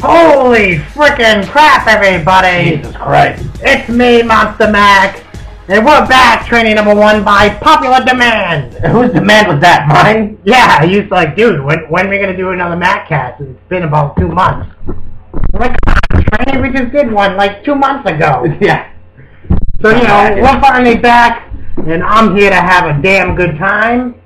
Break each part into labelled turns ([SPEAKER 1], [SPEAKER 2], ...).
[SPEAKER 1] Holy frickin' crap, everybody!
[SPEAKER 2] Jesus Christ.
[SPEAKER 1] It's me, Monster Mac, and we're back, training number 1 by popular demand.
[SPEAKER 2] Whose demand was that, mine?
[SPEAKER 1] Yeah, he's like, dude, when are we gonna do another MacCast? It's been about 2 months. I'm like, come on, training, we just did one like 2 months ago.
[SPEAKER 2] Yeah.
[SPEAKER 1] So, you know, we're finally back, and I'm here to have a damn good time.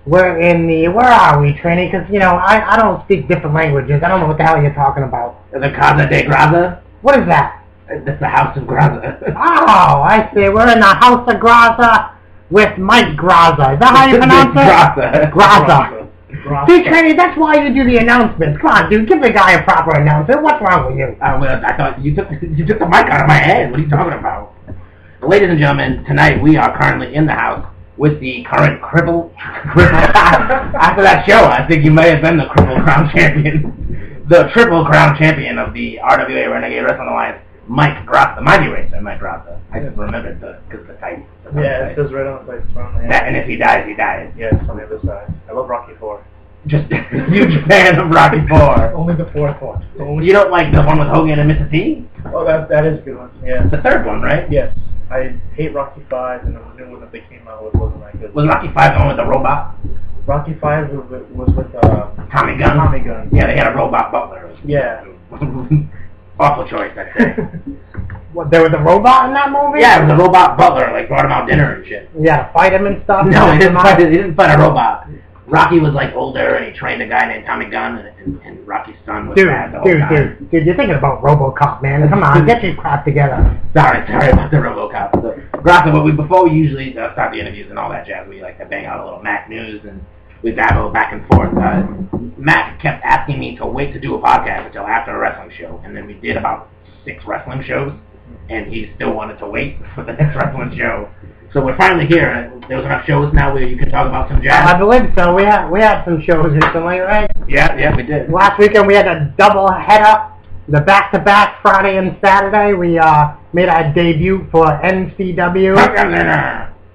[SPEAKER 1] We're in the, where are we, Trini? Because, you know, I don't speak different languages. I don't know what the hell you're talking about.
[SPEAKER 2] The Casa de Graza?
[SPEAKER 1] What is that?
[SPEAKER 2] That's the House of Graza.
[SPEAKER 1] Oh, I see. We're in the House of Graza with Mike Graza. Is that how you pronounce it?
[SPEAKER 2] Graza.
[SPEAKER 1] Graza. See, Trini, that's why you do the announcements. Come on, dude, give the guy a proper announcement. What's wrong with you?
[SPEAKER 2] Well, I thought you took the mic out of my head. What are you talking about? Ladies and gentlemen, tonight we are currently in the house with the current cripple. After that show, I think you may have been the Cripple Crown Champion. The Triple Crown Champion of the RWA Renegade Wrestling Alliance, Mike Graza. The Mighty Racer, Mike Graza. I just remembered because the tight.
[SPEAKER 3] Yeah, it says right on the place.
[SPEAKER 2] And if he dies, he dies.
[SPEAKER 3] Yeah, it's on the other side. I love Rocky 4.
[SPEAKER 2] Just a huge fan of Rocky 4.
[SPEAKER 3] Only the fourth one.
[SPEAKER 2] You don't like the one with Hogan and Mr. T?
[SPEAKER 3] Oh, that is a good one. Yeah.
[SPEAKER 2] The third one, right?
[SPEAKER 3] Yes. I hate Rocky 5, and the new one that they came out with wasn't that good.
[SPEAKER 2] Was Rocky 5 the one with the robot?
[SPEAKER 3] Rocky 5 was with
[SPEAKER 2] Tommy Gunn?
[SPEAKER 3] Tommy Gunn.
[SPEAKER 2] Yeah, they had a robot butler.
[SPEAKER 3] Yeah.
[SPEAKER 2] Awful choice, I'd say.
[SPEAKER 1] What, there was a robot in that movie?
[SPEAKER 2] Yeah, it was a robot butler, like brought him out dinner and shit.
[SPEAKER 1] You had to fight him and stuff?
[SPEAKER 2] No, he didn't fight a robot. Rocky was like older, and he trained a guy named Tommy Gunn, and Rocky's son was bad the whole time.
[SPEAKER 1] Dude, you're thinking about RoboCop, man. Come on, get your crap together.
[SPEAKER 2] Sorry about the RoboCop. Graza, before we usually start the interviews and all that jazz, we like to bang out a little Mac news, and we babble back and forth. Mac kept asking me to wait to do a podcast until after a wrestling show, and then we did about 6 wrestling shows, and he still wanted to wait for the next wrestling show. So we're finally here. There was enough shows now where you can talk about some jazz.
[SPEAKER 1] I believe so. We had some shows recently, right?
[SPEAKER 2] Yeah, we did.
[SPEAKER 1] Last weekend we had a double header, the back-to-back Friday and Saturday. We made our debut for NCW.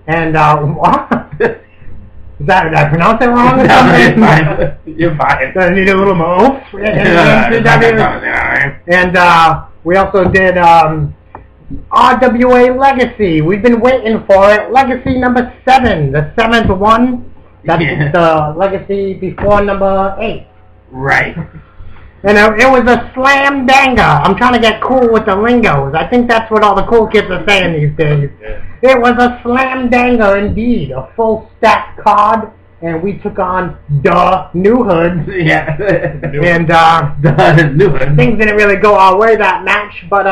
[SPEAKER 1] And what? Did I pronounce it wrong or something?
[SPEAKER 2] No, you're fine.
[SPEAKER 1] I need a little more. And we also did RWA Legacy. We've been waiting for it. Legacy number 7, the 7th one. That's the Legacy before number 8.
[SPEAKER 2] Right.
[SPEAKER 1] And it was a slam danga. I'm trying to get cool with the lingos. I think that's what all the cool kids are saying these days.
[SPEAKER 3] Yeah.
[SPEAKER 1] It was a slam danga indeed, a full stack card, and we took on the New Hood.
[SPEAKER 2] Yeah.
[SPEAKER 1] And
[SPEAKER 2] the New Hood.
[SPEAKER 1] Things didn't really go our way that match, but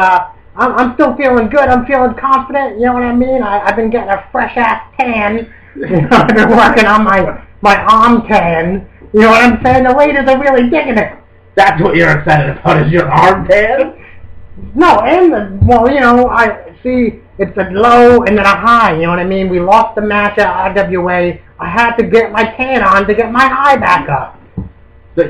[SPEAKER 1] I'm still feeling good. I'm feeling confident. You know what I mean? I've been getting a fresh ass tan. You know, I've been working on my arm tan. You know what I'm saying? The ladies are really digging it.
[SPEAKER 2] That's what you're excited about, is your arm tan?
[SPEAKER 1] No, well, you know, I see it's a low and then a high, you know what I mean? We lost the match at RWA. I had to get my tan on to get my high back up.
[SPEAKER 2] So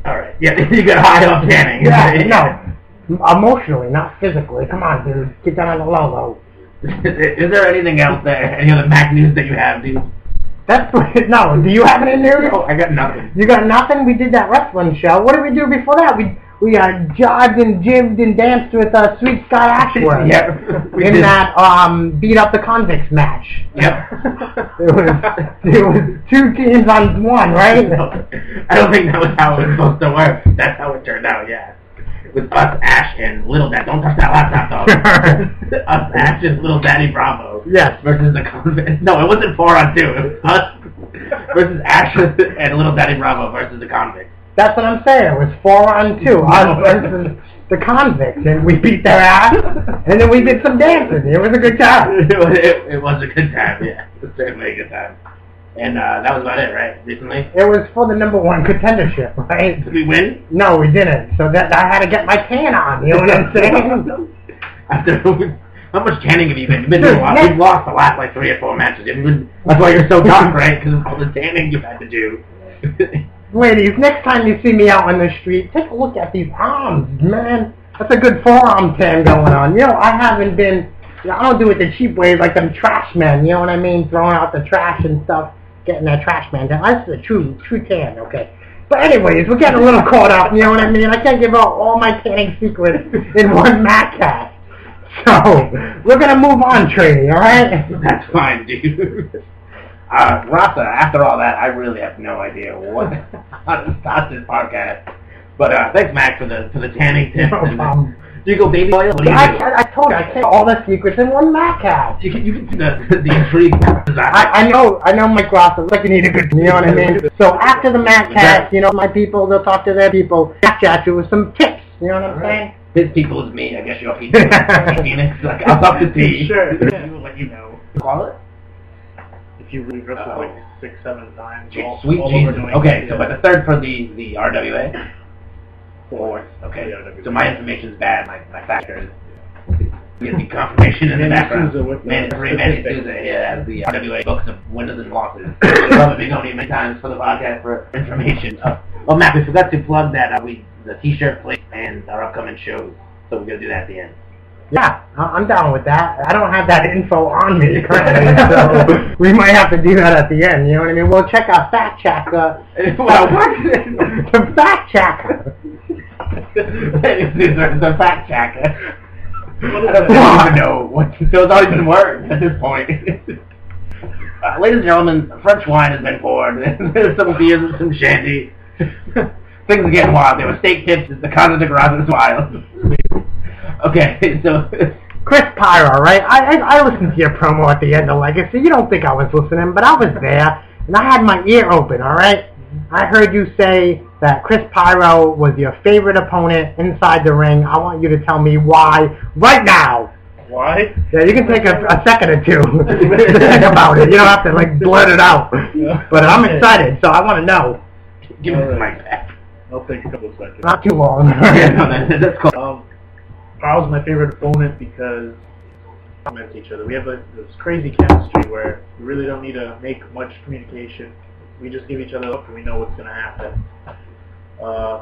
[SPEAKER 2] alright, yeah, you got high up tanning.
[SPEAKER 1] Yeah, no, emotionally, not physically. Come on, dude, get down on the low.
[SPEAKER 2] Is there anything else there, any other Mac news that you have, dude?
[SPEAKER 1] No, do you have any news?
[SPEAKER 2] No, I got nothing.
[SPEAKER 1] You got nothing? We did that wrestling show. What did we do before that? We jogged and jibbed and danced with Sweet Scott Ashworth.
[SPEAKER 2] Yep.
[SPEAKER 1] In that beat up the convicts match.
[SPEAKER 2] Yep.
[SPEAKER 1] it was 2 teams on 1, right?
[SPEAKER 2] No, I don't think that was how it was supposed to work. That's how it turned out, yeah. With us, Ash, and Little Dad. Don't touch that laptop, though. Us, Ash, and Little Daddy Bravo.
[SPEAKER 1] Yes.
[SPEAKER 2] Versus the convicts. No, it wasn't 4 on 2. It was us versus Ash and Little Daddy Bravo versus the convicts.
[SPEAKER 1] That's what I'm saying. It was 4 on 2. Us versus the convicts, and we beat their ass, and then we did some dancing. It was a good time.
[SPEAKER 2] It was a good time, yeah. It was certainly a good time. And that was about it, right? Recently?
[SPEAKER 1] It was for the number 1 contendership, right?
[SPEAKER 2] Did we win?
[SPEAKER 1] No, we didn't. So that I had to get my tan on. You know what I'm saying?
[SPEAKER 2] How much tanning have you been? You've been doing a lot. You've lost the last like 3 or 4 matches. That's why you're so dark, right? Because of all the tanning you've had to do.
[SPEAKER 1] Ladies, next time you see me out on the street, take a look at these arms, man. That's a good forearm tan going on. You know, I haven't been. I don't do it the cheap way like them trash men. You know what I mean? Throwing out the trash and stuff. Getting that trash man down. That's the true tan, okay. But anyways, we're getting a little caught up, you know what I mean? I can't give out all my tanning secrets in one Maccast. So, we're going to move on, Trey, alright?
[SPEAKER 2] That's fine, dude. Rasa, after all that, I really have no idea how to start this podcast. But thanks, Mac, for the tanning tips.
[SPEAKER 1] No problem.
[SPEAKER 2] Do you go baby oil? What do you do?
[SPEAKER 1] I told you, I can't all the secrets in one Maccast.
[SPEAKER 2] You can see the intrigue.
[SPEAKER 1] I know Mike Ross is like you need a good, you know what I mean? So after the Maccast, you know, my people, they'll talk to their people, chat you with some tips, you know what I'm saying?
[SPEAKER 2] His people is me, I guess your people. Phoenix, like, I'll talk to T.
[SPEAKER 3] Sure.
[SPEAKER 2] He will let you know. Call it?
[SPEAKER 3] If you regress it like 6-7 times,
[SPEAKER 2] Sweet
[SPEAKER 3] all
[SPEAKER 2] Jesus.
[SPEAKER 3] over doing
[SPEAKER 2] Okay,
[SPEAKER 3] it,
[SPEAKER 2] so
[SPEAKER 3] yeah.
[SPEAKER 2] but the third for the RWA? Fourth. Okay,
[SPEAKER 3] RWA.
[SPEAKER 2] so my information's bad, my factor is... You get the confirmation in the background. Manny Souza, yeah, has the RWA books of winners and losses. Love it, only many times for the podcast for information. Oh, Matt, we forgot to plug that the T-shirt plate and our upcoming shows, so we're gonna do that at the end.
[SPEAKER 1] Yeah, I'm down with that. I don't have that info on me currently, so we might have to do that at the end, you know what I mean? We'll check our fact checker.
[SPEAKER 2] Well, what?
[SPEAKER 1] The fact checker.
[SPEAKER 2] the fact checker. I don't even know what those aren't even words at this point. Ladies and gentlemen, French wine has been poured. There's some beers and some shandy. Things are getting wild. There were steak tips. The Casa de Grazia is wild. Okay, so
[SPEAKER 1] Chris Pyro, right? I listened to your promo at the end of Legacy. You don't think I was listening, but I was there, and I had my ear open, all right? I heard you say that Chris Pyro was your favorite opponent inside the ring. I want you to tell me why right now.
[SPEAKER 3] Why?
[SPEAKER 1] Yeah, you can take a second or two to think about it. You don't have to, like, blurt it out. But I'm excited, so I want to know.
[SPEAKER 2] give me the mic back.
[SPEAKER 3] I'll take a couple of seconds.
[SPEAKER 1] Not too long.
[SPEAKER 2] Yeah, no, that's cool.
[SPEAKER 3] Kyle's my favorite opponent because we complement each other. We have this crazy chemistry where we really don't need to make much communication. We just give each other a look and we know what's going to happen.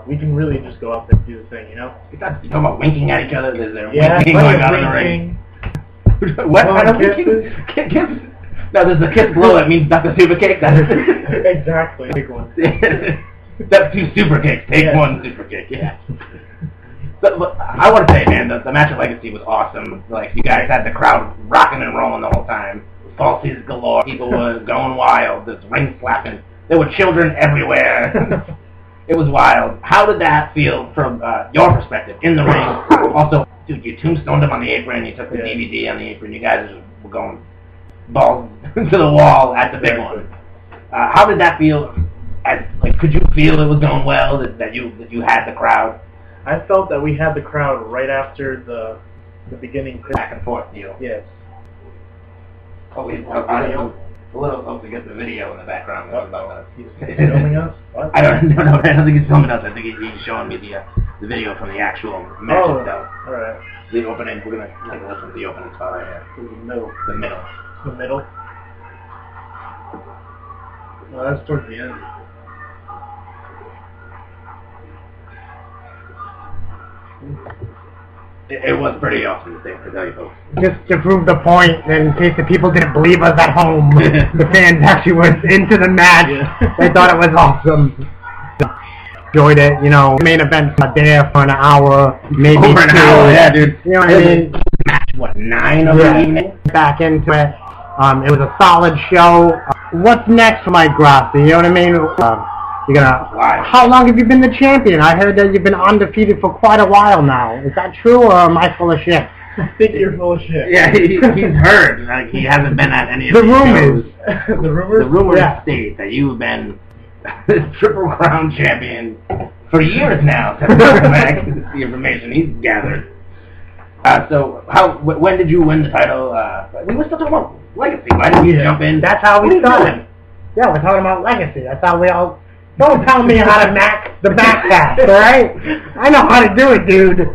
[SPEAKER 3] We can really just go out there and do the thing, you know?
[SPEAKER 2] You talking about winking at each other? Is there
[SPEAKER 3] Yeah,
[SPEAKER 2] winking going on in the ring? What kind of winking? Kiss? No, there's the kiss blow. That means not the super kick.
[SPEAKER 3] Exactly. Big one.
[SPEAKER 2] That's 2 super kicks. Take 1 super kick. Yeah. But I want to say, man, the match at Legacy was awesome. Like, you guys had the crowd rocking and rolling the whole time. Falsies galore. People were going wild. There's ring slapping. There were children everywhere. It was wild. How did that feel from your perspective in the ring? Also, dude, you tombstoned him on the apron. You took the DVD on the apron. You guys were going balls to the wall at the big one. How did that feel? Could you feel it was going well? That you had the crowd?
[SPEAKER 3] I felt that we had the crowd right after the beginning
[SPEAKER 2] Back and forth deal.
[SPEAKER 3] Yes.
[SPEAKER 2] Oh, wait, audio. A little close to get the video in the background.
[SPEAKER 3] He's filming us? What?
[SPEAKER 2] I don't think he's filming us. I think he's showing me the video from the actual match itself.
[SPEAKER 3] Alright.
[SPEAKER 2] The opening. We're gonna take a listen to the opening spot right here.
[SPEAKER 3] The middle.
[SPEAKER 2] The middle.
[SPEAKER 3] The middle? No, that's towards the end.
[SPEAKER 2] It was pretty awesome to tell you folks.
[SPEAKER 1] Just to prove the point, in case the people didn't believe us at home, the fans actually went into the match. They thought it was awesome. Enjoyed it, you know. Main event's not there for an hour, maybe
[SPEAKER 2] Over
[SPEAKER 1] 2.
[SPEAKER 2] an hour, yeah, dude.
[SPEAKER 1] You know what I mean?
[SPEAKER 2] Match, what, 9 of the evening?
[SPEAKER 1] Back into it. It was a solid show. What's next for Mike Grassi? You know what I mean? You're gonna.
[SPEAKER 2] Why?
[SPEAKER 1] How long have you been the champion? I heard that you've been undefeated for quite a while now. Is that true, or am I full of shit?
[SPEAKER 3] I think you're full of shit.
[SPEAKER 2] Yeah, he's heard. Like, he hasn't been at any of
[SPEAKER 1] The
[SPEAKER 2] these
[SPEAKER 1] rumors.
[SPEAKER 2] shows.
[SPEAKER 3] The rumors?
[SPEAKER 2] The rumors
[SPEAKER 1] Yeah.
[SPEAKER 2] state that you've been Triple Crown champion for years now. Back the information he's gathered. So, when did you win the title? We were still talking about Legacy. Why did you jump in?
[SPEAKER 1] That's how
[SPEAKER 2] What are
[SPEAKER 1] we
[SPEAKER 2] you
[SPEAKER 1] started.
[SPEAKER 2] doing?
[SPEAKER 1] Yeah, we're talking about Legacy. That's how we all... Don't tell me how to max the backpack, alright? I know how to do it, dude.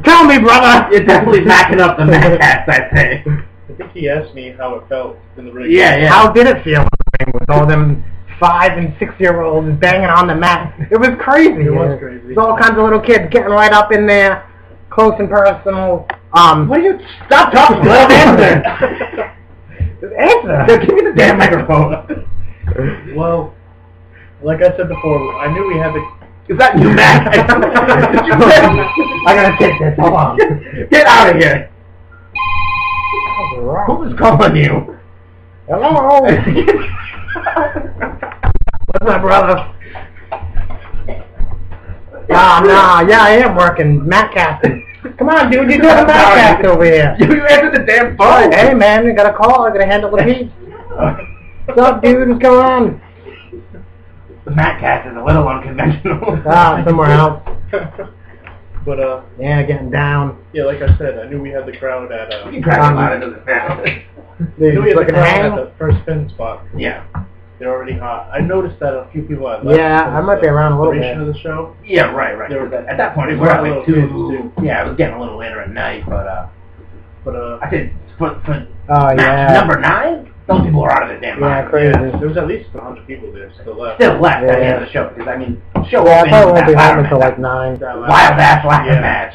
[SPEAKER 1] Tell me, brother.
[SPEAKER 2] You're definitely backing up the Maccast, I'd say.
[SPEAKER 3] I think he asked me how it felt in the ring.
[SPEAKER 2] Yeah.
[SPEAKER 1] How did it feel with all them 5- and 6-year-olds banging on the mat? It was crazy.
[SPEAKER 3] It was crazy.
[SPEAKER 1] There's all kinds of little kids getting right up in there, close and personal.
[SPEAKER 2] What are you... Stop talking! Let him answer!
[SPEAKER 1] Answer.
[SPEAKER 2] Give me the damn microphone.
[SPEAKER 3] Well, Like I said before, I knew we had the...
[SPEAKER 2] Is that you, Matt? Did you
[SPEAKER 1] I gotta take this. Hold on.
[SPEAKER 2] Get out of here.
[SPEAKER 1] What's
[SPEAKER 2] Who's calling you?
[SPEAKER 1] Hello.
[SPEAKER 2] What's up, brother?
[SPEAKER 1] Nah, yeah, I am working. Matt casting. Come on, dude, you're doing a Matt cast over here.
[SPEAKER 2] You answered the damn phone.
[SPEAKER 1] Hey, man, I got a call. I gotta handle the heat. What's up, dude? What's going on?
[SPEAKER 2] The Matt cast is a little unconventional.
[SPEAKER 1] Somewhere else.
[SPEAKER 3] But,
[SPEAKER 1] Yeah, getting down.
[SPEAKER 3] yeah, like I said, I knew we had the crowd at,
[SPEAKER 2] You crack a lot into the family.
[SPEAKER 3] I knew we had the
[SPEAKER 1] Looking
[SPEAKER 3] crowd
[SPEAKER 1] hang?
[SPEAKER 3] at the first spin spot.
[SPEAKER 2] Yeah.
[SPEAKER 3] They're already hot. I noticed that a few people had left.
[SPEAKER 1] Yeah, I might be around a little
[SPEAKER 3] duration
[SPEAKER 1] bit.
[SPEAKER 3] of the show.
[SPEAKER 2] Yeah, right.
[SPEAKER 3] They were-
[SPEAKER 2] At that point,
[SPEAKER 3] they
[SPEAKER 2] it
[SPEAKER 3] were
[SPEAKER 2] was
[SPEAKER 3] a
[SPEAKER 2] like
[SPEAKER 3] little
[SPEAKER 2] 2.
[SPEAKER 3] kids, too.
[SPEAKER 2] Yeah, it was getting a little later at night, but
[SPEAKER 3] But,
[SPEAKER 2] I think for
[SPEAKER 1] Oh,
[SPEAKER 2] match
[SPEAKER 1] yeah.
[SPEAKER 2] number 9, those people were out of their damn
[SPEAKER 1] Yeah,
[SPEAKER 2] mind.
[SPEAKER 1] crazy.
[SPEAKER 3] yeah, there was at least 100 people there still left.
[SPEAKER 2] Still left at the
[SPEAKER 1] Yeah.
[SPEAKER 2] end of the show because I mean, the show
[SPEAKER 1] Yeah, I
[SPEAKER 2] opened
[SPEAKER 1] probably
[SPEAKER 2] with
[SPEAKER 1] won't be
[SPEAKER 2] that
[SPEAKER 1] home until
[SPEAKER 2] ladder
[SPEAKER 1] like 9.
[SPEAKER 3] That last-
[SPEAKER 2] wild ass ladder
[SPEAKER 3] Yeah.
[SPEAKER 2] match,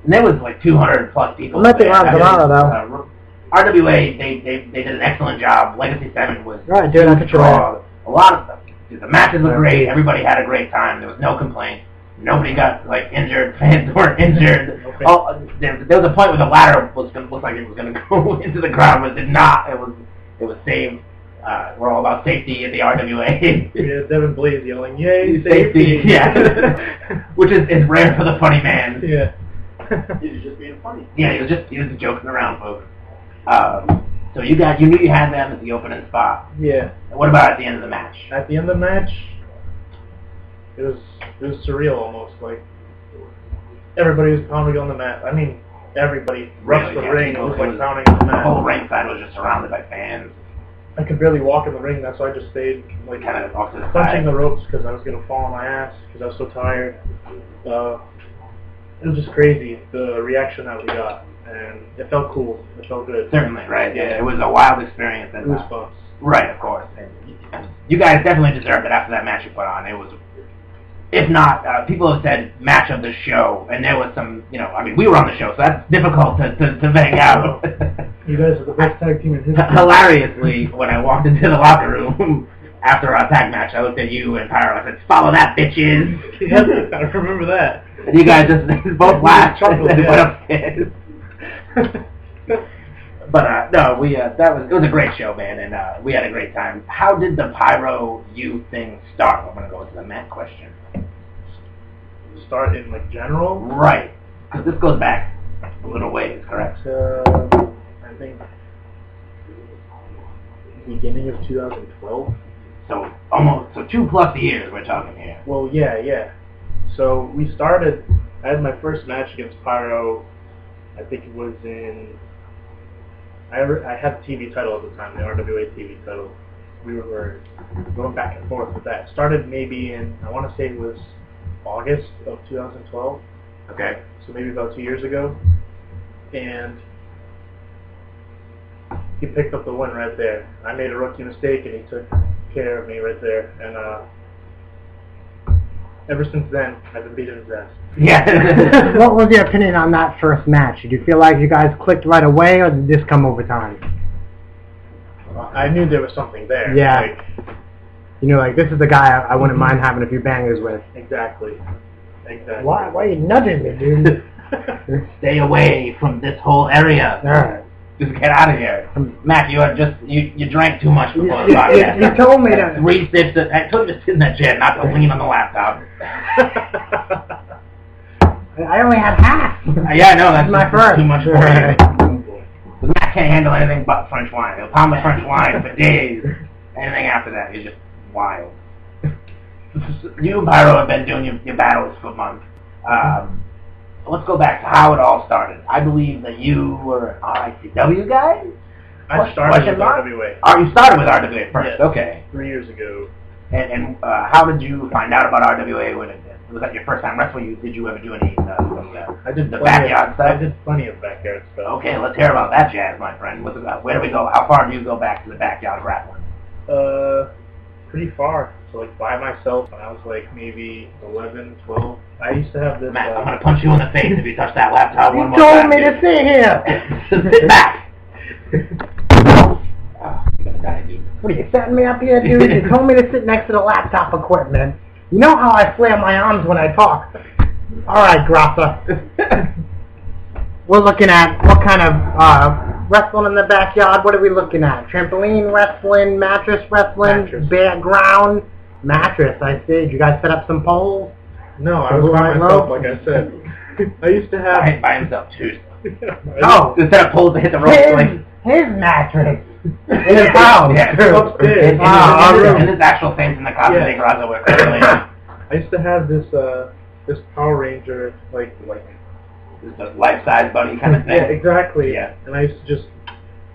[SPEAKER 2] and there was like 200 plus people.
[SPEAKER 1] I might be
[SPEAKER 2] there.
[SPEAKER 1] around
[SPEAKER 2] I mean,
[SPEAKER 1] tomorrow,
[SPEAKER 2] RWA, they did an excellent job. Legacy 7 was
[SPEAKER 1] Right, dude, I could try.
[SPEAKER 2] draw. A lot of them. The matches were great. Everybody had a great time. There was no complaints. Nobody got like injured. Fans weren't injured.
[SPEAKER 3] Okay.
[SPEAKER 2] Oh, there was a point where the ladder was gonna look like it was going to go into the ground, but it did not. It was saved. We're all about safety at the RWA.
[SPEAKER 3] We had Devin Blaze yelling, "Yay,
[SPEAKER 2] Safety,
[SPEAKER 3] safety!"
[SPEAKER 2] yeah. Which is rare for the funny man.
[SPEAKER 3] Yeah.
[SPEAKER 4] He was just being funny.
[SPEAKER 2] Yeah, he was just joking around, folks. So you knew you had them at the opening spot.
[SPEAKER 3] Yeah.
[SPEAKER 2] What about at the end of the match?
[SPEAKER 3] At the end of the match, it was surreal almost. Like everybody was pounding on the mat. I mean, everybody rushed
[SPEAKER 2] Really,
[SPEAKER 3] the
[SPEAKER 2] yeah,
[SPEAKER 3] ring. It
[SPEAKER 2] people-
[SPEAKER 3] was
[SPEAKER 2] it
[SPEAKER 3] like
[SPEAKER 2] was-
[SPEAKER 3] pounding on the
[SPEAKER 2] The whole
[SPEAKER 3] mat.
[SPEAKER 2] ringside was just surrounded by fans,
[SPEAKER 3] I could barely walk in the ring. That's why I just stayed like
[SPEAKER 2] kind of off to the
[SPEAKER 3] punching
[SPEAKER 2] side.
[SPEAKER 3] the ropes because I was gonna fall on my ass because I was so tired. It was just crazy the reaction that we got, and it felt cool. It felt good.
[SPEAKER 2] Certainly, right?
[SPEAKER 3] Yeah.
[SPEAKER 2] It was a wild experience. And,
[SPEAKER 3] Goosebumps.
[SPEAKER 2] right, of course. And you guys definitely deserved it after that match you put on. It was, if not, people have said match of the show, and there was some, I mean, we were on the show, so that's difficult to bang out.
[SPEAKER 3] You guys are the best tag team in history.
[SPEAKER 2] Hilariously, when I walked into the locker room after our tag match, I looked at you and Pyro. I said, "Follow that, bitches!"
[SPEAKER 3] Yeah, I remember that.
[SPEAKER 2] And you guys just both laughed and
[SPEAKER 3] Chuckled,
[SPEAKER 2] went
[SPEAKER 3] yeah.
[SPEAKER 2] upstairs. But no, it was a great show, man, and we had a great time. How did the Pyro U thing start? I'm gonna go to the Matt question.
[SPEAKER 3] Start in like general.
[SPEAKER 2] Right, because this goes back a little ways, correct?
[SPEAKER 3] I think beginning of 2012.
[SPEAKER 2] So almost 2+ years we're talking here.
[SPEAKER 3] Well, yeah. So we started. I had my first match against Pyro. I think it was in. I had the TV title at the time, the RWA TV title. We were going back and forth with that. Started maybe in, I want to say it was August of 2012.
[SPEAKER 2] Okay.
[SPEAKER 3] So maybe about 2 years ago. And he picked up the win right there. I made a rookie mistake and he took care of me right there. And ever since then, I've been beating his ass.
[SPEAKER 2] Yeah.
[SPEAKER 1] What was your opinion on that first match? Did you feel like you guys clicked right away, or did this come over time?
[SPEAKER 3] I knew there was something there.
[SPEAKER 1] Yeah.
[SPEAKER 3] Like,
[SPEAKER 1] Like, this is the guy I wouldn't mind having a few bangers with.
[SPEAKER 3] exactly.
[SPEAKER 1] Why are you nudging me, dude?
[SPEAKER 2] Stay away from this whole area.
[SPEAKER 1] Alright.
[SPEAKER 2] Just get out of here. Matt, you drank too much before the
[SPEAKER 1] You
[SPEAKER 2] podcast.
[SPEAKER 1] told me to...
[SPEAKER 2] 3 sips. I told you to sit in that chair, not to lean on the laptop.
[SPEAKER 1] I only had half.
[SPEAKER 2] Yeah, I know, that's
[SPEAKER 1] my first.
[SPEAKER 2] too much for you. But Matt can't handle anything but French wine. He'll pound the French wine for days. Anything after that is just wild. You and Pyro have been doing your battles for months. Let's go back to how it all started. I believe that you were an RICW guy?
[SPEAKER 3] I started with RWA.
[SPEAKER 2] Oh, you started with RWA first.
[SPEAKER 3] Yes.
[SPEAKER 2] Okay.
[SPEAKER 3] 3 years ago.
[SPEAKER 2] And how did you find out about RWA? Was that your first time wrestling? Did you ever do any
[SPEAKER 3] I did
[SPEAKER 2] the
[SPEAKER 3] plenty
[SPEAKER 2] backyard
[SPEAKER 3] of,
[SPEAKER 2] stuff?
[SPEAKER 3] I did plenty of backyard stuff.
[SPEAKER 2] Okay, let's hear about that jazz, my friend. Where do we go? How far do you go back to the backyard grappling?
[SPEAKER 3] Pretty far. So like by myself when I was like maybe 11, 12. I used to have this.
[SPEAKER 2] Matt, I'm going to punch you in the face if you touch that laptop one more
[SPEAKER 1] You told
[SPEAKER 2] time.
[SPEAKER 1] me to sit here.
[SPEAKER 2] Sit back. Oh, you're going to die, dude.
[SPEAKER 1] What are you setting me up here, dude? You told me to sit next to the laptop equipment. You know how I flare my arms when I talk. All right, Grappa. We're looking at what kind of wrestling in the backyard. What are we looking at? Trampoline wrestling, mattress wrestling,
[SPEAKER 3] Mattress.
[SPEAKER 1] bare ground, mattress. I see. Did you guys set up some poles?
[SPEAKER 3] No, I was by myself, like I said. I used to have...
[SPEAKER 2] By himself, too.
[SPEAKER 1] Oh,
[SPEAKER 2] Instead of poles to hit the ropes, like...
[SPEAKER 1] his mattress. In his house.
[SPEAKER 2] Yeah,
[SPEAKER 3] upstairs.
[SPEAKER 2] In his actual face in the Cosmic Garza where currently...
[SPEAKER 3] I used to have this this Power Ranger, like
[SPEAKER 2] the life-size bunny kind of thing.
[SPEAKER 3] yeah, exactly.
[SPEAKER 2] Yeah.
[SPEAKER 3] And I used to just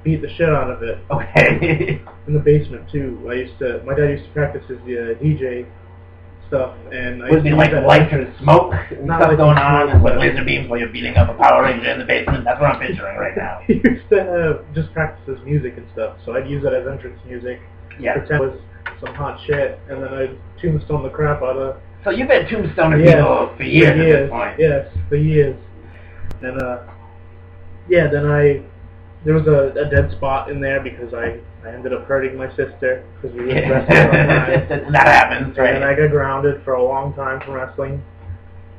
[SPEAKER 3] beat the shit out of it.
[SPEAKER 2] Okay.
[SPEAKER 3] In the basement too. My dad used to practice his DJ stuff, and I
[SPEAKER 2] Would it
[SPEAKER 3] used
[SPEAKER 2] be
[SPEAKER 3] to
[SPEAKER 2] like
[SPEAKER 3] use that
[SPEAKER 2] lights and smoke and
[SPEAKER 3] Not
[SPEAKER 2] stuff
[SPEAKER 3] like
[SPEAKER 2] going
[SPEAKER 3] smoke,
[SPEAKER 2] on and with
[SPEAKER 3] but-
[SPEAKER 2] laser beams while you're beating up a Power Ranger in the basement? That's what I'm picturing right now.
[SPEAKER 3] He used to just practice his music and stuff, so I'd use it as entrance music.
[SPEAKER 2] Yeah.
[SPEAKER 3] Pretend it was some hot shit, and then I'd tombstone the crap out of.
[SPEAKER 2] So you've been tombstoning people for years at this point.
[SPEAKER 3] Yes, for years. And then there was a dead spot in there because I ended up hurting my sister because we were wrestling all night.
[SPEAKER 2] That happens, right?
[SPEAKER 3] And I got grounded for a long time from wrestling.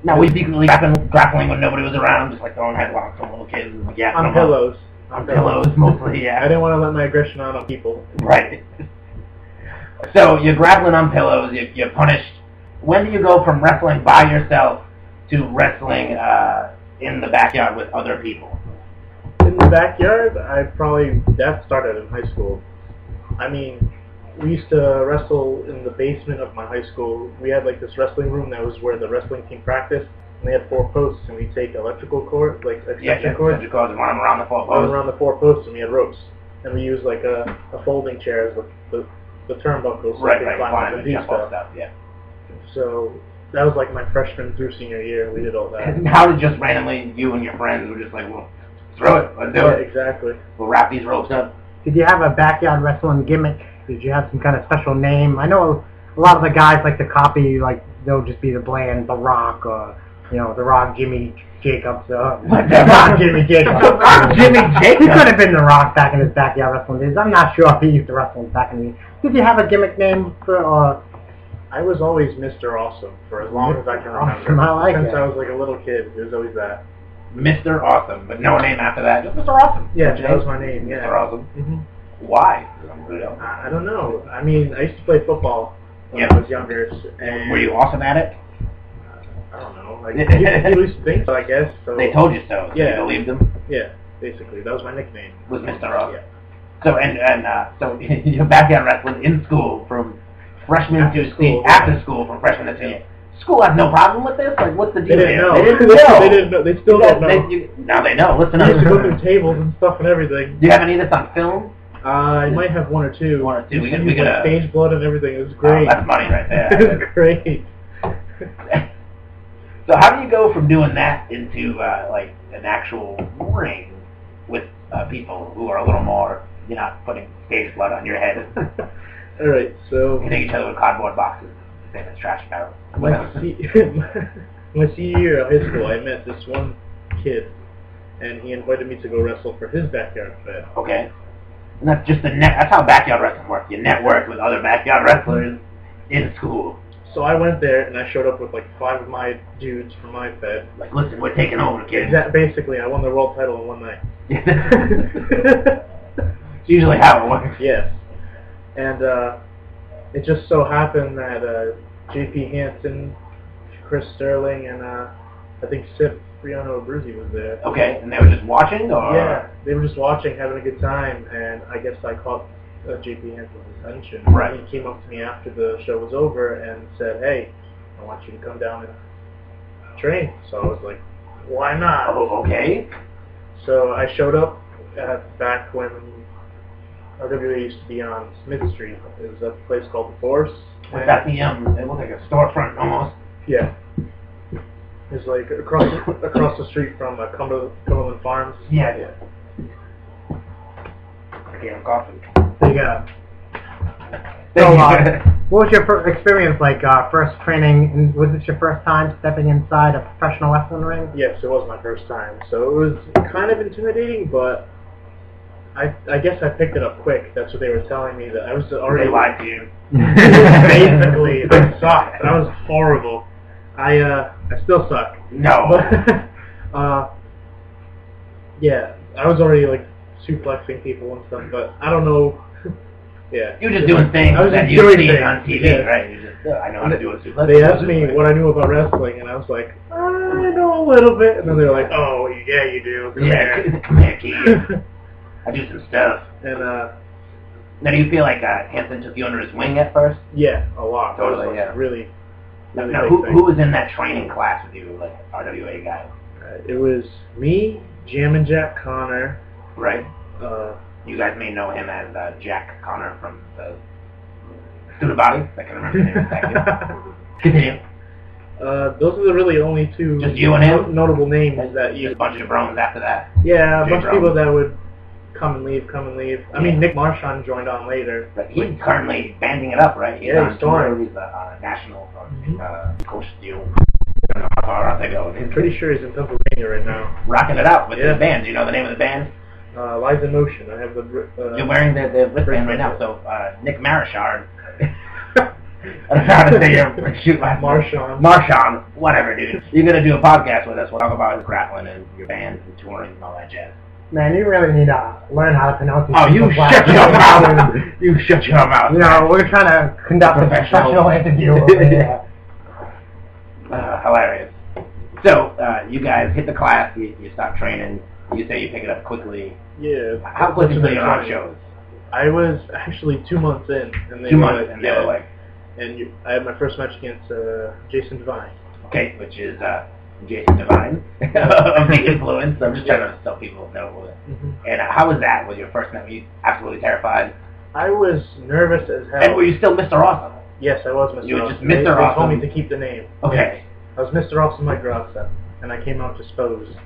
[SPEAKER 2] Now, we secretly grappling when nobody was around, just like throwing headlocks on little kids. And, like, yeah,
[SPEAKER 3] On pillows.
[SPEAKER 2] On pillows, mostly, yeah.
[SPEAKER 3] I didn't want to let my aggression out on people.
[SPEAKER 2] Right. So you're grappling on pillows, you're punished. When do you go from wrestling by yourself to wrestling in the backyard with other people?
[SPEAKER 3] In the backyard, that started in high school. I mean, we used to wrestle in the basement of my high school. We had like this wrestling room that was where the wrestling team practiced, and they had 4 posts, and we'd take electrical cord, like extension cords,
[SPEAKER 2] and run them around the 4
[SPEAKER 3] run
[SPEAKER 2] posts.
[SPEAKER 3] around the 4 posts, and we had ropes. And we used like a folding chair as the turnbuckles, so
[SPEAKER 2] Right,
[SPEAKER 3] we could climb up and do stuff.
[SPEAKER 2] Yeah.
[SPEAKER 3] So that was like my freshman through senior year. We did all that.
[SPEAKER 2] And how did just randomly you and your friends were just like, well, throw it, let's do
[SPEAKER 3] Yeah,
[SPEAKER 2] it.
[SPEAKER 3] exactly.
[SPEAKER 2] We'll wrap these ropes up.
[SPEAKER 1] Did you have a backyard wrestling gimmick? Did you have some kind of special name? I know a lot of the guys like to copy, like they'll just be the bland The Rock or The Rock Jimmy Jacobs. The Rock Jimmy Jacobs.
[SPEAKER 2] The Rock Jimmy Jacobs.
[SPEAKER 1] He could have been The Rock back in his backyard wrestling days. I'm not sure if he used to wrestle back in the days. Did you have a gimmick name for?
[SPEAKER 3] I was always Mr. Awesome for as long as I can remember.
[SPEAKER 1] Awesome, I like
[SPEAKER 3] Since
[SPEAKER 1] it.
[SPEAKER 3] I was like a little kid, it was always that.
[SPEAKER 2] Mr. Awesome, but no name after that. Just Mr. Awesome.
[SPEAKER 3] Yeah, that was my name. Yeah.
[SPEAKER 2] Mr. Awesome.
[SPEAKER 3] hmm
[SPEAKER 2] Why?
[SPEAKER 3] I don't know. I mean, I used to play football when I was younger. And
[SPEAKER 2] Were you awesome at it?
[SPEAKER 3] I don't know. Like you used to think so, I guess. So
[SPEAKER 2] They told you so.
[SPEAKER 3] Yeah.
[SPEAKER 2] You believed them.
[SPEAKER 3] Yeah, basically, that was my nickname.
[SPEAKER 2] Was Mr. Awesome.
[SPEAKER 3] Yeah.
[SPEAKER 2] So so you're backyard wrestling in school from freshman
[SPEAKER 3] After
[SPEAKER 2] to
[SPEAKER 3] school,
[SPEAKER 2] after school from freshman to senior. School has no problem with this. Like, what's the deal
[SPEAKER 3] They didn't
[SPEAKER 2] here?
[SPEAKER 3] know.
[SPEAKER 2] They didn't know.
[SPEAKER 3] They didn't know. They still don't know.
[SPEAKER 2] Now they know. Listen
[SPEAKER 3] I used to go
[SPEAKER 2] up.
[SPEAKER 3] through tables and stuff and everything.
[SPEAKER 2] Do you have any of this on film?
[SPEAKER 3] I might have 1 or 2.
[SPEAKER 2] 1 or 2. We
[SPEAKER 3] Used to
[SPEAKER 2] could- we
[SPEAKER 3] use, like,
[SPEAKER 2] could,
[SPEAKER 3] stage blood and everything. It was
[SPEAKER 2] Oh,
[SPEAKER 3] great.
[SPEAKER 2] that's money right
[SPEAKER 3] It
[SPEAKER 2] there.
[SPEAKER 3] was great.
[SPEAKER 2] So how do you go from doing that into like an actual ring with people who are a little more? You're not putting stage blood on your head.
[SPEAKER 3] All right, so
[SPEAKER 2] Hitting each other with cardboard boxes, same as trash barrels.
[SPEAKER 3] my senior year of high school, I met this one kid, and he invited me to go wrestle for his backyard fed.
[SPEAKER 2] Okay. And that's just that's how backyard wrestling works. You network with other backyard wrestlers in school.
[SPEAKER 3] So I went there, and I showed up with like 5 of my dudes from my fed.
[SPEAKER 2] Like, listen, we're taking over, kids.
[SPEAKER 3] Basically, I won the world title in one night.
[SPEAKER 2] It's usually how it works.
[SPEAKER 3] Yes. And it just so happened that J.P. Hansen, Chris Sterling, and I think Cipriano Abruzzi was there.
[SPEAKER 2] Okay, and they were just watching, or?
[SPEAKER 3] Yeah, they were just watching, having a good time, and I guess I caught J.P. Hansen's attention.
[SPEAKER 2] Right.
[SPEAKER 3] He came up to me after the show was over and said, "Hey, I want you to come down and train." So I was like, "Why not?"
[SPEAKER 2] Oh, okay.
[SPEAKER 3] So I showed up back when RWA used to be on Smith Street. It was a place called The Force.
[SPEAKER 2] Was that the it looked like a storefront almost.
[SPEAKER 3] Yeah. It's like across the street from Cumberland Farms.
[SPEAKER 2] Yeah. Okay, I'm coughing.
[SPEAKER 1] There you go. So, what was your experience like? First training? And was this your first time stepping inside a professional wrestling ring?
[SPEAKER 3] Yes, it was my first time. So it was kind of intimidating, but I guess I picked it up quick. That's what they were telling me. That I was already.
[SPEAKER 2] They lied to you.
[SPEAKER 3] Basically, I sucked. I was horrible. I still suck.
[SPEAKER 2] No.
[SPEAKER 3] But, yeah, I was already like suplexing people and stuff, but I don't know. Yeah.
[SPEAKER 2] You were just doing things
[SPEAKER 3] I was
[SPEAKER 2] that
[SPEAKER 3] just
[SPEAKER 2] you
[SPEAKER 3] doing
[SPEAKER 2] see
[SPEAKER 3] things,
[SPEAKER 2] on TV,
[SPEAKER 3] yeah.
[SPEAKER 2] right? You just, I know how to do a suplex.
[SPEAKER 3] They asked me what I knew about wrestling, and I was like, I know a little bit. And then they were like, oh, yeah, you do. Come here.
[SPEAKER 2] Come here, kid. I do some stuff.
[SPEAKER 3] And,
[SPEAKER 2] Now, do you feel like Hanson took you under his wing at first?
[SPEAKER 3] yeah, a lot.
[SPEAKER 2] Totally,
[SPEAKER 3] It was, like,
[SPEAKER 2] yeah.
[SPEAKER 3] Really, really
[SPEAKER 2] Now,
[SPEAKER 3] big
[SPEAKER 2] who
[SPEAKER 3] thing.
[SPEAKER 2] was in that training class with you, like RWA guy?
[SPEAKER 3] It was me, Jammin' Jack Connor.
[SPEAKER 2] Right.
[SPEAKER 3] You
[SPEAKER 2] You guys may know him as Jack Connor from the Student Body. I can remember his name. Thank you. Continue.
[SPEAKER 3] those are the really only two
[SPEAKER 2] Just you and him?
[SPEAKER 3] notable names that you.
[SPEAKER 2] Just a bunch of Brones after that.
[SPEAKER 3] Yeah, a bunch of
[SPEAKER 2] Jay
[SPEAKER 3] people
[SPEAKER 2] Brown.
[SPEAKER 3] that would come and leave. I mean, Nick Marchand joined on later.
[SPEAKER 2] But he's currently banding it up, right? He's
[SPEAKER 3] Yeah,
[SPEAKER 2] on
[SPEAKER 3] he's
[SPEAKER 2] tour.
[SPEAKER 3] touring.
[SPEAKER 2] He's on a national
[SPEAKER 3] Mhm.
[SPEAKER 2] Coast Steel. I don't know how far out they go.
[SPEAKER 3] I'm pretty sure he's in Pennsylvania right now.
[SPEAKER 2] Rocking it out with
[SPEAKER 3] Yeah.
[SPEAKER 2] his band. Do you know the name of the band?
[SPEAKER 3] Lies in Motion. I have the.
[SPEAKER 2] You're wearing the wristband right now. So Nick Marichard. I don't know how to say your shoot last name. Marchand. Whatever, dude. You're gonna do a podcast with us. We'll talk about his grappling and your band and touring and all that jazz.
[SPEAKER 1] Man, you really need to learn how to pronounce these
[SPEAKER 2] Oh, you
[SPEAKER 1] people's
[SPEAKER 2] shut
[SPEAKER 1] last
[SPEAKER 2] your
[SPEAKER 1] names.
[SPEAKER 2] mouth! You shut your mouth!
[SPEAKER 1] You know, we're trying to conduct a professional interview over here.
[SPEAKER 2] Hilarious. So, you guys hit the class, you start training, you say you pick it up quickly.
[SPEAKER 3] Yeah.
[SPEAKER 2] How quickly are you on shows?
[SPEAKER 3] I was actually 2 months in, and they
[SPEAKER 2] 2
[SPEAKER 3] were
[SPEAKER 2] months,
[SPEAKER 3] like,
[SPEAKER 2] and they were like,
[SPEAKER 3] I had my first match against Jason Devine.
[SPEAKER 2] okay, which is Jason Devine of the Influence. I'm just trying to tell people know.
[SPEAKER 3] Mm-hmm.
[SPEAKER 2] And how was that? Was your first night? Were you absolutely terrified?
[SPEAKER 3] I was nervous as hell.
[SPEAKER 2] And were you still Mr. Awesome?
[SPEAKER 3] Yes, I was Mr.
[SPEAKER 2] You were
[SPEAKER 3] Awesome.
[SPEAKER 2] just Mr.
[SPEAKER 3] They
[SPEAKER 2] Awesome.
[SPEAKER 3] told me to keep the name.
[SPEAKER 2] Okay.
[SPEAKER 3] I was Mr. Awesome Mike Grassa, and I came out disposed.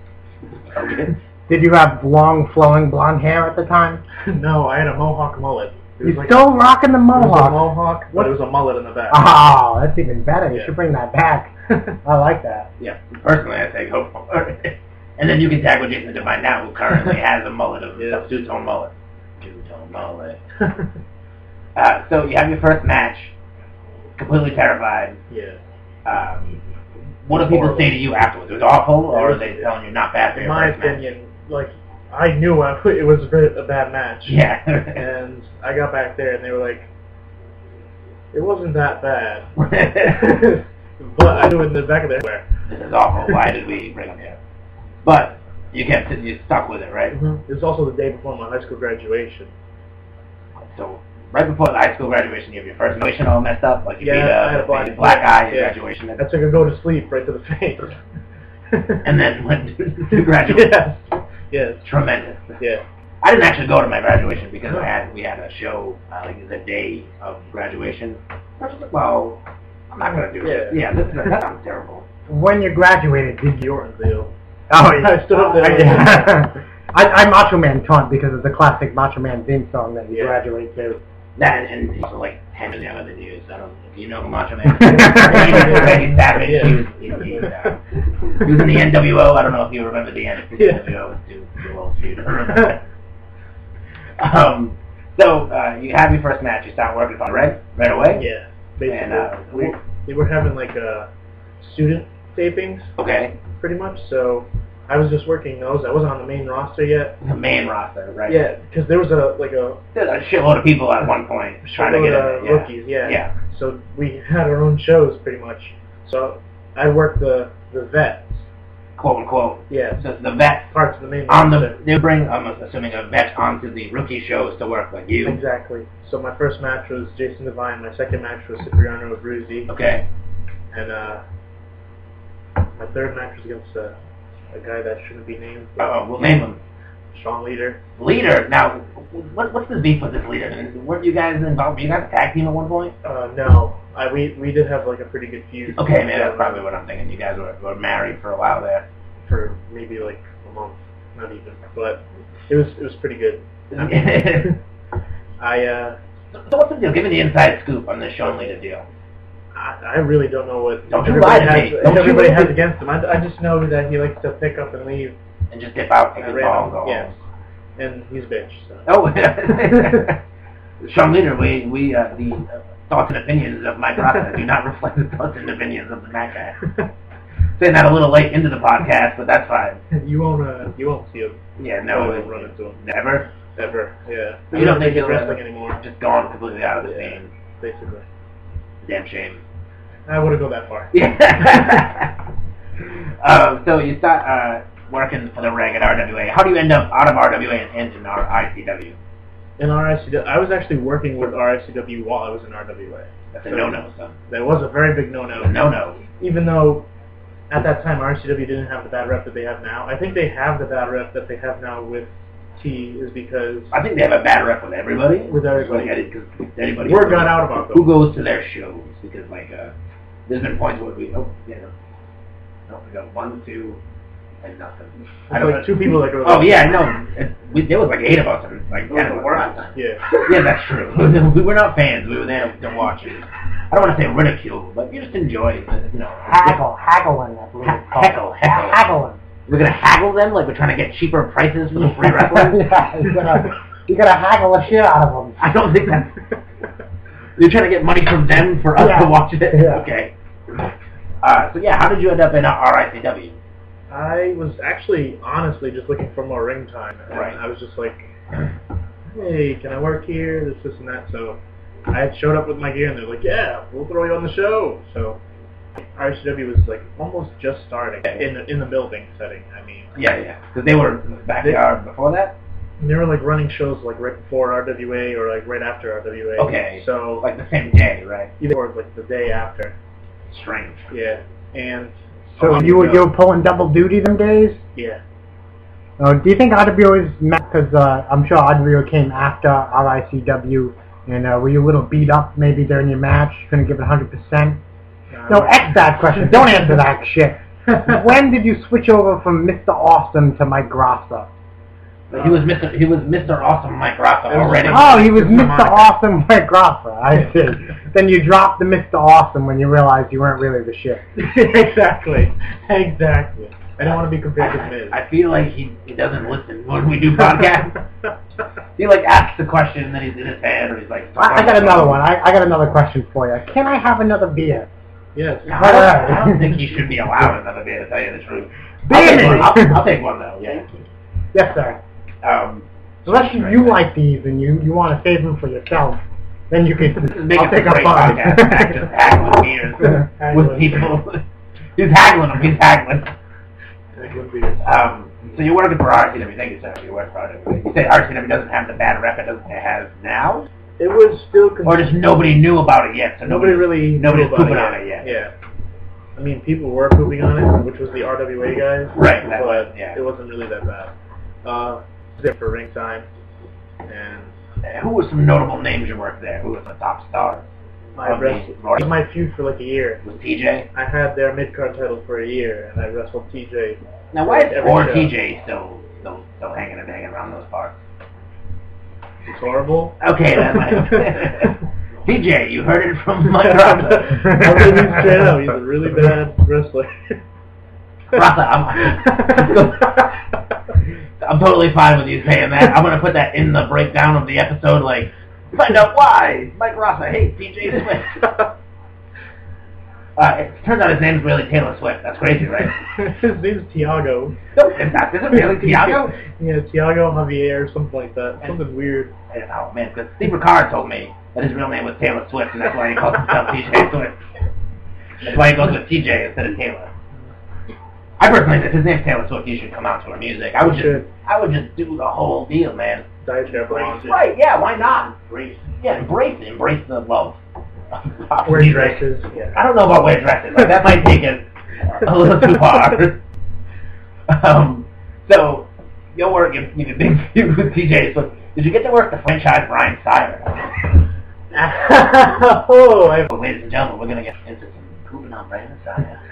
[SPEAKER 2] Okay.
[SPEAKER 1] Did you have long, flowing blonde hair at the time?
[SPEAKER 3] No, I had a mohawk mullet. It was
[SPEAKER 1] You're
[SPEAKER 3] like
[SPEAKER 1] still rocking the
[SPEAKER 3] it was a
[SPEAKER 1] mohawk.
[SPEAKER 3] mohawk, but it was a mullet in the back.
[SPEAKER 1] Oh, that's even better. You
[SPEAKER 3] Yeah.
[SPEAKER 1] should bring that back. I like that.
[SPEAKER 2] Yeah, personally, I say go for it. And then you can tag with Jason Devine now, who currently has a mullet of
[SPEAKER 3] Yeah.
[SPEAKER 2] two-tone mullet. Two-tone mullet. So you have your first match, completely terrified.
[SPEAKER 3] Yeah.
[SPEAKER 2] What do people
[SPEAKER 3] Horrible.
[SPEAKER 2] say to you afterwards? It was awful, or are
[SPEAKER 3] It
[SPEAKER 2] they
[SPEAKER 3] was-
[SPEAKER 2] telling you not bad for
[SPEAKER 3] In
[SPEAKER 2] your
[SPEAKER 3] my
[SPEAKER 2] first match?
[SPEAKER 3] opinion, like, I knew it was a bad match.
[SPEAKER 2] Yeah.
[SPEAKER 3] And I got back there, and they were like, it wasn't that bad. But I knew in the back of their head.
[SPEAKER 2] This is awful. Why did we bring him here? But you stuck with it, right?
[SPEAKER 3] It was also the day before my high school graduation.
[SPEAKER 2] So right before the high school graduation, you have your first graduation all messed up, like you
[SPEAKER 3] Yeah,
[SPEAKER 2] beat
[SPEAKER 3] I had a
[SPEAKER 2] a
[SPEAKER 3] black
[SPEAKER 2] black eye at
[SPEAKER 3] yeah.
[SPEAKER 2] graduation.
[SPEAKER 3] I took a go to sleep right to the face.
[SPEAKER 2] And then went to graduate.
[SPEAKER 3] Yes. Yes.
[SPEAKER 2] Tremendous.
[SPEAKER 3] Yeah.
[SPEAKER 2] I didn't actually go to my graduation because we had a show like the day of graduation. I was like, well, I'm not gonna do it. Yeah, that sounds terrible.
[SPEAKER 1] When you graduated, did you?
[SPEAKER 3] Ortonville.
[SPEAKER 1] Oh,
[SPEAKER 3] I stood up there.
[SPEAKER 1] Yeah. I Macho Man taunt because of the classic Macho Man theme song that you
[SPEAKER 3] Yeah.
[SPEAKER 1] graduate to.
[SPEAKER 2] That and he's like 10 years younger than you. So I don't know if you know who Macho Man. He's Savage.
[SPEAKER 3] Yeah.
[SPEAKER 2] He was in the NWO. I don't know if you remember the NWO.
[SPEAKER 3] Yeah.
[SPEAKER 2] It was too old for you to remember. So you have your first match. You start working on right away.
[SPEAKER 3] Yeah. Basically,
[SPEAKER 2] And
[SPEAKER 3] they were having like student tapings,
[SPEAKER 2] okay,
[SPEAKER 3] pretty much. So I was just working those. I wasn't on the main roster yet.
[SPEAKER 2] the main roster, right?
[SPEAKER 3] Yeah, because there was a
[SPEAKER 2] There's a shitload of people at one point trying to get in. Yeah.
[SPEAKER 3] rookies. Yeah.
[SPEAKER 2] Yeah.
[SPEAKER 3] So we had our own shows pretty much. So I worked the vets.
[SPEAKER 2] Quote unquote.
[SPEAKER 3] Yeah.
[SPEAKER 2] So the vet
[SPEAKER 3] Parts of the main
[SPEAKER 2] on
[SPEAKER 3] roster.
[SPEAKER 2] they bring, I'm assuming, a vet onto the rookie shows to work like you.
[SPEAKER 3] Exactly. So my first match was Jason Devine. My second match was Cipriano Abruzzi.
[SPEAKER 2] Okay.
[SPEAKER 3] And my third match was against a guy that shouldn't be named.
[SPEAKER 2] We'll name him.
[SPEAKER 3] Strong leader.
[SPEAKER 2] Leader. Now, what's the beef with this leader? Weren't you guys involved? Were you guys a tag team at one point?
[SPEAKER 3] No. We did have like a pretty good feud.
[SPEAKER 2] Okay, man, that's probably what I'm thinking. You guys were married for a while there.
[SPEAKER 3] For maybe like a month, not even. But it was pretty good.
[SPEAKER 2] So what's the deal? Give me the inside scoop on this Sean Leader deal.
[SPEAKER 3] I really don't know what
[SPEAKER 2] Don't you lie to me. Don't you
[SPEAKER 3] everybody
[SPEAKER 2] lie to
[SPEAKER 3] has
[SPEAKER 2] me.
[SPEAKER 3] against him. I just know that he likes to pick up and leave.
[SPEAKER 2] And just dip out, take
[SPEAKER 3] at
[SPEAKER 2] his ball, and
[SPEAKER 3] random.
[SPEAKER 2] go
[SPEAKER 3] Yeah.
[SPEAKER 2] home.
[SPEAKER 3] And he's a bitch. So.
[SPEAKER 2] Oh, Sean Leader, we the thoughts and opinions of Mike Rosser do not reflect the thoughts and opinions of the Mac guy. Saying that a little late into the podcast, but that's fine.
[SPEAKER 3] You won't see him.
[SPEAKER 2] Yeah, no,
[SPEAKER 3] You won't run into him.
[SPEAKER 2] never.
[SPEAKER 3] Ever. Yeah.
[SPEAKER 2] You don't think
[SPEAKER 3] he's
[SPEAKER 2] he'll
[SPEAKER 3] wrestling
[SPEAKER 2] ever-
[SPEAKER 3] anymore?
[SPEAKER 2] Just gone completely out of the
[SPEAKER 3] Yeah.
[SPEAKER 2] scene.
[SPEAKER 3] Basically.
[SPEAKER 2] Damn shame.
[SPEAKER 3] I wouldn't go that far.
[SPEAKER 2] Yeah. So you start working for the reg at RWA. How do you end up out of RWA and into ICW?
[SPEAKER 3] In RICW, I was actually working with RICW while I was in RWA.
[SPEAKER 2] That's a no-no, son.
[SPEAKER 3] That was a very big
[SPEAKER 2] A
[SPEAKER 3] no-no.
[SPEAKER 2] no-no.
[SPEAKER 3] Even though at that time RICW didn't have the bad rep that they have now. I think they have the bad rep that they have now with T is because
[SPEAKER 2] I think they have a bad rep with everybody.
[SPEAKER 3] with everybody.
[SPEAKER 2] Because anybody
[SPEAKER 3] Word got out about
[SPEAKER 2] who
[SPEAKER 3] them.
[SPEAKER 2] goes to their shows, because there's been points where we we got 1, 2, and nothing.
[SPEAKER 3] It's like 2 people that go.
[SPEAKER 2] Oh yeah, I know. There was like 8 of us, and like 10 of us last time.
[SPEAKER 3] Yeah.
[SPEAKER 2] Yeah, that's true. We were not fans. We were there to watch it. I don't want to say ridicule, but you just enjoy,
[SPEAKER 1] Haggling, I believe it's called.
[SPEAKER 2] Heckle.
[SPEAKER 1] Haggling.
[SPEAKER 2] We're gonna haggle them like we're trying to get cheaper prices for the free wrestlers.
[SPEAKER 1] Yeah, you gotta haggle the shit out of them.
[SPEAKER 2] I don't think that's. You're trying to get money from them for us to watch it.
[SPEAKER 1] Yeah.
[SPEAKER 2] Okay. So yeah, how did you end up in RICW?
[SPEAKER 3] I was actually, honestly, just looking for more ring time. And
[SPEAKER 2] Right.
[SPEAKER 3] I was just like, hey, can I work here? This, and that. So I had showed up with my gear, and they're like, yeah, we'll throw you on the show. So RCW was like almost just starting in the building setting. I mean,
[SPEAKER 2] Yeah. Because they were in the backyard before that.
[SPEAKER 3] they were like running shows like right before RWA or like right after RWA.
[SPEAKER 2] Okay.
[SPEAKER 3] So
[SPEAKER 2] Like the same day, right?
[SPEAKER 3] either or like the day after.
[SPEAKER 2] Strange.
[SPEAKER 3] Yeah. And
[SPEAKER 1] So you were pulling double duty them days?
[SPEAKER 3] yeah.
[SPEAKER 1] Do you think RWA is because I'm sure RWA came after RICW, and were you a little beat up maybe during your match? Couldn't give it 100%? No, X that question. Don't answer that shit. When did you switch over from Mr. Awesome to Mike Grassa?
[SPEAKER 2] He was Mr. Awesome Mike Rosser already.
[SPEAKER 1] Oh, he was Mr. Awesome Mike Grassa. I see. Then you dropped the Mr. Awesome when you realized you weren't really the shit.
[SPEAKER 3] Exactly. I don't want to be compared to Miz.
[SPEAKER 2] I feel like he doesn't listen when we do podcasts. He like asks the question and then he's in his head or he's like.
[SPEAKER 1] I got another one. I got another question for you. Can I have another beer?
[SPEAKER 3] Yes.
[SPEAKER 2] I don't think he should be allowed another beer, to tell you the truth. I'll take one though. Yeah.
[SPEAKER 1] Yes, sir.
[SPEAKER 2] Um,
[SPEAKER 1] Unless you like these and you want to save them for yourself, then you could.
[SPEAKER 2] Make
[SPEAKER 1] I'll
[SPEAKER 2] it
[SPEAKER 1] take
[SPEAKER 2] a
[SPEAKER 1] a
[SPEAKER 2] great
[SPEAKER 1] five.
[SPEAKER 2] podcast. Just haggling beers with people. He's haggling them. He's haggling. So you're working for RCW. Thank you, sir. You work for RCW. You say RCW doesn't have the bad rep it has now,
[SPEAKER 3] It was still
[SPEAKER 2] or just nobody knew about it yet. So
[SPEAKER 3] nobody's
[SPEAKER 2] nobody's
[SPEAKER 3] knew
[SPEAKER 2] pooping
[SPEAKER 3] about
[SPEAKER 2] on it yet.
[SPEAKER 3] Yeah. I mean, people were pooping on it, which was the RWA guys.
[SPEAKER 2] Right, that
[SPEAKER 3] but
[SPEAKER 2] was, yeah.
[SPEAKER 3] it wasn't really that bad. There for ring time, and
[SPEAKER 2] Who were some notable names you worked there? Who was the top stars?
[SPEAKER 3] I wrestled. It was my feud for like a year.
[SPEAKER 2] Was TJ?
[SPEAKER 3] I had their mid-card title for a year, and I wrestled TJ.
[SPEAKER 2] Now why is
[SPEAKER 3] every
[SPEAKER 2] or
[SPEAKER 3] show.
[SPEAKER 2] TJ still hanging and hanging around those parts?
[SPEAKER 3] It's horrible.
[SPEAKER 2] Okay then. TJ, you heard it from Mike Rosser.
[SPEAKER 3] I'll leave him straight up. He's a really bad wrestler.
[SPEAKER 2] I'm totally fine with you saying that. I'm going to put that in the breakdown of the episode, like, find out why Mike Rosser hates TJ Swift. It turns out his name's really Taylor Swift. That's crazy, right?
[SPEAKER 3] His name's Tiago.
[SPEAKER 2] No, is it really Tiago?
[SPEAKER 3] Yeah, Tiago Javier or something like that. Something weird.
[SPEAKER 2] Oh, man, because Steve Ricard told me that his real name was Taylor Swift, and that's why he calls himself TJ Swift. That's why he goes with TJ instead of Taylor. I personally think if his name's Taylor Swift, he should come out to our music. I would just do the whole deal, man.
[SPEAKER 3] Dietary blonde.
[SPEAKER 2] Right, yeah, why not? Embrace the love.
[SPEAKER 3] Wear dresses. Yeah.
[SPEAKER 2] I don't know about wear dresses. Like, that might take it a little too far. So, you'll work in a big feud with TJ. So, did you get to work the franchise Brian Sire? Ladies and gentlemen, we're going to get into some pooping on Brian Sire.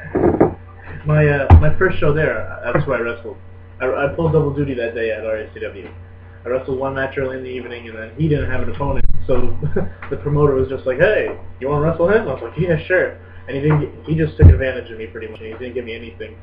[SPEAKER 3] My first show there, that's where I wrestled. I pulled double duty that day at RACW. I wrestled one match early in the evening, and then he didn't have an opponent, so the promoter was just like, "Hey, you want to wrestle him?" I was like, "Yeah, sure." And he just took advantage of me pretty much, and he didn't give me anything.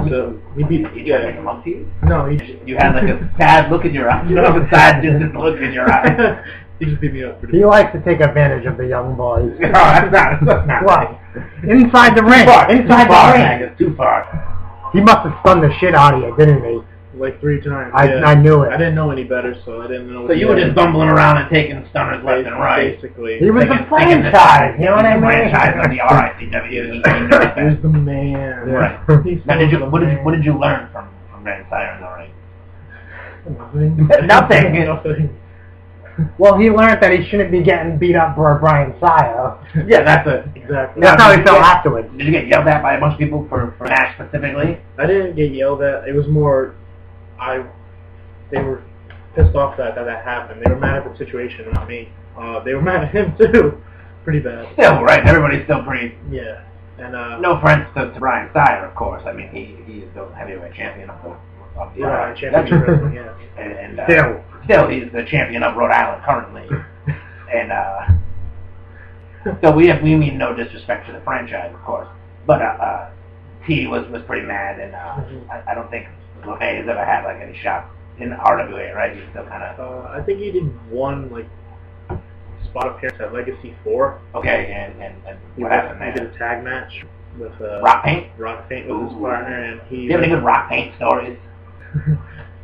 [SPEAKER 3] So he beat.
[SPEAKER 2] Did you make him up to you?
[SPEAKER 3] No, he
[SPEAKER 2] You had like a sad look in your eye. You have a sad, distant look in your eye.
[SPEAKER 3] he just beat me up pretty
[SPEAKER 1] He
[SPEAKER 3] much.
[SPEAKER 1] likes to take advantage of the young boys.
[SPEAKER 2] No, that's not
[SPEAKER 1] What? Inside the ring.
[SPEAKER 2] Too far.
[SPEAKER 1] Inside
[SPEAKER 2] Too far,
[SPEAKER 1] the ring.
[SPEAKER 2] Mac, it's too far.
[SPEAKER 1] He must have stunned the shit out of you, didn't he?
[SPEAKER 3] Like 3 times.
[SPEAKER 1] I knew it.
[SPEAKER 3] I didn't know any better, so I didn't know.
[SPEAKER 2] So you were just bumbling around and taking stunners left and right.
[SPEAKER 3] Basically.
[SPEAKER 1] He was the
[SPEAKER 2] Thinking this
[SPEAKER 1] franchise, you know what I mean?
[SPEAKER 2] Franchise of the RICW.
[SPEAKER 3] He was the man.
[SPEAKER 2] Right.
[SPEAKER 3] He's
[SPEAKER 2] Now,
[SPEAKER 3] the
[SPEAKER 2] what
[SPEAKER 3] man.
[SPEAKER 2] did you learn from Van Siren, all right?
[SPEAKER 3] Nothing.
[SPEAKER 2] Nothing.
[SPEAKER 3] Nothing.
[SPEAKER 1] Well, he learned that he shouldn't be getting beat up for a Brian Sire.
[SPEAKER 2] Yeah, that's it.
[SPEAKER 3] Exactly.
[SPEAKER 1] That's how he felt afterwards.
[SPEAKER 2] Did you get yelled at by a bunch of people for Nash specifically?
[SPEAKER 3] I didn't get yelled at. It was more, they were pissed off that happened. They were mad at the situation, not me. They were mad at him too, pretty bad.
[SPEAKER 2] Still, right? Everybody's still pretty.
[SPEAKER 3] Yeah, and
[SPEAKER 2] No offense to Brian Sire, of course. I mean, he is the heavyweight champion of the
[SPEAKER 3] right, championship wrestling, yeah.
[SPEAKER 2] And
[SPEAKER 1] Still.
[SPEAKER 2] he's the champion of Rhode Island currently. And so we mean no disrespect to the franchise, of course. But T was pretty mad, and I don't think LeMay has ever had like any shots in RWA, right? He's still kind of
[SPEAKER 3] I think he did one like spot appearance at Legacy 4.
[SPEAKER 2] okay. And what happened
[SPEAKER 3] He did
[SPEAKER 2] there?
[SPEAKER 3] a tag match with
[SPEAKER 2] Rock Paint.
[SPEAKER 3] Rock Paint was his partner, and he.
[SPEAKER 2] Do you have any good Rock Paint stories?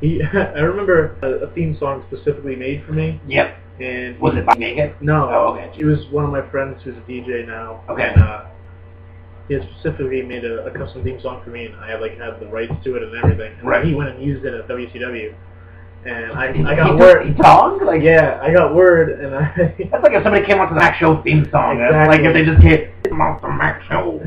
[SPEAKER 3] I remember a theme song specifically made for me,
[SPEAKER 2] Yep.
[SPEAKER 3] and
[SPEAKER 2] Was it by Naked?
[SPEAKER 3] no,
[SPEAKER 2] Oh, okay.
[SPEAKER 3] It was one of my friends who's a DJ now.
[SPEAKER 2] Okay.
[SPEAKER 3] And, he had specifically made a custom theme song for me, and I had the rights to it and everything. And
[SPEAKER 2] Right.
[SPEAKER 3] he went and used it at WCW, and I
[SPEAKER 2] He
[SPEAKER 3] got word.
[SPEAKER 2] song? Like,
[SPEAKER 3] Yeah, I got word, and I.
[SPEAKER 2] that's like if somebody came on to the Mac Show theme song. That's
[SPEAKER 3] Exactly.
[SPEAKER 2] like if they just came off the Mac Show.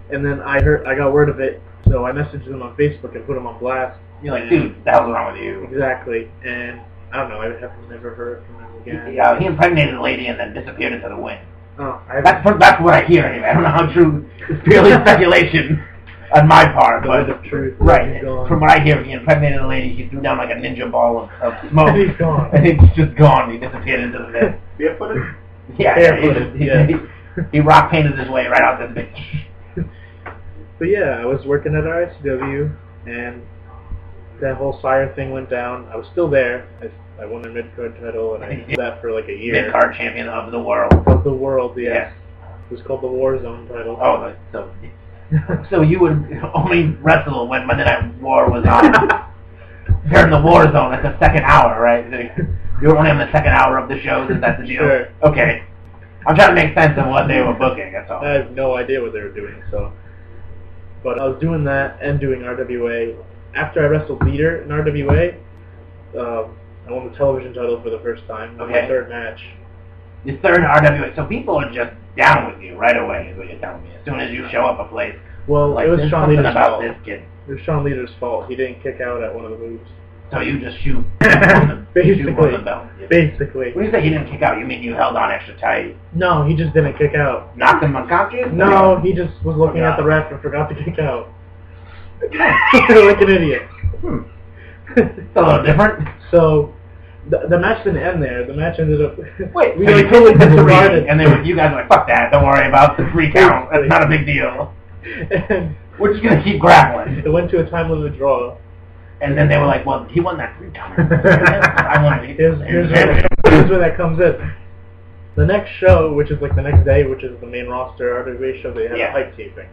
[SPEAKER 3] And then I got word of it, so I messaged him on Facebook and put him on blast.
[SPEAKER 2] You're like, dude, what the hell's wrong with you?
[SPEAKER 3] Exactly, and I don't know, I have never heard from him again.
[SPEAKER 2] Yeah, he impregnated a lady and then disappeared into the wind.
[SPEAKER 3] Oh,
[SPEAKER 2] That's what I hear anyway. I don't know how true. It's purely speculation on my part, but
[SPEAKER 3] the truth.
[SPEAKER 2] right.
[SPEAKER 3] He's gone.
[SPEAKER 2] From what I hear, he impregnated a lady. He threw down like a ninja ball of smoke.
[SPEAKER 3] He's gone.
[SPEAKER 2] And it's just gone. He disappeared into the mist.
[SPEAKER 4] Barefooted?
[SPEAKER 2] Yeah,
[SPEAKER 3] Barefooted, yeah.
[SPEAKER 2] He rock painted his way right out this bitch.
[SPEAKER 3] But yeah, I was working at RSW, and that whole Sire thing went down. I was still there. I won the mid-card title, and I did that for like a year.
[SPEAKER 2] Mid-card champion of the world.
[SPEAKER 3] Of the world, yes.
[SPEAKER 2] Yes.
[SPEAKER 3] It was called the Warzone title.
[SPEAKER 2] Oh, so you would only wrestle when Monday Night War was on. During the war zone, that's the second hour, right? You were only on the second hour of the shows, is that the deal?
[SPEAKER 3] Sure.
[SPEAKER 2] Okay. I'm trying to make sense of what they were booking, that's all.
[SPEAKER 3] I have no idea what they were doing, so. But I was doing that and doing RWA. After I wrestled Leader in RWA, I won the television title for the first time.
[SPEAKER 2] Okay.
[SPEAKER 3] My third match.
[SPEAKER 2] Your third RWA, so people are just down with you right away, is what you're telling me. As soon as you show up a place,
[SPEAKER 3] Well,
[SPEAKER 2] like,
[SPEAKER 3] it was
[SPEAKER 2] there's
[SPEAKER 3] Sean
[SPEAKER 2] something
[SPEAKER 3] Leader's
[SPEAKER 2] about
[SPEAKER 3] fault.
[SPEAKER 2] this kid.
[SPEAKER 3] It was Sean Leader's fault. He didn't kick out at one of the moves.
[SPEAKER 2] So you just shoot.
[SPEAKER 3] Basically.
[SPEAKER 2] Shoot the belt.
[SPEAKER 3] Basically.
[SPEAKER 2] When you say he didn't kick out, you mean you held on extra tight,
[SPEAKER 3] No, he just didn't kick out.
[SPEAKER 2] knocked him unconscious?
[SPEAKER 3] No, he just was looking at the ref and forgot to kick out. Like an idiot.
[SPEAKER 2] It's a little different.
[SPEAKER 3] So, the match didn't end there. The match ended up...
[SPEAKER 2] Wait,
[SPEAKER 3] we
[SPEAKER 2] so you
[SPEAKER 3] like totally
[SPEAKER 2] picked the
[SPEAKER 3] disregarded.
[SPEAKER 2] three, and then you guys were like, fuck that, don't worry about the 3 count. That's not a big deal.
[SPEAKER 3] And
[SPEAKER 2] We're just gonna keep grappling.
[SPEAKER 3] it went to a time limit draw.
[SPEAKER 2] And then they were like, well, he won that 3 count. I won it.
[SPEAKER 3] Here's where that comes in. The next show, which is like the next day, which is the main roster RWA show, they had
[SPEAKER 2] Yeah.
[SPEAKER 3] a hype taping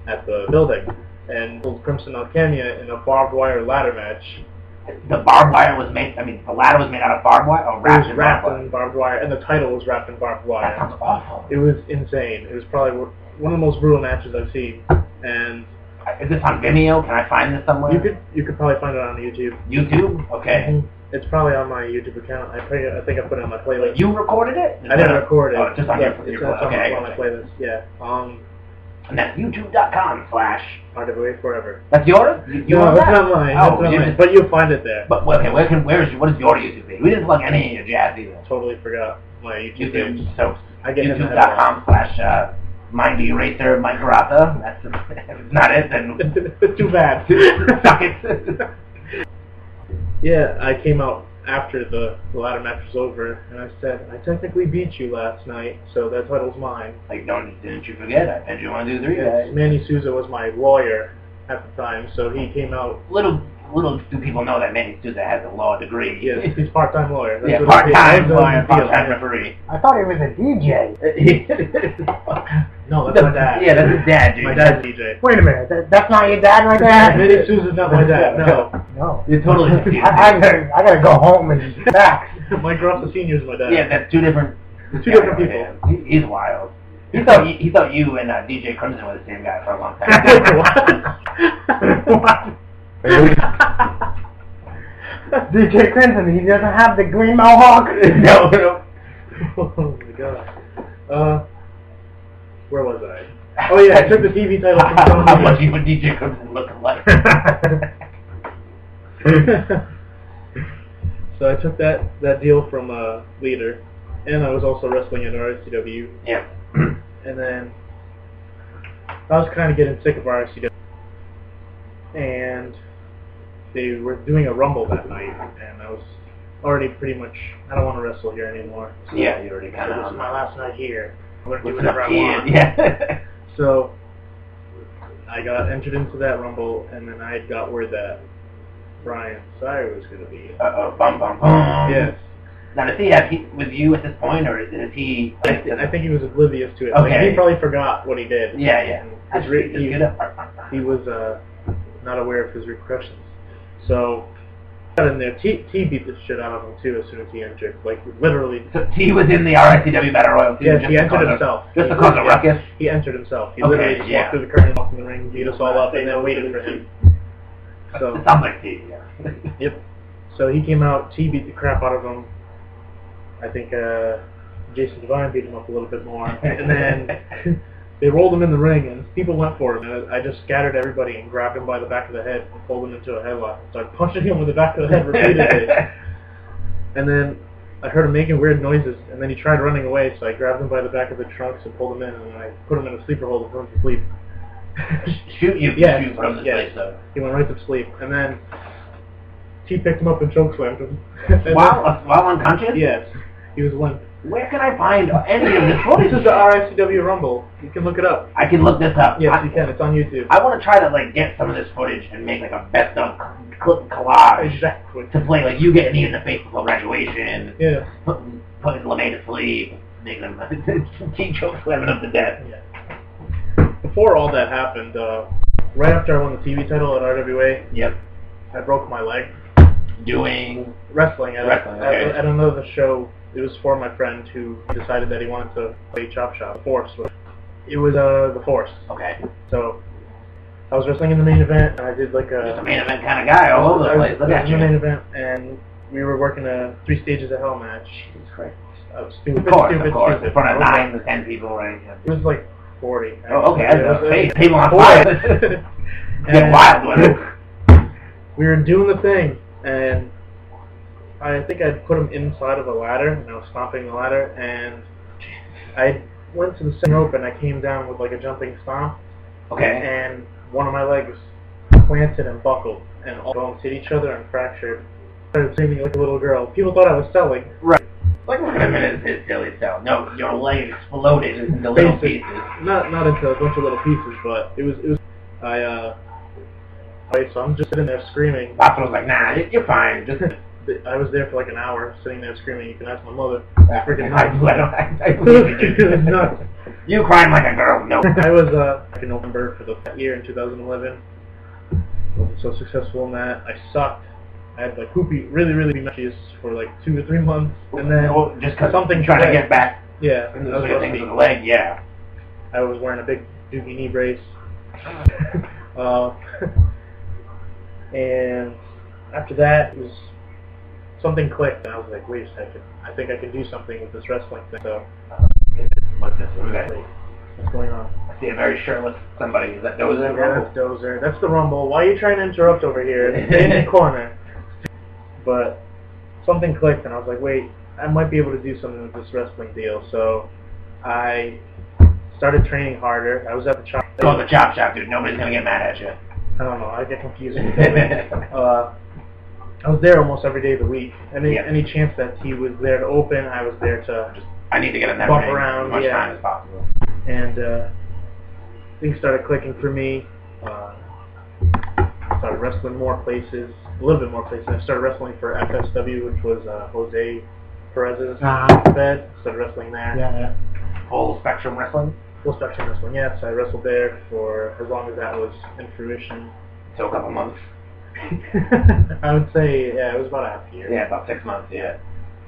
[SPEAKER 3] at the building. And Crimson Alchemia in a barbed wire ladder match.
[SPEAKER 2] The barbed wire was made, the ladder was made out of barbed wire? Oh,
[SPEAKER 3] It
[SPEAKER 2] wrapped
[SPEAKER 3] was
[SPEAKER 2] in
[SPEAKER 3] wrapped
[SPEAKER 2] barbed wire.
[SPEAKER 3] in barbed wire, and the title was wrapped in barbed
[SPEAKER 2] That
[SPEAKER 3] wire.
[SPEAKER 2] sounds awful.
[SPEAKER 3] It was insane. It was probably one of the most brutal matches I've seen. And
[SPEAKER 2] Is this on Vimeo? Can I find this somewhere?
[SPEAKER 3] you could probably find it on YouTube.
[SPEAKER 2] YouTube? Okay.
[SPEAKER 3] It's probably on my YouTube account. I think I put it on my playlist.
[SPEAKER 2] You recorded it?
[SPEAKER 3] I didn't record it.
[SPEAKER 2] Oh, it's just on
[SPEAKER 3] Yeah,
[SPEAKER 2] your
[SPEAKER 3] it's
[SPEAKER 2] okay.
[SPEAKER 3] on my playlist. Yeah.
[SPEAKER 2] And that's youtube.com/
[SPEAKER 3] RWA Forever.
[SPEAKER 2] That's yours? You
[SPEAKER 3] No,
[SPEAKER 2] own
[SPEAKER 3] that's
[SPEAKER 2] that?
[SPEAKER 3] not mine.
[SPEAKER 2] Oh,
[SPEAKER 3] That's not
[SPEAKER 2] you
[SPEAKER 3] mine.
[SPEAKER 2] just-
[SPEAKER 3] But you'll find it there.
[SPEAKER 2] But okay, what is your YouTube page? We didn't plug any of your jazz either.
[SPEAKER 3] Totally forgot my YouTube page.
[SPEAKER 2] YouTube, so
[SPEAKER 3] I get him
[SPEAKER 2] youtube.com/ Mindy Eraser Mike Garata. That's if it's not it, then
[SPEAKER 3] Too bad.
[SPEAKER 2] suck it.
[SPEAKER 3] Yeah, I came out after the ladder match was over, and I said, I technically beat you last night, so that title's mine.
[SPEAKER 2] Like, didn't you forget? I pinned you 1, 2, 3.
[SPEAKER 3] Yes, Manny Souza was my lawyer at the time, so he came out.
[SPEAKER 2] Little do people know that Manny Souza has a law degree.
[SPEAKER 3] Yes, he's a part-time lawyer. That's
[SPEAKER 2] Yeah,
[SPEAKER 3] what he did.
[SPEAKER 2] part-time
[SPEAKER 3] That was
[SPEAKER 2] lawyer,
[SPEAKER 3] the deal.
[SPEAKER 2] part-time referee.
[SPEAKER 1] I thought he was a DJ.
[SPEAKER 3] No, that's my dad.
[SPEAKER 2] Yeah, that's his dad, dude.
[SPEAKER 3] My dad's DJ.
[SPEAKER 1] Wait a minute, that's not your dad right there?
[SPEAKER 3] Manny Souza's not my dad. No.
[SPEAKER 1] No.
[SPEAKER 2] You're totally confused.
[SPEAKER 1] I gotta go home and back.
[SPEAKER 3] Mike Rossa Senior is my dad.
[SPEAKER 2] Yeah, that's two different
[SPEAKER 3] people.
[SPEAKER 2] Yeah, he's wild. He thought you and DJ Crimson were the same guy for a long time.
[SPEAKER 3] What?
[SPEAKER 1] DJ Crimson, he doesn't have the green mohawk?
[SPEAKER 2] No.
[SPEAKER 3] Oh my god. Where was I? Oh yeah, I took the TV title from Tony.
[SPEAKER 2] How much you and DJ Crimson look alike?
[SPEAKER 3] So I took that deal from Leader, and I was also wrestling at RSCW.
[SPEAKER 2] Yeah.
[SPEAKER 3] And then I was kind of getting sick of RSCW, and they were doing a Rumble that night, and I was already pretty much, I don't want to wrestle here anymore. So,
[SPEAKER 2] Yeah, you already kind
[SPEAKER 3] so
[SPEAKER 2] of.
[SPEAKER 3] this is my last night here. I'm going to do
[SPEAKER 2] What's
[SPEAKER 3] whatever
[SPEAKER 2] up,
[SPEAKER 3] I want.
[SPEAKER 2] kid? Yeah.
[SPEAKER 3] So I got entered into that Rumble, and then I got word that Brian Sire was going to be.
[SPEAKER 2] Uh-oh, bum, bum, bum.
[SPEAKER 3] Yes.
[SPEAKER 2] Now, does he have with you at this point, or is he?
[SPEAKER 3] I think he was oblivious to it.
[SPEAKER 2] Okay.
[SPEAKER 3] Like, he probably forgot what he did.
[SPEAKER 2] Yeah, yeah.
[SPEAKER 3] And
[SPEAKER 2] He
[SPEAKER 3] he was not aware of his repercussions. So, got in there. T beat the shit out of him too as soon as he entered. Like, literally.
[SPEAKER 2] So he was in the RSCW Battle Royal too?
[SPEAKER 3] Yes,
[SPEAKER 2] just
[SPEAKER 3] he entered
[SPEAKER 2] because
[SPEAKER 3] himself.
[SPEAKER 2] Just to cause a ruckus?
[SPEAKER 3] He entered himself. He
[SPEAKER 2] Okay,
[SPEAKER 3] literally just
[SPEAKER 2] yeah.
[SPEAKER 3] walked through the curtain, walked in the ring, beat us all up, and then waited for him. So,
[SPEAKER 2] It sounds like T, yeah.
[SPEAKER 3] yep. So he came out, T beat the crap out of him. I think Jason Devine beat him up a little bit more. And then they rolled him in the ring, and people went for him. And I just scattered everybody and grabbed him by the back of the head and pulled him into a headlock. Started punching him with the back of the head repeatedly. And then I heard him making weird noises, and then he tried running away, so I grabbed him by the back of the trunks and pulled him in, and then I put him in a sleeper hold and put him to sleep.
[SPEAKER 2] Shoot you
[SPEAKER 3] Yeah,
[SPEAKER 2] shoot from this
[SPEAKER 3] yeah.
[SPEAKER 2] place, though.
[SPEAKER 3] He went right to sleep. And then T picked him up and chokeslammed him. And
[SPEAKER 2] While unconscious?
[SPEAKER 3] then, yes. He was limp.
[SPEAKER 2] Where can I find any of this
[SPEAKER 3] This
[SPEAKER 2] footage?
[SPEAKER 3] is the RSCW Rumble. You can look it up.
[SPEAKER 2] I can look this up.
[SPEAKER 3] Yes, you can. It's on YouTube.
[SPEAKER 2] I want to try to like get some of this footage and make like a best of collage
[SPEAKER 3] Exactly.
[SPEAKER 2] to play like you getting me in the face before graduation,
[SPEAKER 3] Yeah.
[SPEAKER 2] putting LeMay to sleep, making him T choke slamming him to death.
[SPEAKER 3] Before all that happened, right after I won the TV title at RWA,
[SPEAKER 2] Yep.
[SPEAKER 3] I broke my leg
[SPEAKER 2] Doing
[SPEAKER 3] wrestling at
[SPEAKER 2] okay.
[SPEAKER 3] at another show. It was for my friend who decided that he wanted to play Chop Shop. The Force. It was the Force.
[SPEAKER 2] okay.
[SPEAKER 3] So I was wrestling in the main event, and I did like
[SPEAKER 2] Just a main event kind of guy all over the place. Look
[SPEAKER 3] I
[SPEAKER 2] at
[SPEAKER 3] was in the
[SPEAKER 2] you.
[SPEAKER 3] main event, and we were working a 3 Stages of Hell match.
[SPEAKER 2] Jesus Christ.
[SPEAKER 3] Stupid,
[SPEAKER 2] Of course,
[SPEAKER 3] stupid,
[SPEAKER 2] of course.
[SPEAKER 3] stupid.
[SPEAKER 2] In front of 9 to 10 people, right? Yeah.
[SPEAKER 3] It was like 40.
[SPEAKER 2] Oh, okay.
[SPEAKER 3] Actually.
[SPEAKER 2] That's
[SPEAKER 3] It was-
[SPEAKER 2] table on
[SPEAKER 3] 40.
[SPEAKER 2] fire. Get
[SPEAKER 3] And
[SPEAKER 2] wild with it.
[SPEAKER 3] we were doing the thing, and I think I'd put him inside of a ladder, and I was stomping the ladder, and I went to the center rope, and I came down with like a jumping stomp,
[SPEAKER 2] Okay.
[SPEAKER 3] and one of my legs planted and buckled, and all bones hit each other and fractured. I started screaming like a little girl. People thought I was selling.
[SPEAKER 2] Right. Like, wait a minute, it's silly cell. No, your leg exploded into little pieces.
[SPEAKER 3] Not into a bunch of little pieces, but it was. So I'm just sitting there screaming.
[SPEAKER 2] Papa was like, nah, you're fine. Just
[SPEAKER 3] I was there for like an hour, sitting there screaming. You can ask my mother. Freaking
[SPEAKER 2] I believe in you.
[SPEAKER 3] It's nuts.
[SPEAKER 2] You crying like a girl. No.
[SPEAKER 3] I was back in November for that year in 2011. Wasn't so successful in that. I sucked. I had like really matches for like 2 to 3 months, and then
[SPEAKER 2] just cause
[SPEAKER 3] something
[SPEAKER 2] trying to
[SPEAKER 3] clicked.
[SPEAKER 2] get back.
[SPEAKER 3] Yeah,
[SPEAKER 2] And
[SPEAKER 3] I
[SPEAKER 2] those
[SPEAKER 3] was
[SPEAKER 2] sort of things
[SPEAKER 3] rusty.
[SPEAKER 2] with the leg. Yeah.
[SPEAKER 3] I was wearing a big dookie knee brace. And after that, it was something clicked, and I was like, wait a second, I think I can do something with this wrestling thing. So,
[SPEAKER 2] What's this? What do we got?
[SPEAKER 3] what's going on?
[SPEAKER 2] I see a very shirtless somebody. Is that Dozer?
[SPEAKER 3] Yeah, that's Dozer. That's the Rumble. Why are you trying to interrupt over here? Stay in the corner. But something clicked, and I was like, wait, I might be able to do something with this wrestling deal. So I started training harder. I was at the chop.
[SPEAKER 2] Call the chop shop, dude. Nobody's gonna get mad at you.
[SPEAKER 3] I don't know. I get confused. I was there almost every day of the week. Any chance that he was there to open, I was there to just
[SPEAKER 2] I need to get in that
[SPEAKER 3] bump
[SPEAKER 2] ring
[SPEAKER 3] around.
[SPEAKER 2] as much
[SPEAKER 3] Yeah.
[SPEAKER 2] time as possible.
[SPEAKER 3] And things started clicking for me. started wrestling more places, a little bit more places. I started wrestling for FSW, which was Jose Perez's fed. Started wrestling there.
[SPEAKER 1] Yeah.
[SPEAKER 2] Full Spectrum Wrestling.
[SPEAKER 3] Full Spectrum Wrestling, yes. I wrestled there for as long as that was in fruition.
[SPEAKER 2] So a couple months.
[SPEAKER 3] I would say, yeah, it was about a half year.
[SPEAKER 2] Yeah, about 6 months, yeah.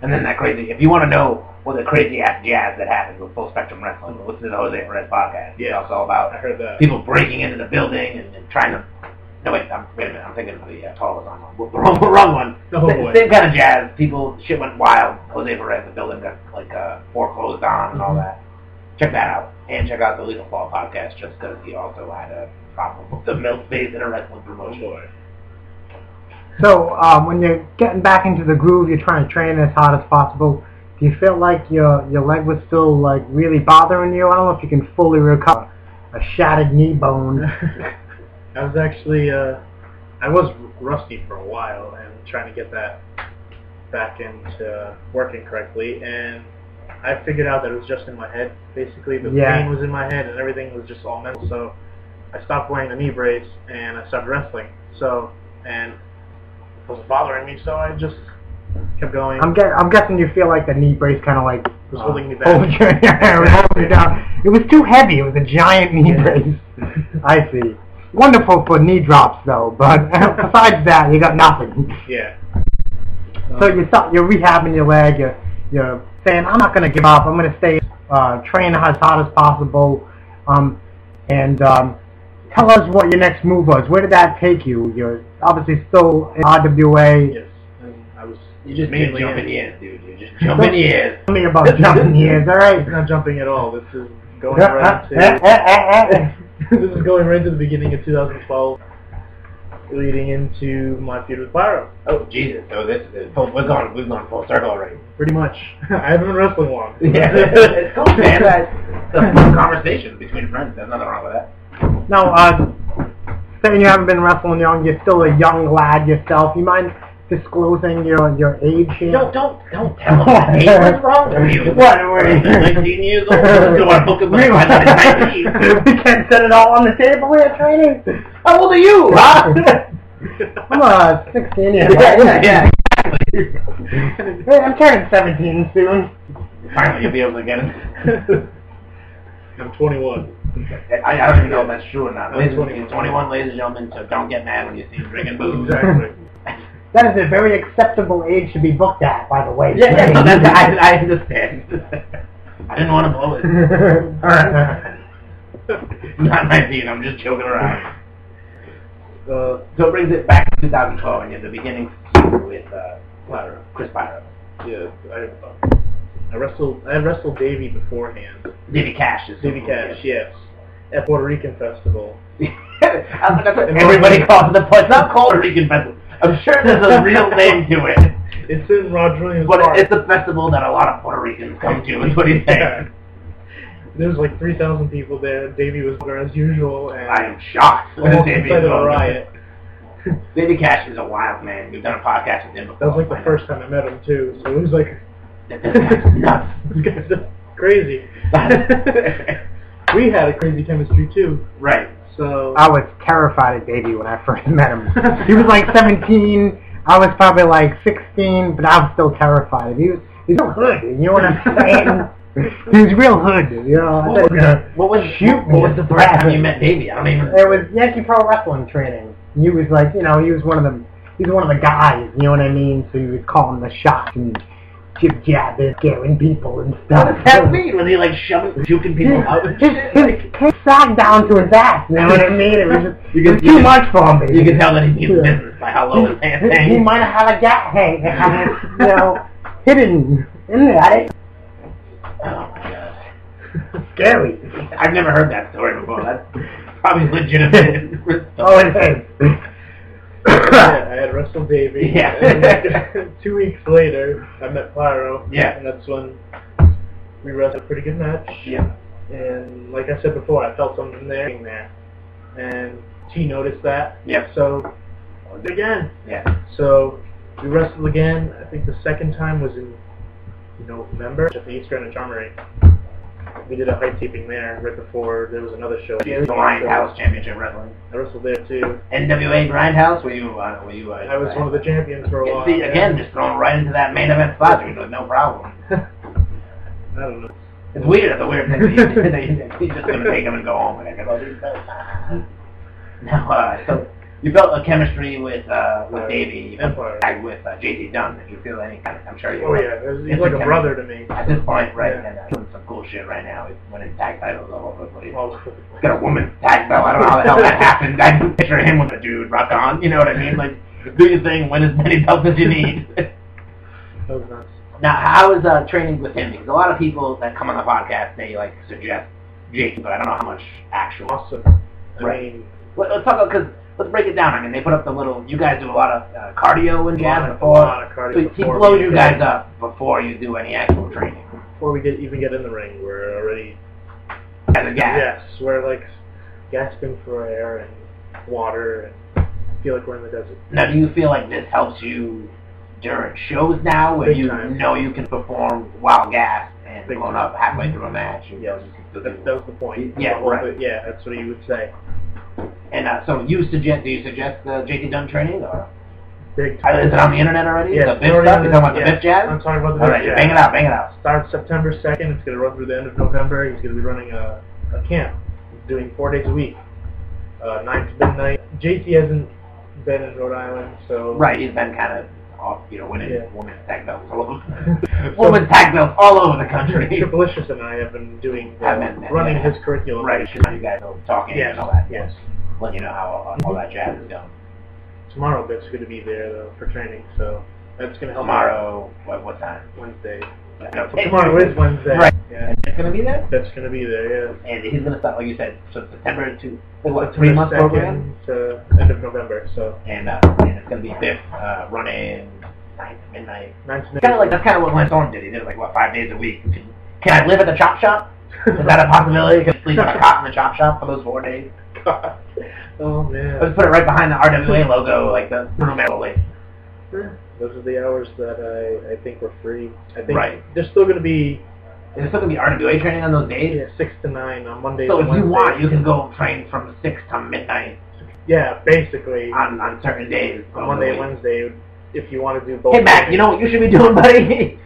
[SPEAKER 2] And then that crazy, if you want to know what the crazy ass jazz that happened with Full Spectrum Wrestling, listen to the Jose Perez podcast.
[SPEAKER 3] Yeah.
[SPEAKER 2] It's all about
[SPEAKER 3] I heard that.
[SPEAKER 2] people breaking into the building and trying to... No, wait a minute, I'm thinking of the Paul Lozano one. Wrong one.
[SPEAKER 3] Oh, boy.
[SPEAKER 2] Same kind of jazz. People, shit went wild. Jose Perez, the building got, foreclosed on and all that. Check that out. And check out the Lethal Fall podcast, just because he also had a problem with the milk phase in a wrestling promotion.
[SPEAKER 1] So, when you're getting back into the groove, you're trying to train as hard as possible. Do you feel like your leg was still, really bothering you? I don't know if you can fully recover a shattered knee bone.
[SPEAKER 3] I was actually, I was rusty for a while and trying to get that back into working correctly, and I figured out that it was just in my head. Basically, the pain was in my head and everything was just all mental. So I stopped wearing the knee brace and I started wrestling. And it wasn't bothering me, so I just kept going.
[SPEAKER 1] I'm guessing you feel like the knee brace kind of
[SPEAKER 3] was holding me back.
[SPEAKER 1] Holding you down. It was too heavy. It was a giant knee brace. I see. Wonderful for knee drops, though. But besides that, you got nothing.
[SPEAKER 3] Yeah.
[SPEAKER 1] So you're rehabbing your leg. You're saying, I'm not going to give up. I'm going to stay train as hard as possible. Tell us what your next move was. Where did that take you? You're obviously still in RWA.
[SPEAKER 3] Yes. And I was
[SPEAKER 2] You just mainly jumping years, dude. You're just jumping years.
[SPEAKER 1] Tell me about jumping years. All right.
[SPEAKER 3] It's not jumping at all. This is going right to... This is going right to the beginning of 2012, leading into my feud with Pyro.
[SPEAKER 2] Oh, Jesus. So we've gone full circle already.
[SPEAKER 3] Pretty much. I haven't been wrestling long.
[SPEAKER 2] Yeah. It's cool, man. It's a fun conversation between friends. There's nothing wrong with that.
[SPEAKER 1] Now, saying you haven't been wrestling young, you're still a young lad yourself. You mind disclosing your age here?
[SPEAKER 2] Don't tell them that. Hey, what's wrong with you?
[SPEAKER 1] What?
[SPEAKER 2] 19 years old. Do I book him like 19?
[SPEAKER 1] We can't set it all on the table here, training.
[SPEAKER 2] How old are you, huh?
[SPEAKER 1] I'm 16 years old.
[SPEAKER 2] Yeah.
[SPEAKER 1] Hey, I'm turning 17 soon.
[SPEAKER 2] Finally, you'll be able to get it.
[SPEAKER 3] I'm 21.
[SPEAKER 2] I don't even know if that's true or not.
[SPEAKER 3] I'm
[SPEAKER 2] 21, ladies and gentlemen, so don't get mad when you see him drinking booze.
[SPEAKER 3] Exactly.
[SPEAKER 1] That is a very acceptable age to be booked at, by the way.
[SPEAKER 2] Yeah, no, I understand. I didn't want to blow it.
[SPEAKER 1] Alright.
[SPEAKER 2] Not 19, I'm just joking around. So it brings it back to 2012, and you're at the beginning with Chris Pyro.
[SPEAKER 3] Yeah, I wrestled Davey beforehand.
[SPEAKER 2] Davey Cash is
[SPEAKER 3] Davey Cash, yes. At Puerto Rican Festival.
[SPEAKER 2] That's what everybody calls it. It's not called Puerto Rican Festival. I'm sure there's a real name to it.
[SPEAKER 3] It's in Rod Williams
[SPEAKER 2] But
[SPEAKER 3] Park.
[SPEAKER 2] it's a festival that a lot of Puerto Ricans come to, is what he's saying.
[SPEAKER 3] There's like 3,000 people there. Davey was there as usual. And
[SPEAKER 2] I am shocked.
[SPEAKER 3] almost inside of a riot.
[SPEAKER 2] Davey Cash is a wild man. We've done a podcast with him before.
[SPEAKER 3] That was like the first time I met him too, so it was like...
[SPEAKER 2] This guy's nuts.
[SPEAKER 3] This guy's just crazy. We had a crazy chemistry too.
[SPEAKER 2] Right.
[SPEAKER 3] So
[SPEAKER 1] I was terrified of Davey when I first met him. He was like 17. I was probably like 16, but I was still terrified. He was real hood. You know what I'm saying? He was real hood. You know.
[SPEAKER 2] What was the first time you met Davey? I don't even.
[SPEAKER 1] It was Yankee Pro Wrestling training. He was like, he was one of the guys. You know what I mean? So he was calling the shots and jib-jabbing, scaring people and stuff.
[SPEAKER 2] What does that mean? Was he like juking people out?
[SPEAKER 1] His sagged down to his ass, you know what I mean? It was just too much for me.
[SPEAKER 2] You can tell that he means business by how low his pants hang.
[SPEAKER 1] He might have had a gap hang, hidden in there.
[SPEAKER 2] Oh my god.
[SPEAKER 1] Scary.
[SPEAKER 2] I've never heard that story before. That's probably legitimate.
[SPEAKER 1] Oh, it is.
[SPEAKER 3] yeah, I had wrestled Davey.
[SPEAKER 2] Yeah.
[SPEAKER 3] And like, 2 weeks later, I met Pyro.
[SPEAKER 2] Yeah.
[SPEAKER 3] And that's when we wrestled a pretty good match.
[SPEAKER 2] Yeah.
[SPEAKER 3] And like I said before, I felt something there. And T noticed that.
[SPEAKER 2] Yep.
[SPEAKER 3] So, again.
[SPEAKER 2] Yeah.
[SPEAKER 3] So, we wrestled again. I think the second time was in November at the East Greenwich Armory. we did a height taping there right before there was another show.
[SPEAKER 2] The Grindhouse Championship Wrestling.
[SPEAKER 3] I wrestled there too.
[SPEAKER 2] NWA Grindhouse? Were you
[SPEAKER 3] I was one of the champions for a while.
[SPEAKER 2] See, again, just thrown right into that main event spot. Dude, no problem.
[SPEAKER 3] I don't know.
[SPEAKER 2] It's weird. It's a weird thing. He's just going to take him and go home. Now, so you built a chemistry with Davey, with JT Dunn. Did you feel any kind of? I'm sure you.
[SPEAKER 3] Oh yeah, he's like a brother to me.
[SPEAKER 2] At this point, right?
[SPEAKER 3] Yeah.
[SPEAKER 2] And doing some cool shit right now. He's winning tag titles all over the place.
[SPEAKER 3] All over the
[SPEAKER 2] He's
[SPEAKER 3] place.
[SPEAKER 2] got a woman's tag belt. I don't know how the hell that happened. I can picture him with a dude rock on. You know what I mean? Like, do your thing, win as many belts as you need.
[SPEAKER 3] That was nuts.
[SPEAKER 2] Now, how is training with him? Because a lot of people that come on the podcast, they like suggest JT, but I don't know how much actual.
[SPEAKER 3] Awesome. I
[SPEAKER 2] Right.
[SPEAKER 3] mean,
[SPEAKER 2] Let's talk about, because let's break it down. I mean, they put up the little. You guys do a lot of cardio and jazz
[SPEAKER 3] a
[SPEAKER 2] before.
[SPEAKER 3] lot of cardio
[SPEAKER 2] So he
[SPEAKER 3] before
[SPEAKER 2] blows
[SPEAKER 3] we
[SPEAKER 2] you
[SPEAKER 3] get-
[SPEAKER 2] guys up before you do any actual training.
[SPEAKER 3] before we even get in the ring, we're already
[SPEAKER 2] As a guy.
[SPEAKER 3] yes, we're like gasping for air and water and feel like we're in the desert.
[SPEAKER 2] Now, do you feel like this helps you during shows now, where
[SPEAKER 3] Big
[SPEAKER 2] you
[SPEAKER 3] time.
[SPEAKER 2] know you can perform while gassed and
[SPEAKER 3] Big
[SPEAKER 2] blown
[SPEAKER 3] time.
[SPEAKER 2] up halfway through a match? You know
[SPEAKER 3] Yes,
[SPEAKER 2] you can still
[SPEAKER 3] that
[SPEAKER 2] do-
[SPEAKER 3] was the point.
[SPEAKER 2] Yeah, right.
[SPEAKER 3] Yeah, that's what you would say.
[SPEAKER 2] And so do you suggest JT Dunn training, or
[SPEAKER 3] Big time.
[SPEAKER 2] is it on the internet already?
[SPEAKER 3] Yeah,
[SPEAKER 2] The
[SPEAKER 3] it's
[SPEAKER 2] Biff
[SPEAKER 3] already
[SPEAKER 2] stuff?
[SPEAKER 3] on
[SPEAKER 2] You're
[SPEAKER 3] the-
[SPEAKER 2] talking about the
[SPEAKER 3] yeah.
[SPEAKER 2] Biff jazz?
[SPEAKER 3] I'm talking about the
[SPEAKER 2] All
[SPEAKER 3] Biff
[SPEAKER 2] right,
[SPEAKER 3] jazz.
[SPEAKER 2] bang it out, bang it out.
[SPEAKER 3] Starts September 2nd. It's going to run through the end of November. He's going to be running a camp, doing 4 days a week, 9 to midnight. JT hasn't been in Rhode Island, so
[SPEAKER 2] Right, he's been kind of off, winning
[SPEAKER 3] Yeah.
[SPEAKER 2] women's tag belts all over. Women's tag belts all over the country.
[SPEAKER 3] Triplicious and I have been doing running
[SPEAKER 2] yeah.
[SPEAKER 3] his curriculum.
[SPEAKER 2] Right, you guys are talking
[SPEAKER 3] Yes.
[SPEAKER 2] and all that.
[SPEAKER 3] Yes.
[SPEAKER 2] Letting you know how all that jazz is going.
[SPEAKER 3] Tomorrow, Biff's going to be there though for training, so that's going to help.
[SPEAKER 2] Tomorrow, what time?
[SPEAKER 3] Wednesday.
[SPEAKER 2] No,
[SPEAKER 3] Tomorrow is Wednesday.
[SPEAKER 2] Right.
[SPEAKER 3] Yeah.
[SPEAKER 2] And it's going to be there?
[SPEAKER 3] That's going to be there. Yeah.
[SPEAKER 2] And he's going to start, like you said, so September to, what,
[SPEAKER 3] September
[SPEAKER 2] 3-month program?
[SPEAKER 3] 2nd to end of November. So
[SPEAKER 2] And it's going to be Biff running 9 to midnight.
[SPEAKER 3] 9 to
[SPEAKER 2] Kind of like, that's kind of what Lance Storm did. He did it like, 5 days a week. Can I live at the chop shop? Is that a possibility? Can I sleep on a cot in the chop shop for those 4 days?
[SPEAKER 3] God. Oh man.
[SPEAKER 2] Let's put it right behind the RWA logo, like the Bruno Melody.
[SPEAKER 3] Those are the hours that I think we're free. I think
[SPEAKER 2] Right.
[SPEAKER 3] there's still going to be
[SPEAKER 2] Is there still going to be RWA training on those days?
[SPEAKER 3] 6 to 9 on Mondays
[SPEAKER 2] So
[SPEAKER 3] and
[SPEAKER 2] if you
[SPEAKER 3] Wednesdays.
[SPEAKER 2] want, you can go train from 6 to midnight
[SPEAKER 3] Yeah, basically
[SPEAKER 2] on certain days.
[SPEAKER 3] on Monday and Wednesday if you want to do both.
[SPEAKER 2] Hey, Mac, you know what you should be doing, buddy?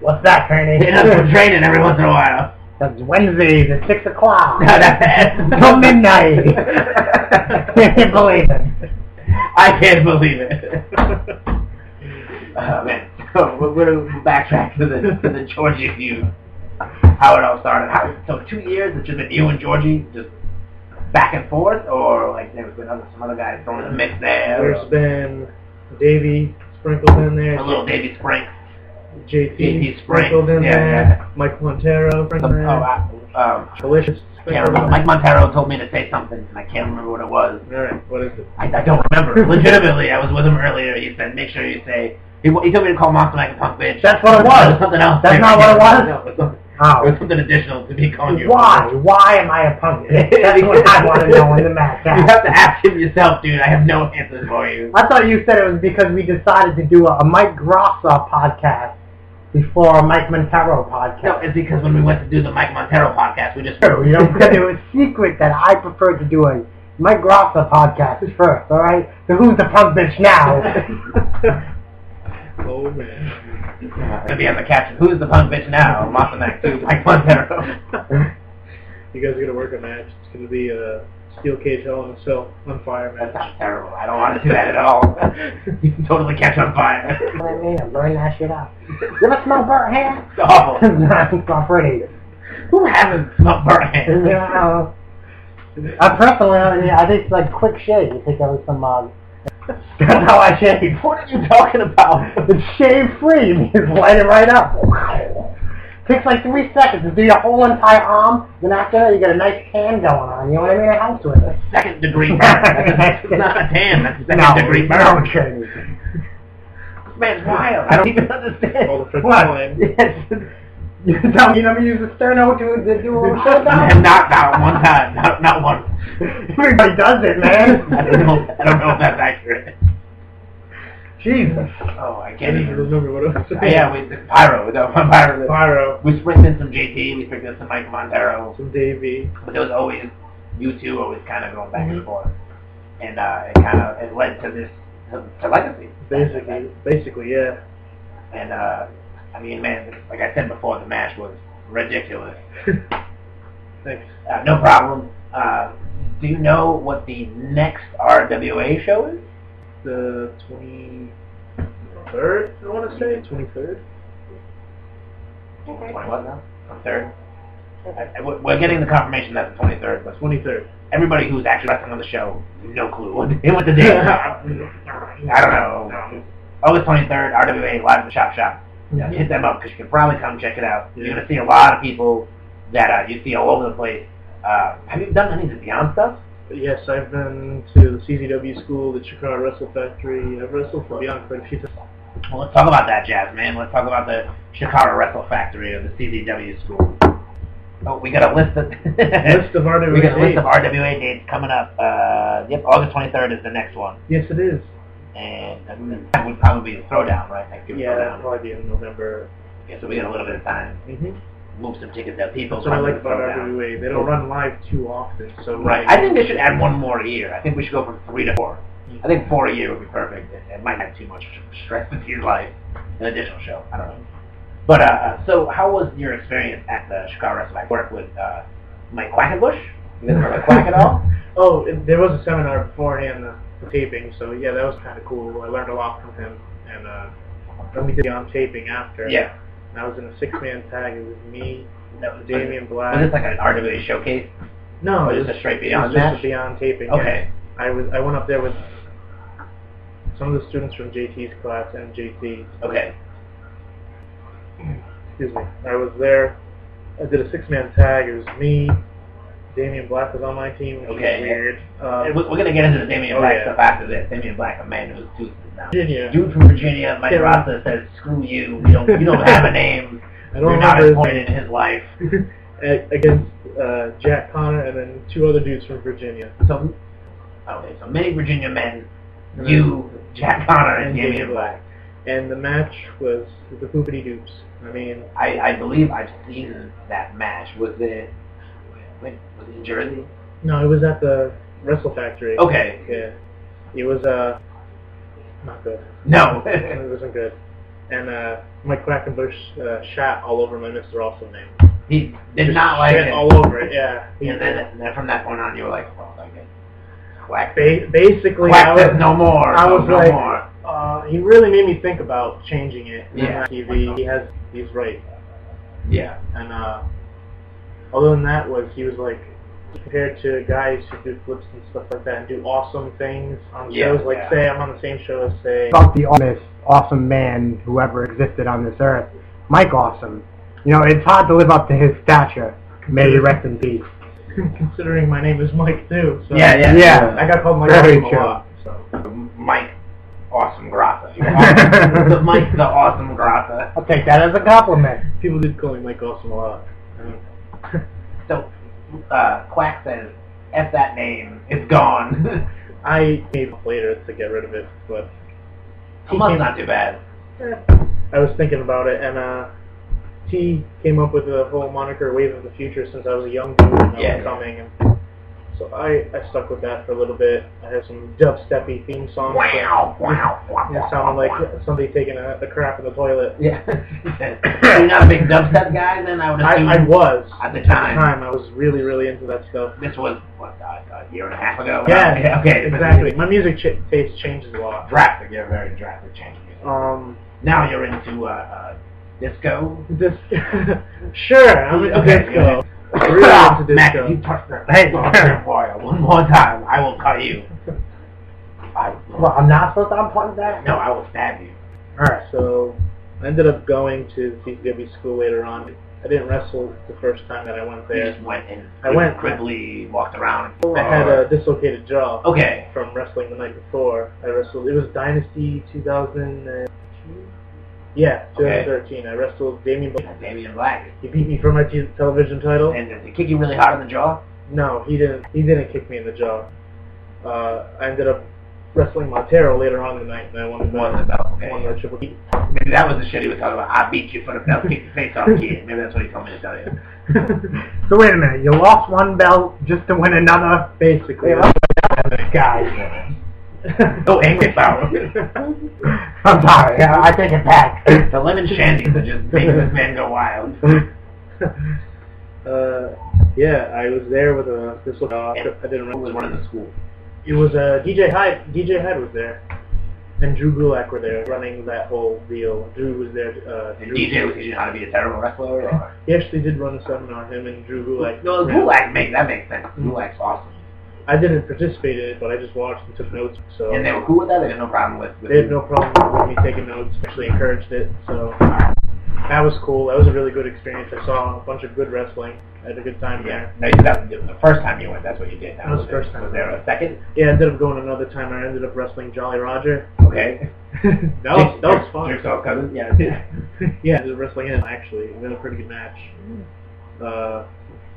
[SPEAKER 1] What's that, training?
[SPEAKER 2] Hitting up some training every once in a while.
[SPEAKER 1] That's Wednesdays at 6 o'clock.
[SPEAKER 2] No, that's
[SPEAKER 1] Till midnight. Can't believe it.
[SPEAKER 2] I can't believe it. Man, so we're going to backtrack to the Georgie feud. How it all started. So 2 years, it's just been you and Georgie just back and forth, or like there's been some other guys thrown in the mix there?
[SPEAKER 3] There's been Davey sprinkled in there.
[SPEAKER 2] A little Davey Spring.
[SPEAKER 3] JT
[SPEAKER 2] Spring.
[SPEAKER 3] sprinkled in
[SPEAKER 2] Yeah,
[SPEAKER 3] there.
[SPEAKER 2] yeah.
[SPEAKER 3] Mike Montero sprinkled in there. Delicious.
[SPEAKER 2] I can't remember. Mike Montero told me to say something, and I can't remember what it was.
[SPEAKER 3] Alright, what is it?
[SPEAKER 2] I don't remember. Legitimately, I was with him earlier. He said, make sure you say... He told me to call Monster Mac a punk bitch.
[SPEAKER 1] That's what it was.
[SPEAKER 2] Something else.
[SPEAKER 1] That's not what it was?
[SPEAKER 2] No, it was something,
[SPEAKER 1] Oh.
[SPEAKER 2] it was something additional to me calling you.
[SPEAKER 1] Why? Why am I a punk? That's what I want to know in the match.
[SPEAKER 2] You have to ask him yourself, dude. I have no answers for you.
[SPEAKER 1] I thought you said it was because we decided to do a Mike Grosser podcast before a Mike Montero podcast.
[SPEAKER 2] No, it's because when we went to do the Mike Montero podcast, we just...
[SPEAKER 1] Because it was secret that I preferred to do a Mike Grosser podcast first, alright? So who's the punk bitch now?
[SPEAKER 3] Oh man.
[SPEAKER 2] Gonna be on the caption. Who's the punk bitch now? Monster Mac 2, Mike Montero.
[SPEAKER 3] You guys are going to work a match. It's going to be a steel cage Hell in a Cell on fire
[SPEAKER 2] That
[SPEAKER 3] match.
[SPEAKER 2] sounds terrible. I don't want to do that at all. You can totally catch on fire.
[SPEAKER 1] You know what I mean? I'm burning that shit up. You ever smell burnt hair?
[SPEAKER 2] It's awful.
[SPEAKER 1] It's not pretty.
[SPEAKER 2] Who hasn't smelled burnt
[SPEAKER 1] You
[SPEAKER 2] hand?
[SPEAKER 1] know, I personally, I think it's like quick shave. You think that was some, that's how I shave.
[SPEAKER 2] What are you talking about?
[SPEAKER 1] It's shave free. You just light it right up. Takes like 3 seconds to do your whole entire arm. Then after that, you get a nice tan going on. You know what I mean? It helps with it.
[SPEAKER 2] Second degree burn. That's not a tan. That's a second degree burn.
[SPEAKER 1] No kidding.
[SPEAKER 2] This man's wild. I don't even understand.
[SPEAKER 3] All the French
[SPEAKER 1] What?
[SPEAKER 3] wine.
[SPEAKER 1] Yes. You tell me you never use a sterno to do a showdown?
[SPEAKER 2] And not one time. Not one.
[SPEAKER 1] Everybody does it, man.
[SPEAKER 2] I don't know if that's accurate.
[SPEAKER 1] Jesus.
[SPEAKER 2] Oh, I
[SPEAKER 3] I
[SPEAKER 2] can't
[SPEAKER 3] didn't
[SPEAKER 2] even
[SPEAKER 3] remember what it was.
[SPEAKER 2] Yeah, with the Pyro. Pyro.
[SPEAKER 3] Pyro.
[SPEAKER 2] We sprinkled in some JT, we sprinkled in some Mike Montero.
[SPEAKER 3] Some Davey.
[SPEAKER 2] But there was always, you two always kind of going back and
[SPEAKER 3] Mhm.
[SPEAKER 2] forth. And it led to this, to Legacy.
[SPEAKER 3] Basically, yeah.
[SPEAKER 2] And, I mean, man, like I said before, the match was ridiculous.
[SPEAKER 3] Thanks.
[SPEAKER 2] No problem. Do you know what the next RWA show is?
[SPEAKER 3] The 23rd, I want to say. 23rd?
[SPEAKER 2] 20 what now? 23rd? We're getting the confirmation that's the 23rd, but
[SPEAKER 3] 23rd.
[SPEAKER 2] everybody who's actually wrestling on the show, no clue what the date is. I don't know. August 23rd, RWA, live in the Shop. Yeah, hit them up because you can probably come check it out. You're going to see a lot of people that you see all over the place. Have you done any of the Beyond stuff?
[SPEAKER 3] Yes, I've been to the CZW school, the Chicago Wrestle Factory. I've wrestled for Beyond quite a few times.
[SPEAKER 2] Well, let's talk about that, Jazz, man. Let's talk about the Chicago Wrestle Factory or the CZW school. Oh, we got a list of
[SPEAKER 3] List of RWA
[SPEAKER 2] we got a list
[SPEAKER 3] dates.
[SPEAKER 2] of RWA dates coming up. Yep, August 23rd is the next one,
[SPEAKER 3] Yes, it is.
[SPEAKER 2] and that would probably be the Throwdown, right? Thanksgiving
[SPEAKER 3] Yeah, that'll
[SPEAKER 2] Throwdown.
[SPEAKER 3] probably be in November.
[SPEAKER 2] Yeah, so we got a little bit of time.
[SPEAKER 3] Mm-hmm.
[SPEAKER 2] Move some tickets out. People
[SPEAKER 3] That's what I
[SPEAKER 2] probably
[SPEAKER 3] like about
[SPEAKER 2] Throwdown.
[SPEAKER 3] RWA. They don't run live too often, so
[SPEAKER 2] Right. I think they should add one more a year. I think we should go from 3 to 4. I think 4 a year would be perfect. It might have too much stress into your life. An additional show. I don't know. But, so how was your experience at the Chicago Wrestling? I worked with Mike Quackenbush. You guys remember Quack at all?
[SPEAKER 3] Oh, there was a seminar beforehand, the taping, so yeah, that was kind of cool. I learned a lot from him, and then we did on taping after.
[SPEAKER 2] Yeah.
[SPEAKER 3] And I was in a 6-man tag. It was me,
[SPEAKER 2] That was
[SPEAKER 3] Damian Black.
[SPEAKER 2] Was this like an RWA showcase?
[SPEAKER 3] No,
[SPEAKER 2] Or
[SPEAKER 3] it
[SPEAKER 2] just
[SPEAKER 3] was
[SPEAKER 2] a straight
[SPEAKER 3] it was
[SPEAKER 2] Beyond
[SPEAKER 3] just
[SPEAKER 2] match?
[SPEAKER 3] a Beyond taping.
[SPEAKER 2] Okay.
[SPEAKER 3] Yeah. I went up there with some of the students from JT's class and JT.
[SPEAKER 2] Okay.
[SPEAKER 3] Excuse me. I was there. I did a 6-man tag. It was me. Damian Black was on my team, which
[SPEAKER 2] Okay.
[SPEAKER 3] was weird.
[SPEAKER 2] We're going to get into the Damian
[SPEAKER 3] oh,
[SPEAKER 2] Black
[SPEAKER 3] yeah.
[SPEAKER 2] stuff after this. Damian Black, a man who's toothless now.
[SPEAKER 3] Virginia.
[SPEAKER 2] Dude from Virginia, Mike
[SPEAKER 3] Yeah.
[SPEAKER 2] Rasta says, screw you. You don't have a name.
[SPEAKER 3] I don't
[SPEAKER 2] You're not
[SPEAKER 3] remember
[SPEAKER 2] important in his life.
[SPEAKER 3] against Jack Connor and then 2 other dudes from Virginia.
[SPEAKER 2] So many Virginia men, you, Jack Connor, and Damian Black.
[SPEAKER 3] And the match was the poopity doops. I mean,
[SPEAKER 2] I believe I've seen that match. Was it in Jersey?
[SPEAKER 3] no, it was at the Wrestle Factory.
[SPEAKER 2] Okay.
[SPEAKER 3] Yeah. It was not good.
[SPEAKER 2] No.
[SPEAKER 3] It wasn't good. And Mike Quackenbush shat all over my Mr. Awesome name.
[SPEAKER 2] He did
[SPEAKER 3] Just
[SPEAKER 2] not like
[SPEAKER 3] shit
[SPEAKER 2] it.
[SPEAKER 3] all over it, yeah.
[SPEAKER 2] And then from that point on, you were like, oh, okay. Quack.
[SPEAKER 3] Basically,
[SPEAKER 2] Quack says no more.
[SPEAKER 3] I was
[SPEAKER 2] no
[SPEAKER 3] like,
[SPEAKER 2] more.
[SPEAKER 3] he really made me think about changing it. And
[SPEAKER 2] Yeah.
[SPEAKER 3] on TV, he's right.
[SPEAKER 2] Yeah.
[SPEAKER 3] And other than that, he was like, compared to guys who do flips and stuff like that and do awesome things on
[SPEAKER 2] Yeah,
[SPEAKER 3] shows, like
[SPEAKER 2] yeah.
[SPEAKER 3] say I'm on the same show as say
[SPEAKER 1] About the awesome man who ever existed on this earth, Mike Awesome. You know, it's hard to live up to his stature. May he rest in peace.
[SPEAKER 3] considering my name is Mike too. So
[SPEAKER 2] Yeah.
[SPEAKER 3] I got called Mike
[SPEAKER 1] Very
[SPEAKER 3] Awesome a
[SPEAKER 1] true.
[SPEAKER 3] lot. So.
[SPEAKER 2] Mike Awesome Grassa. You're awesome. Mike the Awesome Grassa.
[SPEAKER 1] I'll take that as a compliment.
[SPEAKER 3] People did call me Mike Awesome a lot.
[SPEAKER 2] So, Quack says, F that name. It's gone.
[SPEAKER 3] I gave up later to get rid of it, but
[SPEAKER 2] Almost not too bad.
[SPEAKER 3] I was thinking about it, and T came up with the whole moniker Wave of the Future since I was a young dude and I was coming. And so I stuck with that for a little bit. I had some dubsteppy theme songs.
[SPEAKER 2] Wow.
[SPEAKER 3] It sounded like somebody taking a crap in the toilet.
[SPEAKER 2] Yeah. So you're not a big dubstep guy then, I would assume?
[SPEAKER 3] I was.
[SPEAKER 2] At the time.
[SPEAKER 3] I was really, really into that stuff.
[SPEAKER 2] This was, what, a year and a half ago?
[SPEAKER 3] Yeah,
[SPEAKER 2] Okay.
[SPEAKER 3] exactly. My music taste changes a lot.
[SPEAKER 2] Drastic, yeah, very drastic change in music. Now you're into disco?
[SPEAKER 3] Sure, I'm into
[SPEAKER 2] Okay,
[SPEAKER 3] disco. Really into disco.
[SPEAKER 2] Mac, if you touch that foil one more time, I will cut you.
[SPEAKER 1] Well, I'm not supposed to unplug that?
[SPEAKER 2] No, I will stab you.
[SPEAKER 1] Alright.
[SPEAKER 3] So I ended up going to CCW school later on. I didn't wrestle the first time that I went
[SPEAKER 2] You
[SPEAKER 3] there.
[SPEAKER 2] just went and
[SPEAKER 3] I went-
[SPEAKER 2] quickly walked around.
[SPEAKER 3] I had a dislocated jaw
[SPEAKER 2] Okay.
[SPEAKER 3] from wrestling the night before. I wrestled. It was Dynasty 2000. Yeah, 2013. I wrestled Damian Black.
[SPEAKER 2] Damian Black.
[SPEAKER 3] He beat me for my television title.
[SPEAKER 2] And did he kick you really hard in the jaw?
[SPEAKER 3] No, he didn't. He didn't kick me in the jaw. I ended up wrestling Montero later on in the night, and I won the belt.
[SPEAKER 2] Won the belt, okay.
[SPEAKER 3] Won the Triple T.
[SPEAKER 2] Maybe that was the shit he was talking about. I beat you for the belt, kick your face off, kid. Maybe that's what he told me to tell you.
[SPEAKER 1] So wait a minute, you lost one belt just to win another?
[SPEAKER 3] Basically.
[SPEAKER 1] Hey, this guy.
[SPEAKER 2] No angry power.
[SPEAKER 1] I'm sorry, I take it back.
[SPEAKER 2] The lemon shandies are just making this man go wild.
[SPEAKER 3] Yeah, I was there with this little dog. I didn't
[SPEAKER 2] Who was
[SPEAKER 3] remember.
[SPEAKER 2] running the school?
[SPEAKER 3] It was DJ Hyde. DJ Hyde was there, and Drew Gulak were there running that whole deal. Drew was there.
[SPEAKER 2] And
[SPEAKER 3] Drew,
[SPEAKER 2] DJ was teaching how to be a terrible wrestler? Or?
[SPEAKER 3] he actually did run a seminar. Him and Drew Gulak.
[SPEAKER 2] No, Gulak that makes sense. Gulak's awesome.
[SPEAKER 3] I didn't participate in it, but I just watched and took notes. So
[SPEAKER 2] And they were cool with that? They had no problem with
[SPEAKER 3] they had no problem with me taking notes. Actually encouraged it. So that was cool. That was a really good experience. I saw a bunch of good wrestling. I had a good time
[SPEAKER 2] Yeah.
[SPEAKER 3] there.
[SPEAKER 2] No, that was the first time you went, that's what you did.
[SPEAKER 3] That was the first time.
[SPEAKER 2] Was there a second?
[SPEAKER 3] Yeah, I ended up going another time. I ended up wrestling Jolly Roger.
[SPEAKER 2] Okay.
[SPEAKER 3] that was fun.
[SPEAKER 2] Jigsaw cousin?
[SPEAKER 3] Yeah, yeah, I ended up wrestling him actually. We had a pretty good match.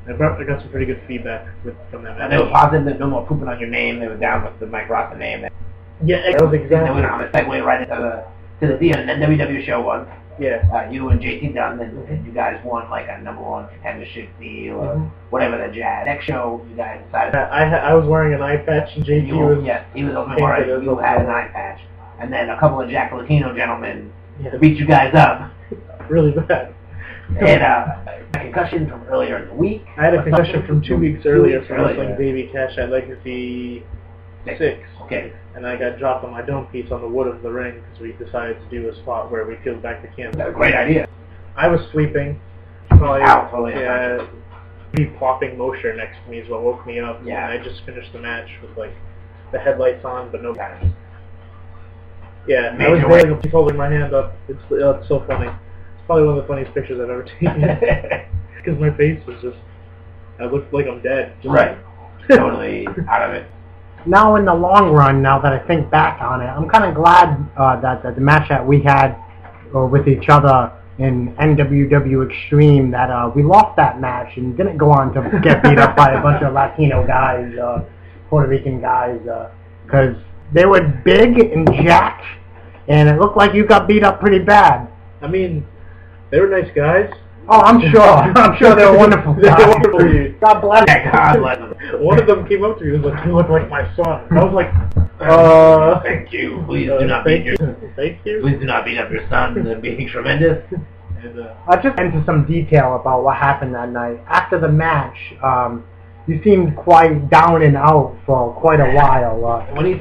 [SPEAKER 3] I got some pretty good feedback from that
[SPEAKER 2] And
[SPEAKER 3] match.
[SPEAKER 2] they were positive that no more pooping on your name. They were down with the Mike Rossa name.
[SPEAKER 3] Yeah, that was
[SPEAKER 2] They
[SPEAKER 3] exactly.
[SPEAKER 2] went on a segue right into the deal. And then WWE show once.
[SPEAKER 3] Yeah.
[SPEAKER 2] You and JT Dunn, and you guys won like a #1 contendership deal or whatever the jazz. Next show, you guys decided.
[SPEAKER 3] I was wearing an eye patch and JT was.
[SPEAKER 2] Yes, he was open
[SPEAKER 3] painted
[SPEAKER 2] for
[SPEAKER 3] as
[SPEAKER 2] it. You
[SPEAKER 3] a-
[SPEAKER 2] had an eye patch. And then a couple of Jack Latino gentlemen
[SPEAKER 3] Yeah,
[SPEAKER 2] beat you guys up.
[SPEAKER 3] really bad.
[SPEAKER 2] And a concussion from earlier in the week.
[SPEAKER 3] I had a concussion from 2 weeks earlier from
[SPEAKER 2] earlier.
[SPEAKER 3] wrestling Davey Cash at Legacy 6.
[SPEAKER 2] Okay.
[SPEAKER 3] And I got dropped on my dome piece on the wood of the ring because we decided to do a spot where we peeled back the canvas.
[SPEAKER 2] That's a great idea.
[SPEAKER 3] I was sleeping. Probably,
[SPEAKER 2] Ow, totally
[SPEAKER 3] yeah. Me plopping Mosher next to me is what woke me up.
[SPEAKER 2] Yeah.
[SPEAKER 3] And I just finished the match with like the headlights on, but no.
[SPEAKER 2] Guys.
[SPEAKER 3] Yeah, I
[SPEAKER 2] Major
[SPEAKER 3] was
[SPEAKER 2] way.
[SPEAKER 3] holding, holding my hand up. It's so funny. It's probably one of the funniest pictures I've ever taken. Because my face was just, I looked like I'm dead. Just
[SPEAKER 2] Right. Totally out of it.
[SPEAKER 1] Now in the long run, now that I think back on it, I'm kind of glad that the match that we had with each other in NWW Extreme, that we lost that match and didn't go on to get beat up by a bunch of Latino guys, Puerto Rican guys, because they were big and jacked, and it looked like you got beat up pretty bad.
[SPEAKER 3] I mean, they were nice guys.
[SPEAKER 1] Oh, I'm sure. I'm sure they were wonderful
[SPEAKER 3] They were
[SPEAKER 1] guys.
[SPEAKER 3] wonderful dudes.
[SPEAKER 1] God bless
[SPEAKER 2] Yeah, God bless them.
[SPEAKER 3] One of them came up to me and was like, "You look like my son." I was like,
[SPEAKER 2] Thank you. Please do not beat your.
[SPEAKER 3] Thank you.
[SPEAKER 2] Please do not beat up your son. They're being tremendous.
[SPEAKER 3] And,
[SPEAKER 1] I'll just into some detail about what happened that night. After the match, you seemed quite down and out for quite a while.
[SPEAKER 2] When he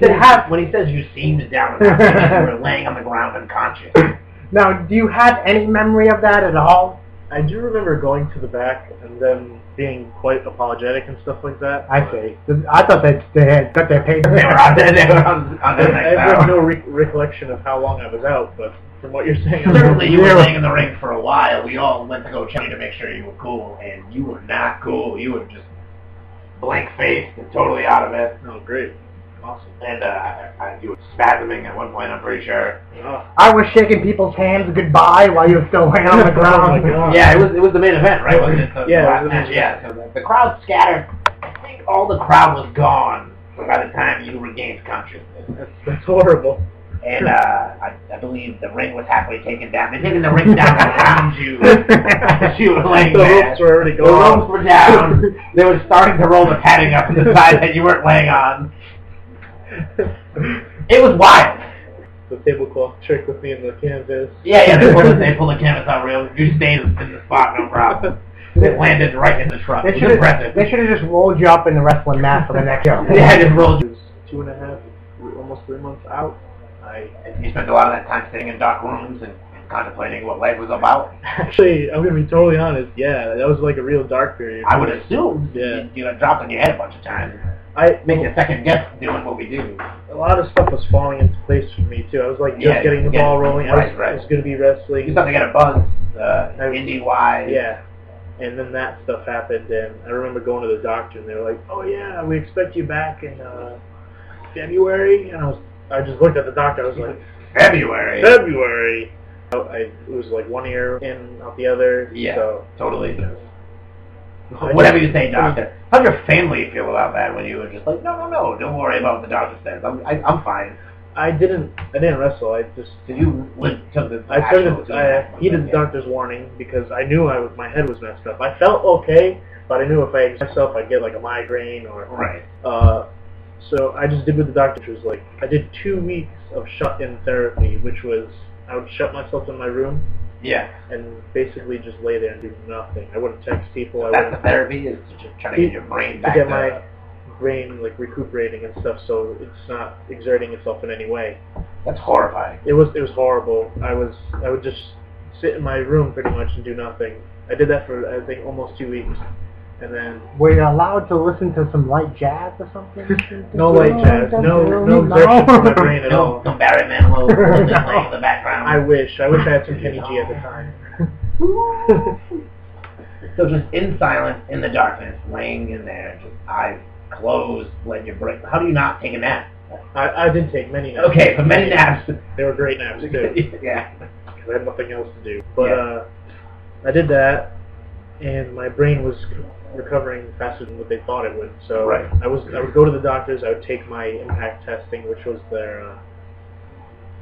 [SPEAKER 2] says you seemed down, you were laying on the ground unconscious.
[SPEAKER 1] Now, do you have any memory of that at all?
[SPEAKER 3] I do remember going to the back and them being quite apologetic and stuff like that.
[SPEAKER 1] I see. I thought they had got their pay.
[SPEAKER 2] They were on there. They were on the
[SPEAKER 3] I
[SPEAKER 2] next
[SPEAKER 3] have
[SPEAKER 2] hour.
[SPEAKER 3] no recollection of how long I was out, but from what you're saying,
[SPEAKER 2] Certainly, you were laying in the ring for a while. We all went to go check you to make sure you were cool, and you were not cool. You were just blank-faced and totally out of it.
[SPEAKER 3] Oh, great. Awesome.
[SPEAKER 2] And you were spasming at one point, I'm pretty sure.
[SPEAKER 3] Oh,
[SPEAKER 1] I was shaking people's hands goodbye while you were still laying on the ground.
[SPEAKER 3] Oh, my God.
[SPEAKER 2] Yeah, it was the main event, right? Wasn't it? The
[SPEAKER 3] Yeah,
[SPEAKER 2] last
[SPEAKER 3] it was the
[SPEAKER 2] match,
[SPEAKER 3] main
[SPEAKER 2] yeah. So the crowd scattered. I think all the crowd was gone by the time you regained consciousness.
[SPEAKER 3] that's horrible.
[SPEAKER 2] And I believe the ring was halfway taken down. They're taking the ring down around you as you were laying
[SPEAKER 3] The
[SPEAKER 2] there.
[SPEAKER 3] ropes were already
[SPEAKER 2] The
[SPEAKER 3] gone.
[SPEAKER 2] ropes were down. They were starting to roll the padding up on the side that you weren't laying on. It was wild.
[SPEAKER 3] The tablecloth trick with me in the canvas.
[SPEAKER 2] Yeah, they pulled the canvas out real. You stayed in the spot, no problem. It landed right in the truck.
[SPEAKER 1] They
[SPEAKER 2] It was
[SPEAKER 1] should
[SPEAKER 2] impressive.
[SPEAKER 1] have just rolled you up in the wrestling mat for the next show.
[SPEAKER 2] Yeah, just rolled you.
[SPEAKER 3] 2.5, almost 3 months out.
[SPEAKER 2] You spent a lot of that time sitting in dark rooms and contemplating what life was about.
[SPEAKER 3] Actually, I'm gonna be totally honest. Yeah, that was like a real dark period.
[SPEAKER 2] I would assume
[SPEAKER 3] Yeah.
[SPEAKER 2] you got dropped on your head a bunch of times.
[SPEAKER 3] I
[SPEAKER 2] Make you second guess doing what we do.
[SPEAKER 3] a lot of stuff was falling into place for me too. I was like just
[SPEAKER 2] Yeah,
[SPEAKER 3] getting the
[SPEAKER 2] yeah,
[SPEAKER 3] ball rolling.
[SPEAKER 2] right,
[SPEAKER 3] I
[SPEAKER 2] right.
[SPEAKER 3] was gonna be
[SPEAKER 2] You
[SPEAKER 3] wrestling.
[SPEAKER 2] started to get a buzz, indie-wise.
[SPEAKER 3] Yeah. And then that stuff happened, and I remember going to the doctor, and they were like, "Oh yeah, we expect you back in February." And I just looked at the doctor. I was like,
[SPEAKER 2] February. Whatever you say, doctor. How'd your family feel about that when you were just like, no, don't worry about what the doctor says. I'm fine.
[SPEAKER 3] I didn't wrestle. I just.
[SPEAKER 2] Did you took the
[SPEAKER 3] I heeded the doctor's warning because I knew my head was messed up. I felt okay, but I knew if I exerted myself, I'd get like a migraine or.
[SPEAKER 2] Right.
[SPEAKER 3] So I just did what the doctor was like. I did 2 weeks of shut-in therapy, which was I would shut myself in my room.
[SPEAKER 2] Yeah.
[SPEAKER 3] And basically just lay there and do nothing. I wouldn't text people.
[SPEAKER 2] So that's the therapy, is to just try to get your brain back
[SPEAKER 3] to get my brain like recuperating and stuff, so it's not exerting itself in any way.
[SPEAKER 2] That's horrifying.
[SPEAKER 3] It was horrible. I would just sit in my room pretty much and do nothing. I did that for I think almost 2 weeks, and then.
[SPEAKER 1] Were you allowed to listen to some light jazz or something?
[SPEAKER 3] No light jazz. No exertion for my brain at all.
[SPEAKER 2] No Barry Manilow just playing in the background.
[SPEAKER 3] I wish I had some Kenny G at the time.
[SPEAKER 2] So just in silence, in the darkness, laying in there, just eyes closed, letting your brain. How do you not take a nap?
[SPEAKER 3] I did take many naps.
[SPEAKER 2] Okay, so many naps.
[SPEAKER 3] They were great naps too.
[SPEAKER 2] Yeah.
[SPEAKER 3] Because I had nothing else to do. But I did that, and my brain was recovering faster than what they thought it would. So
[SPEAKER 2] right.
[SPEAKER 3] I would go to the doctors. I would take my impact testing, which was their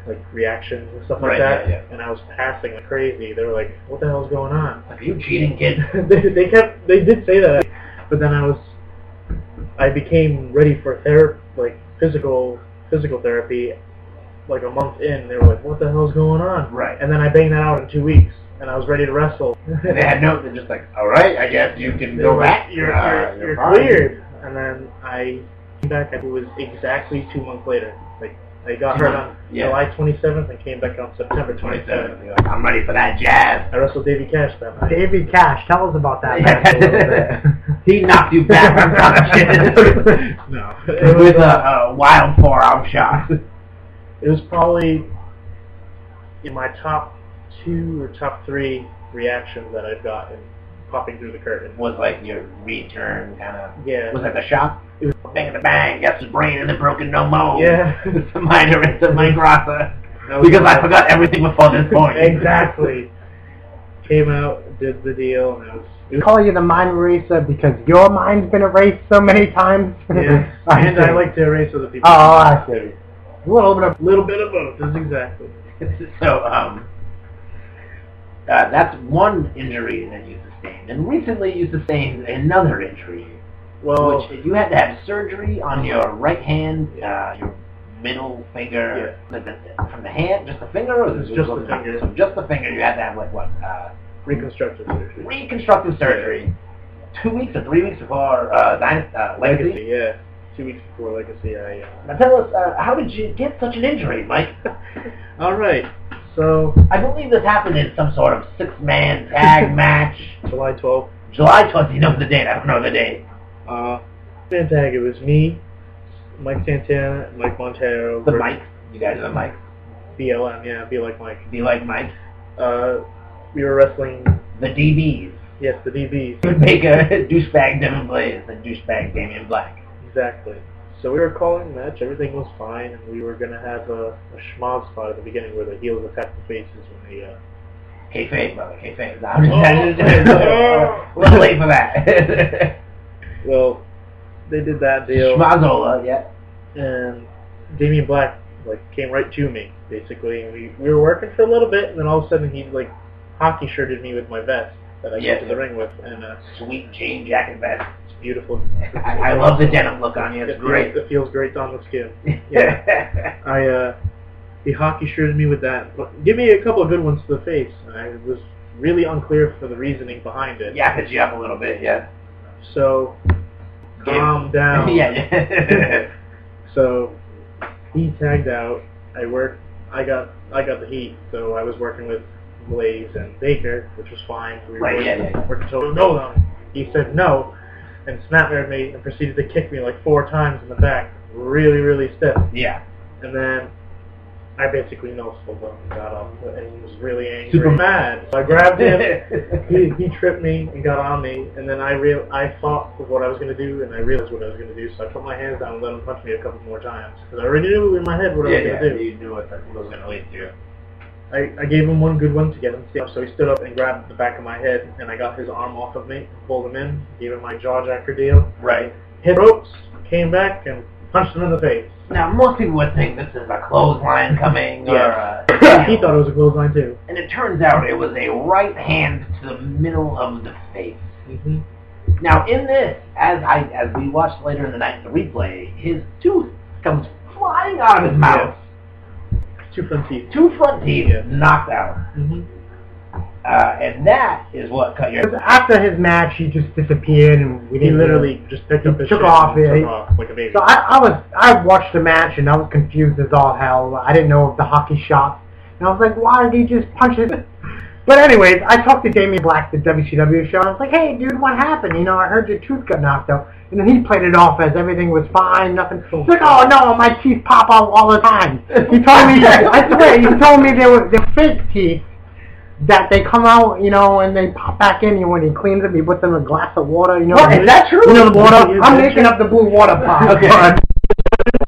[SPEAKER 3] like reactions and stuff like that.
[SPEAKER 2] Yeah.
[SPEAKER 3] And I was passing like crazy. They were like, "What the hell's going on?
[SPEAKER 2] Are you cheating, kid?"
[SPEAKER 3] they did say that, but then I became ready for physical therapy. Like a month in, they were like, "What the hell's going on?"
[SPEAKER 2] Right.
[SPEAKER 3] And then I banged that out in 2 weeks, and I was ready to wrestle.
[SPEAKER 2] And they had notes. They're just like, "All right, I guess you can go back.
[SPEAKER 3] You're
[SPEAKER 2] fine."
[SPEAKER 3] cleared. And then I came back. It was exactly 2 months later. Like I got hurt on July 27th and came back on September 27th.
[SPEAKER 2] You're like, I'm ready for that jazz.
[SPEAKER 3] I wrestled Davey Cash that night.
[SPEAKER 1] Davey Cash, tell us about that match a little bit.
[SPEAKER 2] He knocked you back unconscious.
[SPEAKER 3] No,
[SPEAKER 2] It was a wild forearm shot.
[SPEAKER 3] It was probably in my top 2 or top 3 reactions that I've gotten popping through the curtain.
[SPEAKER 2] Was like your return kind of.
[SPEAKER 3] Yeah.
[SPEAKER 2] Was that the shock? It was bang the bang, got his brain in the broken no more.
[SPEAKER 3] Yeah.
[SPEAKER 2] It's a minor, it's a migrasa. Because I forgot everything before this point.
[SPEAKER 3] Exactly. Came out, did the deal, and it was.
[SPEAKER 1] We call you the mind eraser because your mind's been erased so many times.
[SPEAKER 3] Yeah. And I like to erase other people.
[SPEAKER 1] Oh, I see.
[SPEAKER 3] A little bit of both. That's exactly.
[SPEAKER 2] So, that's one injury that you sustained. And recently you sustained another injury.
[SPEAKER 3] Well,
[SPEAKER 2] which you had to have surgery on your right hand, your middle finger, from the hand, just the finger? Or
[SPEAKER 3] just the finger.
[SPEAKER 2] So just the finger, you had to have like what?
[SPEAKER 3] Reconstructive surgery.
[SPEAKER 2] Reconstructive surgery. 2 weeks or 3 weeks before Legacy?
[SPEAKER 3] Yeah. 2 weeks before Legacy,
[SPEAKER 2] Now tell us, how did you get such an injury, Mike?
[SPEAKER 3] All right. So
[SPEAKER 2] I believe this happened in some sort of 6-man tag match.
[SPEAKER 3] July 12th.
[SPEAKER 2] July 12th, you know the date. I don't know the date.
[SPEAKER 3] Man tag, it was me, Mike Santana, Mike Montero.
[SPEAKER 2] The Mike. You guys are the Mike.
[SPEAKER 3] BLM, yeah, Be Like Mike.
[SPEAKER 2] Be Like Mike.
[SPEAKER 3] We were wrestling.
[SPEAKER 2] The DBs.
[SPEAKER 3] Yes, the DBs.
[SPEAKER 2] Baker, douchebag Devin Blaze, and douchebag Damian Black.
[SPEAKER 3] Exactly. So we were calling the match, everything was fine, and we were going to have a schmoz spot at the beginning where the heels attack the faces when they...
[SPEAKER 2] Kayfabe, brother, kayfabe. A little late for that.
[SPEAKER 3] Well, they did that deal.
[SPEAKER 2] Schmazola, yeah.
[SPEAKER 3] And Damian Black came right to me, basically. And we were working for a little bit, and then all of a sudden he hockey shirted me with my vest that I go to the ring with, and
[SPEAKER 2] sweet jean jacket vest.
[SPEAKER 3] It's beautiful.
[SPEAKER 2] I love the denim look on you. It's great.
[SPEAKER 3] It feels great on the skin. Yeah. He hockey shirted me with that. Give me a couple of good ones to the face. And I was really unclear for the reasoning behind it.
[SPEAKER 2] Yeah, hit you up a little bit, yeah.
[SPEAKER 3] So, calm down.
[SPEAKER 2] Yeah.
[SPEAKER 3] So, he tagged out. I got the heat, so I was working with Blaze and Baker, which was fine. We were working till no. He said no, and snap-aired me and proceeded to kick me 4 times in the back, really, really stiff.
[SPEAKER 2] Yeah.
[SPEAKER 3] And then I basically no-sold him and got up, and he was really angry.
[SPEAKER 2] Super
[SPEAKER 3] mad. So I grabbed him, he tripped me and got on me, and then I thought of what I was going to do, and I realized what I was going to do, so I put my hands down and let him punch me a couple more times, because I already knew in my head what I was going to do.
[SPEAKER 2] You knew what that was going to lead to.
[SPEAKER 3] I gave him one good one to get him safe. So he stood up and grabbed the back of my head, and I got his arm off of me, pulled him in, gave him my jawjacker deal.
[SPEAKER 2] Right.
[SPEAKER 3] Hit ropes, came back, and punched him in the face.
[SPEAKER 2] Now, most people would think this is a clothesline coming, or
[SPEAKER 3] He thought it was a clothesline too.
[SPEAKER 2] and it turns out it was a right hand to the middle of the face.
[SPEAKER 3] Mm-hmm.
[SPEAKER 2] Now, in this, as we watched later in the night in the replay, his tooth comes flying out of his mouth.
[SPEAKER 3] Two front teeth.
[SPEAKER 2] Two front teeth
[SPEAKER 3] Yeah.
[SPEAKER 2] knocked out.
[SPEAKER 3] Mm-hmm.
[SPEAKER 2] And that is what cut your...
[SPEAKER 1] After his match, he just disappeared, and we
[SPEAKER 3] He
[SPEAKER 1] didn't
[SPEAKER 3] literally just picked up his
[SPEAKER 1] took
[SPEAKER 3] shit
[SPEAKER 1] off,
[SPEAKER 3] and
[SPEAKER 1] yeah,
[SPEAKER 3] took off like a baby.
[SPEAKER 1] So I watched the match, and I was confused as all hell. I didn't know of the hockey shots, and I was like, why did he just punch it? But anyways, I talked to Damian Black, the WCW show, and I was like, hey, dude, what happened? You know, I heard your tooth got knocked out. And then he played it off as everything was fine, nothing. He's like, oh, no, my teeth pop out all the time. He told me, I swear, he told me they're fake teeth, that they come out, you know, and they pop back in. And when he cleans them, he puts them in a glass of water, you know.
[SPEAKER 2] What, is that true?
[SPEAKER 1] You know the water?
[SPEAKER 3] Is
[SPEAKER 1] I'm
[SPEAKER 3] that
[SPEAKER 1] making
[SPEAKER 3] true?
[SPEAKER 1] up the blue water pot.
[SPEAKER 2] Okay.
[SPEAKER 1] But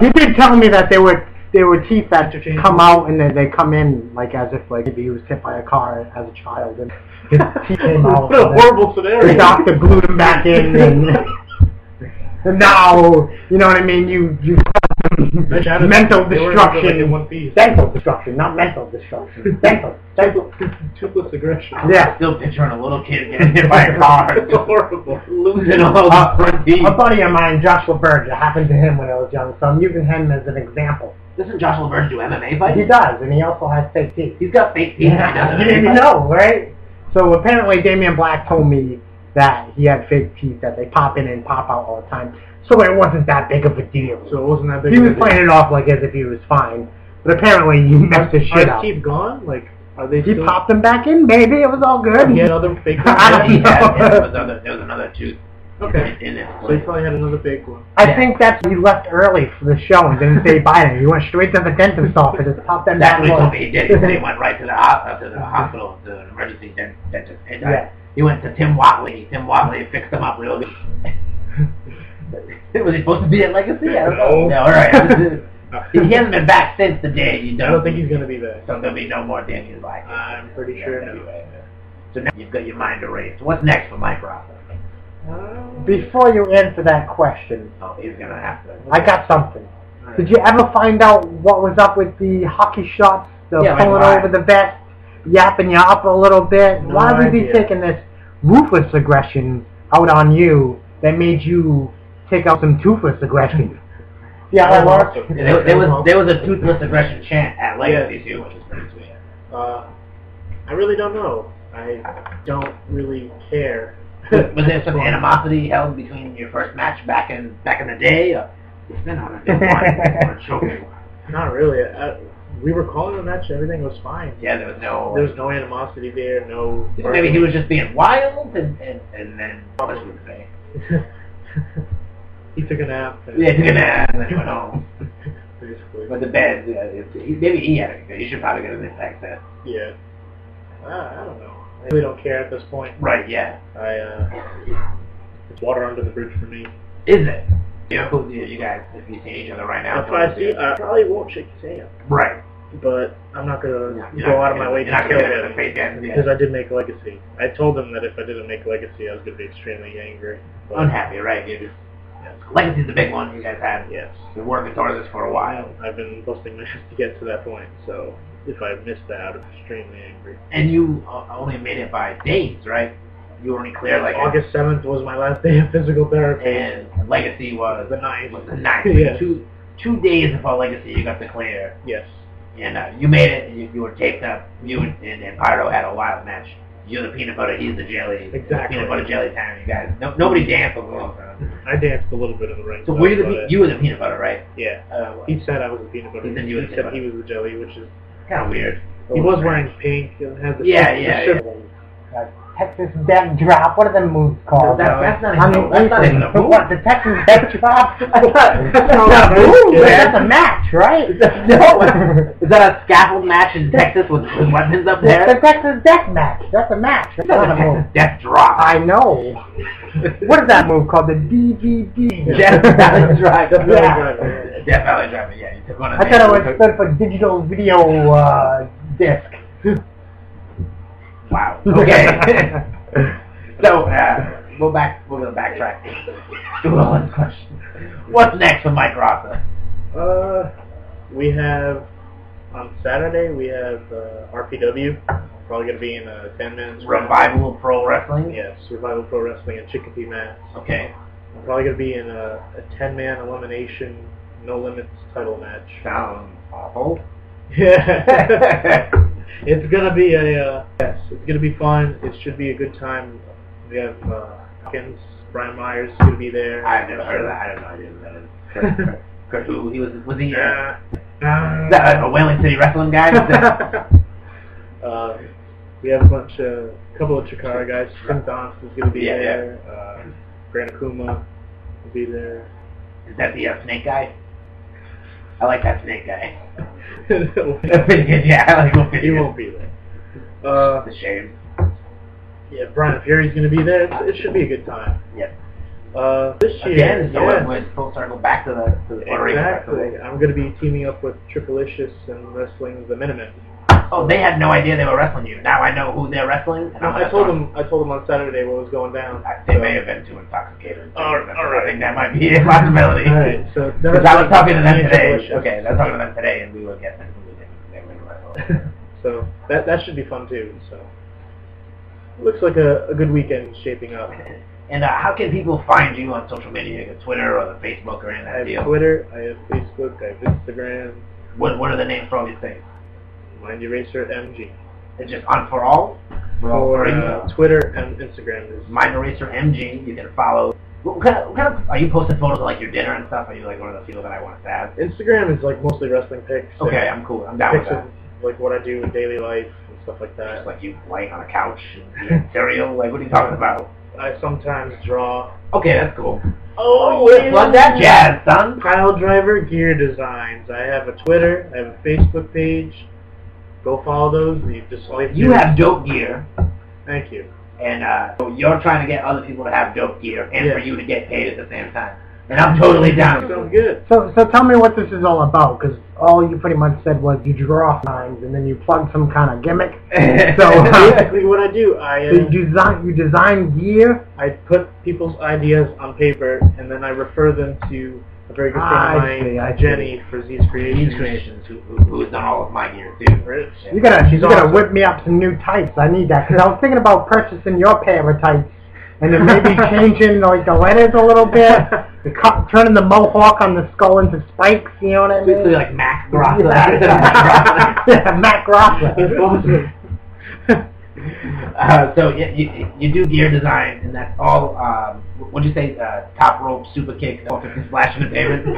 [SPEAKER 1] he did tell me that they were teeth that come out and then they come in like as if like maybe he was hit by a car as a child and his teeth came out.
[SPEAKER 3] What a horrible scenario.
[SPEAKER 1] The doctor glued him back in and now, you know what I mean, you mental
[SPEAKER 3] They were like in
[SPEAKER 1] destruction.
[SPEAKER 3] one piece.
[SPEAKER 1] Dental destruction, not mental destruction. Dental.
[SPEAKER 3] Toothless aggression.
[SPEAKER 1] Yeah.
[SPEAKER 2] Still picturing a little kid getting hit by a car.
[SPEAKER 3] It's horrible.
[SPEAKER 2] Losing all his front teeth.
[SPEAKER 1] A buddy of mine, Joshua Burge, it happened to him when I was young, so I'm using him as an example.
[SPEAKER 2] Doesn't Joshua Burns do MMA fighting?
[SPEAKER 1] He does, and he also has fake teeth.
[SPEAKER 2] He's got fake teeth.
[SPEAKER 1] Yeah, you didn't even know, right? So apparently Damian Black told me that he had fake teeth, that they pop in and pop out all the time. So it wasn't that big of a deal.
[SPEAKER 3] So it wasn't that big
[SPEAKER 1] He
[SPEAKER 3] of a
[SPEAKER 1] was
[SPEAKER 3] deal.
[SPEAKER 1] playing it off like as if he was fine. But apparently he messed his shit
[SPEAKER 3] Are
[SPEAKER 1] up.
[SPEAKER 3] his teeth gone? Like, are they
[SPEAKER 1] He
[SPEAKER 3] still...
[SPEAKER 1] popped them back in, maybe. It was all good.
[SPEAKER 3] He had other fake ones?
[SPEAKER 1] I don't know.
[SPEAKER 2] There was another tooth
[SPEAKER 3] Okay.
[SPEAKER 2] in it.
[SPEAKER 3] So he probably had another fake one.
[SPEAKER 1] I think that's he left early for the show and didn't say bye to him. He went straight to the dentist's office and popped them
[SPEAKER 2] That's
[SPEAKER 1] back
[SPEAKER 2] what
[SPEAKER 1] on.
[SPEAKER 2] he did. He said he went right to the hospital, to an emergency dentist. And,
[SPEAKER 1] Yeah.
[SPEAKER 2] he went to Tim Watley. Tim Watley fixed him up real good. Was he supposed to be at Legacy? I don't know.
[SPEAKER 3] No.
[SPEAKER 2] No, all right. He hasn't been back since the day you
[SPEAKER 3] I
[SPEAKER 2] done.
[SPEAKER 3] don't think he's going to be there.
[SPEAKER 2] So there'll be no more Damian Black.
[SPEAKER 3] I'm pretty sure no.
[SPEAKER 2] So now you've got your mind erased. What's next for Mike Rosser?
[SPEAKER 1] Before you answer that question,
[SPEAKER 2] Oh, he's gonna have to.
[SPEAKER 1] I got something. Did you ever find out what was up with the hockey shots, the
[SPEAKER 2] Yeah, like
[SPEAKER 1] pulling
[SPEAKER 2] why?
[SPEAKER 1] over the vest, yapping you up a little bit?
[SPEAKER 3] No
[SPEAKER 1] Why would we be
[SPEAKER 3] idea.
[SPEAKER 1] taking this ruthless aggression out on you that made you take out some toothless aggression? Yeah, that works.
[SPEAKER 2] Yeah, there was a toothless aggression chant at Legacy too, which is pretty sweet.
[SPEAKER 3] I really don't know. I don't really care.
[SPEAKER 2] Was there some animosity held between your first match back in the day? It's been on a big one. Choking.
[SPEAKER 3] Not really. We were calling the match. Everything was fine.
[SPEAKER 2] Yeah, there was no.
[SPEAKER 3] There was no animosity there. No.
[SPEAKER 2] Maybe he was just being wild, and then what was he say?
[SPEAKER 3] He took a nap. And
[SPEAKER 2] Yeah, he took a nap and then he went home.
[SPEAKER 3] Basically.
[SPEAKER 2] But the bed, maybe he had it. You should probably get an access.
[SPEAKER 3] Yeah. I don't know. I really don't care at this point.
[SPEAKER 2] Right? Yeah.
[SPEAKER 3] It's water under the bridge for me.
[SPEAKER 2] Is it? You guys, if you see each other right now.
[SPEAKER 3] If I see, I probably won't shake his hand.
[SPEAKER 2] Right.
[SPEAKER 3] But I'm not gonna
[SPEAKER 2] You're
[SPEAKER 3] go
[SPEAKER 2] not
[SPEAKER 3] out of my way to
[SPEAKER 2] You're not
[SPEAKER 3] kill
[SPEAKER 2] gonna get in
[SPEAKER 3] him
[SPEAKER 2] the face yet.
[SPEAKER 3] because I did make Legacy. I told him that if I didn't make Legacy, I was gonna be extremely angry. But,
[SPEAKER 2] Unhappy, right? You just. Legacy's the big one you guys had.
[SPEAKER 3] Yes.
[SPEAKER 2] Been working towards this for a while.
[SPEAKER 3] I've been busting my ass to get to that point. So if I missed that, I'd be extremely angry.
[SPEAKER 2] And you only made it by days, right? You were only clear like
[SPEAKER 3] August 7th was my last day of physical therapy.
[SPEAKER 2] and Legacy was
[SPEAKER 3] The 9th.
[SPEAKER 2] Was the 9th.
[SPEAKER 3] Yes.
[SPEAKER 2] 2 days before Legacy, you got the clear,
[SPEAKER 3] Yes.
[SPEAKER 2] and you made it. You were taped up. You and Pyro had a wild match. You're the peanut butter. He's the jelly.
[SPEAKER 3] Exactly.
[SPEAKER 2] Peanut butter jelly time, you guys. Nobody danced with him.
[SPEAKER 3] I danced a little bit in the ring.
[SPEAKER 2] So
[SPEAKER 3] that
[SPEAKER 2] were you
[SPEAKER 3] was about it.
[SPEAKER 2] you were the peanut butter, right?
[SPEAKER 3] Yeah. He said I was the peanut butter.
[SPEAKER 2] He said you were the
[SPEAKER 3] He
[SPEAKER 2] peanut
[SPEAKER 3] said he was the jelly, which is...
[SPEAKER 2] Kind of weird.
[SPEAKER 3] He was wearing pink and had the...
[SPEAKER 2] Yeah.
[SPEAKER 1] Texas death drop. What are them moves called?
[SPEAKER 2] That's not
[SPEAKER 1] I
[SPEAKER 2] even
[SPEAKER 1] mean,
[SPEAKER 2] that's not even a move.
[SPEAKER 1] What, the Texas death drop?
[SPEAKER 3] That's not a move.
[SPEAKER 1] That's a match, right?
[SPEAKER 2] No. Is that a scaffold match in Texas with weapons up there?
[SPEAKER 1] The Texas death match. That's a match. That's not a move.
[SPEAKER 2] Death drop.
[SPEAKER 1] I know. What is that move called? The DVD.
[SPEAKER 2] Death Valley Drive.
[SPEAKER 3] Death Valley
[SPEAKER 1] Yeah.
[SPEAKER 3] Drive.
[SPEAKER 2] Death Valley Drive. Yeah, you took one of
[SPEAKER 1] I thought it was stood for digital video disc.
[SPEAKER 2] Wow. Okay. So, we're gonna backtrack. Do all this question. What's next for Mike Rosser?
[SPEAKER 3] We have, on Saturday, we have RPW. Probably going to be in a 10-man
[SPEAKER 2] Revival Pro Wrestling?
[SPEAKER 3] Yes, Revival Pro Wrestling in Chicopee, Mass.
[SPEAKER 2] Okay.
[SPEAKER 3] I'm probably going to be in a 10-man elimination, no limits title match.
[SPEAKER 2] Sounds awful.
[SPEAKER 3] Yeah. It's going to be yes, it's going to be fun. It should be a good time. We have Hawkins, Brian Myers is going to be there.
[SPEAKER 2] I've never heard of that. I have no idea who that is. Kurt who? Was he
[SPEAKER 3] is
[SPEAKER 2] that a Whaling City Wrestling guy?
[SPEAKER 3] We have a couple of Chikara guys. Tim Donst is going to be there. Grant Akuma will be there.
[SPEAKER 2] Is that the snake guy? I like that snake guy.
[SPEAKER 3] Yeah,
[SPEAKER 2] I like him.
[SPEAKER 3] He won't be there.
[SPEAKER 2] It's a shame.
[SPEAKER 3] Yeah, Brian Fury's going to be there. It should be a good time.
[SPEAKER 2] Yep.
[SPEAKER 3] This year,
[SPEAKER 2] Again, so we're full circle back to the Puerto Rican
[SPEAKER 3] exactly.
[SPEAKER 2] wrestling.
[SPEAKER 3] I'm going to be teaming up with Triplicious and wrestling the Minutemen.
[SPEAKER 2] Oh, they had no idea they were wrestling you. Now I know who they're wrestling. And
[SPEAKER 3] I told them on Saturday what was going down.
[SPEAKER 2] They may have been too intoxicated.
[SPEAKER 3] All right.
[SPEAKER 2] I think that might be a possibility.
[SPEAKER 3] All right, so
[SPEAKER 2] because I was talking to them today.
[SPEAKER 3] Triplicious.
[SPEAKER 2] Okay, I was talking to them today, and we were guessing who they were wrestling.
[SPEAKER 3] So that should be fun too. So looks like a good weekend shaping up.
[SPEAKER 2] And how can people find you on social media, Twitter or the Facebook or any of that
[SPEAKER 3] I have
[SPEAKER 2] deal?
[SPEAKER 3] Twitter, I have Facebook, I have Instagram.
[SPEAKER 2] What are the names for all these things?
[SPEAKER 3] Mind Eraser MG.
[SPEAKER 2] It's just on for all?
[SPEAKER 3] For Twitter and Instagram is
[SPEAKER 2] Mind Eraser MG. You can follow. What kind of, are you posting photos of like your dinner and stuff? Are you like one of the people that I want to have?
[SPEAKER 3] Instagram is like mostly wrestling pics.
[SPEAKER 2] Okay, I'm cool. I'm down with
[SPEAKER 3] Pics
[SPEAKER 2] that.
[SPEAKER 3] of like what I do in daily life and stuff like that.
[SPEAKER 2] Just like you laying on a couch and eating cereal. Like, what are you talking about?
[SPEAKER 3] I sometimes draw.
[SPEAKER 2] Okay, that's cool.
[SPEAKER 3] Oh,
[SPEAKER 2] Plug that jazz, son.
[SPEAKER 3] Pile Driver Gear Designs. I have a Twitter. I have a Facebook page. Go follow those.
[SPEAKER 2] You have dope gear,
[SPEAKER 3] Thank you.
[SPEAKER 2] and so you're trying to get other people to have dope gear, and
[SPEAKER 3] Yeah.
[SPEAKER 2] for you to get paid at the same time. And I'm totally down.
[SPEAKER 3] Sounds good.
[SPEAKER 1] So tell me what this is all about, because all you pretty much said was you draw signs and then you plug some kind of gimmick. So
[SPEAKER 3] Basically, what I do,
[SPEAKER 1] you design gear.
[SPEAKER 3] I put people's ideas on paper, and then I refer them to a very good friend of mine, Jenny, for Z's Creations.
[SPEAKER 2] Z's Creations, who has done all of my gear too.
[SPEAKER 3] Rich.
[SPEAKER 2] Yeah.
[SPEAKER 1] You gotta
[SPEAKER 3] awesome.
[SPEAKER 1] whip me up some new tights. I need that, because I was thinking about purchasing your pair of tights and then maybe changing like the letters a little bit, turning the mohawk on the skull into spikes. You know what I mean?
[SPEAKER 2] Basically like Mac Grosser.
[SPEAKER 1] Yeah, Mac Grosser.
[SPEAKER 2] So you do gear design, and that's all. What'd you say? Top rope, super kick, 450 splash in the pavement.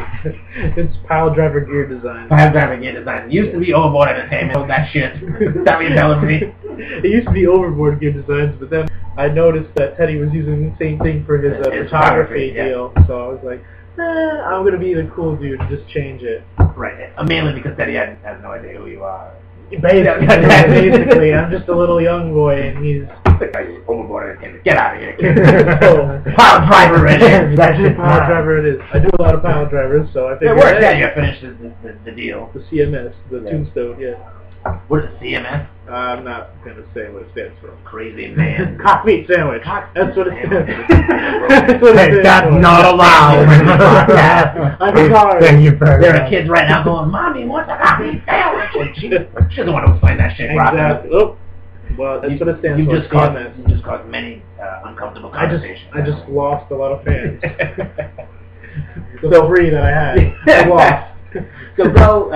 [SPEAKER 3] It's Pile Driver Gear Design.
[SPEAKER 2] Pile Driver gear design. It used to be Overboard Entertainment. That shit. Is that what you're telling me?
[SPEAKER 3] It used to be Overboard Gear Designs, but then I noticed that Teddy was using the same thing for his photography
[SPEAKER 2] yeah.
[SPEAKER 3] deal, so I was like, I'm gonna be the cool dude, just change it.
[SPEAKER 2] Right. Mainly because Teddy has no idea who you are.
[SPEAKER 3] Basically, I'm just a little young boy, and he's
[SPEAKER 2] Overboard Entertainment. Get out of here.
[SPEAKER 3] so,
[SPEAKER 2] Pile Driver it is.
[SPEAKER 3] That's just Pile Driver it is. I do a lot of Pile Drivers, so I
[SPEAKER 2] It
[SPEAKER 3] figured
[SPEAKER 2] works. Yeah, you finished the deal.
[SPEAKER 3] the CMS, the
[SPEAKER 2] Yeah.
[SPEAKER 3] Tombstone, yeah.
[SPEAKER 2] What is it, CMS?
[SPEAKER 3] I'm not gonna say what it stands for.
[SPEAKER 2] Crazy man.
[SPEAKER 3] Cock meat sandwich.
[SPEAKER 2] Cock
[SPEAKER 3] That's what it
[SPEAKER 2] meat
[SPEAKER 3] stands
[SPEAKER 2] sandwich.
[SPEAKER 3] for. That's what it stands
[SPEAKER 1] That's
[SPEAKER 3] for.
[SPEAKER 1] not allowed.
[SPEAKER 3] I'm sorry.
[SPEAKER 2] There are kids right now going, Mommy, what's a cock meat sandwich? And she doesn't want to explain that shit.
[SPEAKER 3] Exactly. Oh, well, that's what it stands for. CMS.
[SPEAKER 2] You just caused many uncomfortable conversations.
[SPEAKER 3] I just lost a lot of fans. The three that I had, I lost.
[SPEAKER 2] So go,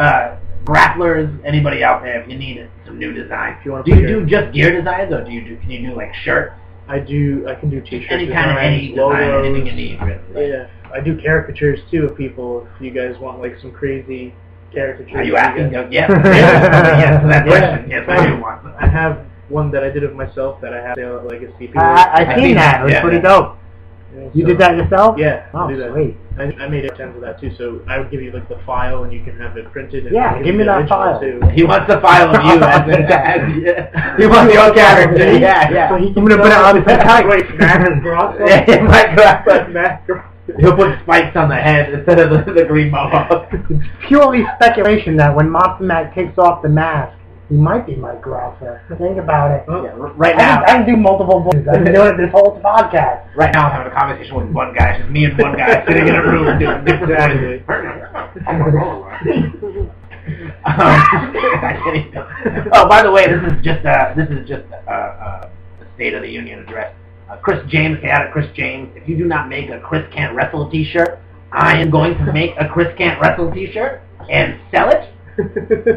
[SPEAKER 2] grapplers, anybody out there, if you need some new designs.
[SPEAKER 3] If you want
[SPEAKER 2] Do you do just gear designs, or can you do like shirts?
[SPEAKER 3] I can do t-shirts.
[SPEAKER 2] Any kind of design,
[SPEAKER 3] logos.
[SPEAKER 2] anything you need, really.
[SPEAKER 3] Yeah, I do caricatures too of people. If you guys want like some crazy caricatures.
[SPEAKER 2] Are you asking? Yes. Yes to that question. Yes, I do want.
[SPEAKER 3] I have one that I did of myself that I have sale at Legacy.
[SPEAKER 1] I seen that. It was pretty dope.
[SPEAKER 3] Yeah,
[SPEAKER 1] You
[SPEAKER 3] so-
[SPEAKER 1] did that yourself?
[SPEAKER 3] Yeah,
[SPEAKER 1] Oh,
[SPEAKER 3] I do that.
[SPEAKER 1] sweet.
[SPEAKER 3] I made a temp of that too, so I would give you like the file and you can have it printed. And
[SPEAKER 1] Yeah,
[SPEAKER 3] I'll
[SPEAKER 1] give me
[SPEAKER 3] you the
[SPEAKER 1] that
[SPEAKER 3] original,
[SPEAKER 1] file.
[SPEAKER 3] Too.
[SPEAKER 2] He wants the file of you as he wants your character. Yeah.
[SPEAKER 3] So he
[SPEAKER 1] I'm
[SPEAKER 3] can
[SPEAKER 1] gonna put it on the site.
[SPEAKER 3] Wait, Mac Grosso?
[SPEAKER 2] Yeah, Mac Grosso.
[SPEAKER 3] Mac Grosso.
[SPEAKER 2] He'll put spikes on the head instead of the green mohawk.
[SPEAKER 1] It's purely speculation that when Monster Mac takes off the mask, He might be Mike Rosser. Think about it.
[SPEAKER 2] Yeah, right now,
[SPEAKER 1] I can do multiple voices. I've been doing it this whole podcast.
[SPEAKER 2] right now, I'm having a conversation with one guy. It's just me and one guy sitting in a room doing different voices. Oh, by the way, this is just a State of the Union address. Chris James, out of Chris James. If you do not make a Chris Can't Wrestle T-shirt, I am going to make a Chris Can't Wrestle T-shirt and sell it.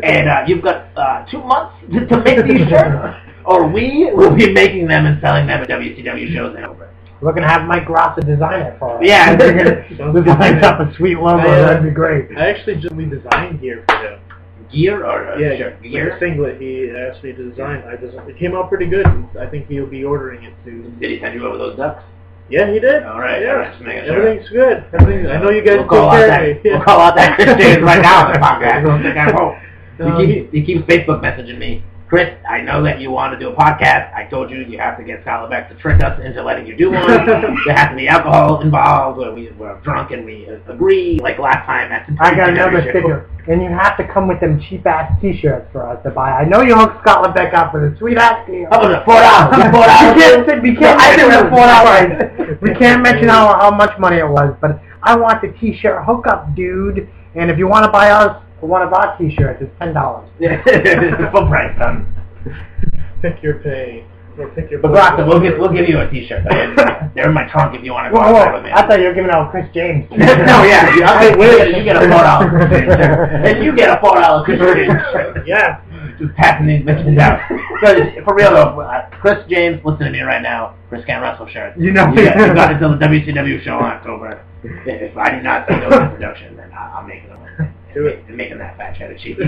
[SPEAKER 2] And you've got 2 months to make these shirts, or we will be making them and selling them at WCW shows and over.
[SPEAKER 1] We're going to have Mike Rosser design it for us.
[SPEAKER 2] Yeah.
[SPEAKER 1] Design up a sweet logo. That'd be great.
[SPEAKER 3] I actually just redesigned gear for him.
[SPEAKER 2] Gear or
[SPEAKER 3] shirt?
[SPEAKER 2] Gear?
[SPEAKER 3] Like a singlet he asked me to design. It came out pretty good. I think he'll be ordering it soon.
[SPEAKER 2] Did he send you over those ducks?
[SPEAKER 3] Yeah, he did.
[SPEAKER 2] All right.
[SPEAKER 3] Yeah.
[SPEAKER 2] All right, just making sure.
[SPEAKER 3] Everything's good. I know you guys
[SPEAKER 2] We'll call out that. We'll call out that Chris James right now on the podcast. He keeps Facebook messaging me. Chris, I know that you want to do a podcast. I told you you have to get Scott Lebeck to trick us into letting you do one. There has to be alcohol involved. We're drunk and we agree. Like last time at the
[SPEAKER 1] I got another sticker. And you have to come with them cheap-ass T-shirts for us to buy. I know you hooked Scott Lebeck up with a sweet-ass deal.
[SPEAKER 2] How about $4?
[SPEAKER 1] We can't mention the $4. We can't mention how much money it was, but I want the T-shirt hookup, dude. And if you want to buy us one of our T-shirts, it's $10.
[SPEAKER 2] Yeah, full price, son.
[SPEAKER 3] Pick your pay. Or pick your
[SPEAKER 2] But Brock, we'll give you a T-shirt. They're in my trunk if you want to go outside with me.
[SPEAKER 1] I thought you were giving out Chris James.
[SPEAKER 2] No, yeah. You get a $4 Chris James shirt. And you get a $4 Chris James shirt.
[SPEAKER 3] Yeah.
[SPEAKER 2] Just passing these bitches out. For real though, Chris James, listen to me right now. Chris Can't Wrestle shirt.
[SPEAKER 1] You know,
[SPEAKER 2] you got until the WCW show in October. If I do not send over the production, then I'm making them. And making that fat cheddar cheap.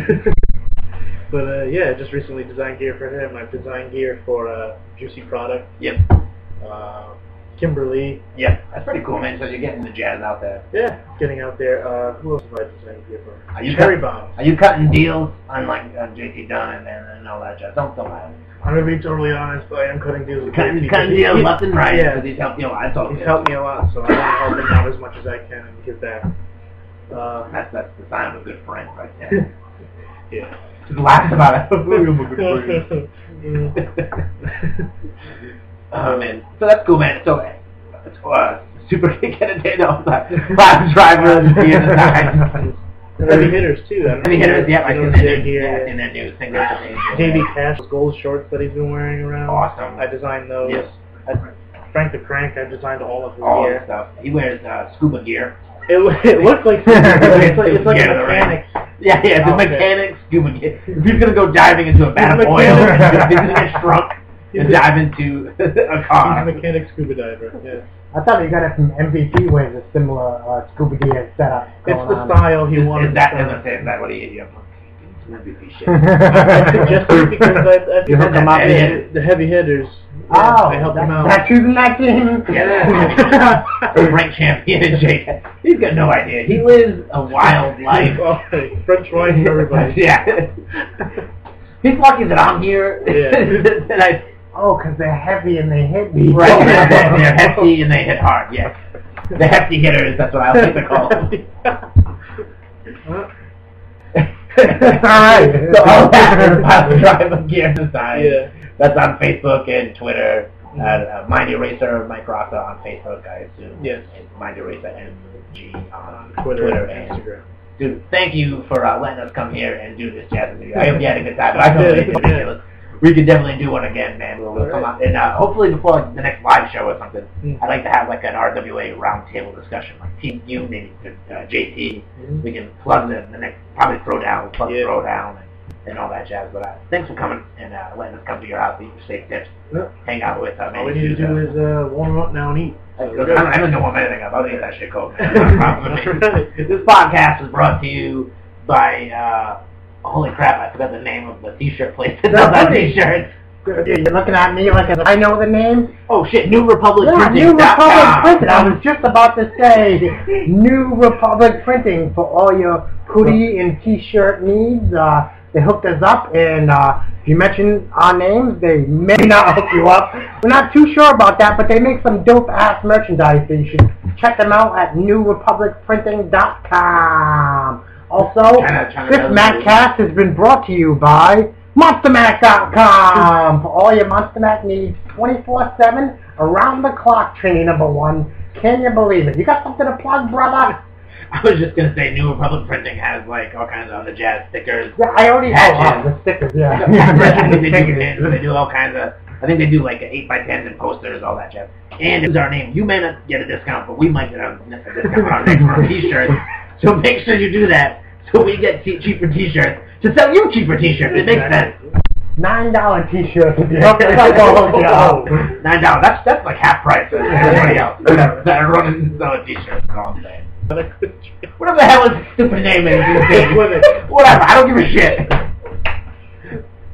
[SPEAKER 3] But yeah, I just recently designed gear for him. I've designed gear for Juicy Product.
[SPEAKER 2] Yep.
[SPEAKER 3] Kimberly.
[SPEAKER 2] Yep. That's pretty cool, man. So you're getting the jazz out there.
[SPEAKER 3] Yeah, getting out there. Who else have I designed gear for?
[SPEAKER 2] Cherry Bomb. Are you cutting deals on like JT Dunn and all that jazz? Don't lie.
[SPEAKER 3] I'm gonna be totally honest, but I am cutting deals with JT.
[SPEAKER 2] Cutting deals left and right.
[SPEAKER 3] Yeah.
[SPEAKER 2] He's helped you. I told you.
[SPEAKER 3] He's helped me a lot, so I want to help him out as much as I can and give back.
[SPEAKER 2] That's the sign of a good friend right there.
[SPEAKER 3] Yeah.
[SPEAKER 2] Just laughs about it. Oh man, so that's cool, man. So super kick at a day, no, five drivers,
[SPEAKER 3] heavy hitters too.
[SPEAKER 2] Heavy hitters, yeah. I seen that new thing.
[SPEAKER 3] Davey Cash's gold shorts that he's been wearing around.
[SPEAKER 2] Awesome.
[SPEAKER 3] I designed those.
[SPEAKER 2] Yes.
[SPEAKER 3] Frank the Crank, I designed all of his
[SPEAKER 2] gear. Stuff. He wears scuba gear.
[SPEAKER 3] It looks like it's like a mechanics.
[SPEAKER 2] Yeah, it's a mechanics scuba gear. If he's gonna go diving into a vat of oil, he's gonna get shrunk and dive into a car.
[SPEAKER 3] He's a mechanic scuba diver. Yeah.
[SPEAKER 1] I thought you got it from MVP, wears a similar scuba gear setup.
[SPEAKER 3] It's the style he wanted.
[SPEAKER 2] Is that what he you have? MVP shit.
[SPEAKER 3] I suggested because I think the heavy hitters. I helped them out.
[SPEAKER 1] Not choosing that team.
[SPEAKER 2] Yeah, rank champion Jake. He's got no idea. He lives a wild life.
[SPEAKER 3] French wine for everybody.
[SPEAKER 2] Yeah. He's lucky that I'm here.
[SPEAKER 3] Yeah.
[SPEAKER 1] Because they're heavy and they hit me.
[SPEAKER 2] Right. They're hefty and they hit hard. Yes. The hefty hitters. That's what I like to call them.
[SPEAKER 1] All right.
[SPEAKER 2] So all that is Pile Driver Gear Design.
[SPEAKER 3] Yeah.
[SPEAKER 2] That's on Facebook and Twitter. Mind Eraser, Mike Rosser on Facebook, I assume.
[SPEAKER 3] Yes.
[SPEAKER 2] And Mind Eraser MG on
[SPEAKER 3] Twitter
[SPEAKER 2] and
[SPEAKER 3] Instagram.
[SPEAKER 2] Dude, thank you for letting us come here and do this jazz interview. I hope you had a good time. I know it's ridiculous. We could definitely do one again, man. We'll come out and hopefully before the next live show or something, I'd like to have like an RWA roundtable discussion, like Team you, maybe JT. We can plug the next probably Throwdown, Throwdown, and all that jazz. But thanks for coming and letting us come to your house, eat your steak tips, hang out with.
[SPEAKER 3] All we need to do is warm up now and eat.
[SPEAKER 2] I don't know anything about any of that shit, cold. This podcast is brought to you by. Holy crap, I forgot the name of the t-shirt place that sells that t-shirt.
[SPEAKER 1] You're looking at me like I know the name?
[SPEAKER 2] Oh shit, New Republic Printing.
[SPEAKER 1] New Republic Printing. I was just about to say New Republic Printing for all your hoodie and t-shirt needs. They hooked us up, and if you mention our names, they may not hook you up. We're not too sure about that, but they make some dope-ass merchandise, so you should check them out at newrepublicprinting.com. Also, this MattCast has been brought to you by MonsterMac.com for all your Monster Mac needs 24/7, around-the-clock training, #1. Can you believe it? You got something to plug, brother?
[SPEAKER 2] I was just gonna say, New Republic Printing has like all kinds of other jazz stickers.
[SPEAKER 1] Yeah, I already have the stickers, yeah.
[SPEAKER 2] They do all kinds of. I think they do like 8x10s and posters, all that jazz. And it's our name. You may not get a discount, but we might get a discount on our next for T-shirts. So make sure you do that, so we get cheaper T-shirts to sell you cheaper T-shirts. It makes sense.
[SPEAKER 1] $9 T-shirts. $9.
[SPEAKER 2] That's like half price for everybody else that are running selling T-shirts. That's all I'm saying. Whatever the hell his stupid name is. Whatever. I don't give a shit.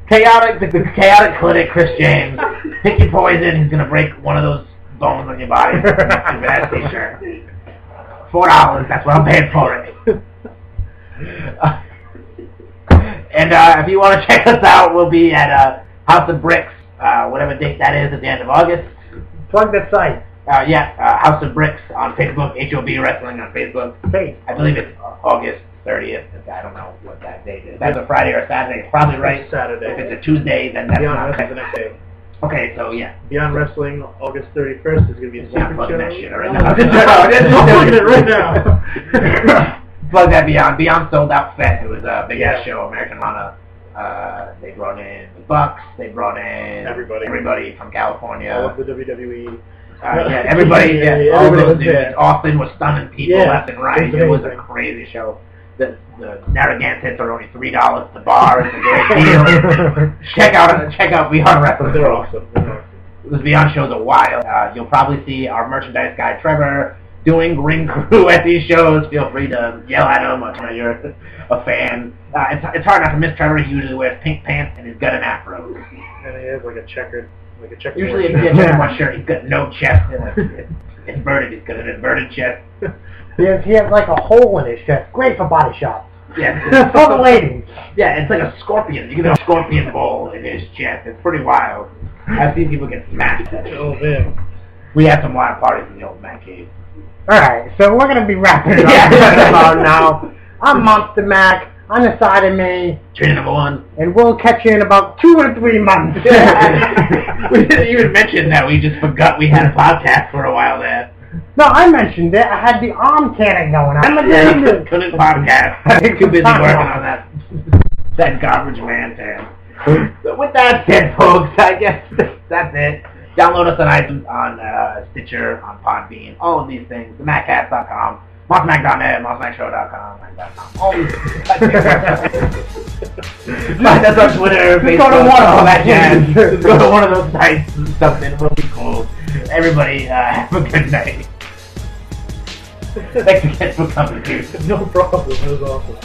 [SPEAKER 2] The chaotic clinic, Chris James. Pick your poison. He's gonna break one of those bones on your body. Stupid ass T-shirt. $4. That's what I'm paying for it. And if you want to check us out, we'll be at House of Bricks, whatever date that is, at the end of August.
[SPEAKER 1] Plug the site.
[SPEAKER 2] House of Bricks on Facebook, HOB Wrestling on Facebook.
[SPEAKER 1] Hey.
[SPEAKER 2] I believe it's August 30th. I don't know what that date is. That's a Friday or a Saturday. It's probably right.
[SPEAKER 3] Saturday.
[SPEAKER 2] If it's a Tuesday, then that's
[SPEAKER 3] Beyond
[SPEAKER 2] not
[SPEAKER 3] Wrestling the next day.
[SPEAKER 2] Okay, so yeah.
[SPEAKER 3] Beyond Wrestling, August 31st is going to be a
[SPEAKER 2] Yeah,
[SPEAKER 3] secret
[SPEAKER 2] plug
[SPEAKER 3] show.
[SPEAKER 2] that shit right
[SPEAKER 3] No,
[SPEAKER 2] now.
[SPEAKER 3] I'm plugging it right now.
[SPEAKER 2] Plug that Beyond. Beyond sold out Fest. It was a big ass show. American Rana. They brought in the Bucks. They brought in everybody from California.
[SPEAKER 3] All of the WWE.
[SPEAKER 2] Everybody. All those dudes. Austin was stunning people left and right. It was a crazy show. The Narragansett are only $3 at the bar. It's a great deal. check out Beyond Wrestling.
[SPEAKER 3] They're awesome.
[SPEAKER 2] Those Beyond shows are wild. You'll probably see our merchandise guy Trevor doing ring crew at these shows. Feel free to yell at him or you're a fan. It's hard not to miss Trevor. He usually wears pink pants and he's got an afro.
[SPEAKER 3] And he has like a checkered.
[SPEAKER 2] Usually if you get check my shirt, he's got no chest. It's inverted. He's got an inverted chest.
[SPEAKER 1] He has like a hole in his chest. Great for body shots.
[SPEAKER 2] Yeah,
[SPEAKER 1] for the ladies.
[SPEAKER 2] Yeah, it's like a scorpion. You get a scorpion bowl in his chest. It's pretty wild. I've seen people get smashed.
[SPEAKER 3] Oh man.
[SPEAKER 2] We had some wild parties in the old Mac cave.
[SPEAKER 1] Alright, so we're going to be wrapping it up now. I'm Monster Mac. On the side of me.
[SPEAKER 2] Trainer #1.
[SPEAKER 1] And we'll catch you in about 2 or 3 months.
[SPEAKER 2] We didn't even mention that. We just forgot we had a podcast for a while there.
[SPEAKER 1] No, I mentioned it. I had the arm cannon going on.
[SPEAKER 2] Couldn't podcast. Too busy working on that garbage man tan. So with that said, folks, I guess that's it. Download us on iTunes, on Stitcher, on Podbean, all of these things. TheMacCast.com, MonsterMac.net, MonsterMacShow.com, all these Find us on Twitter, Facebook,
[SPEAKER 1] go to one
[SPEAKER 2] all that jazz. Just go to one of those sites and something. It will be cool. Everybody, have a good night. Thanks again for coming, dude.
[SPEAKER 3] No problem. It was awesome.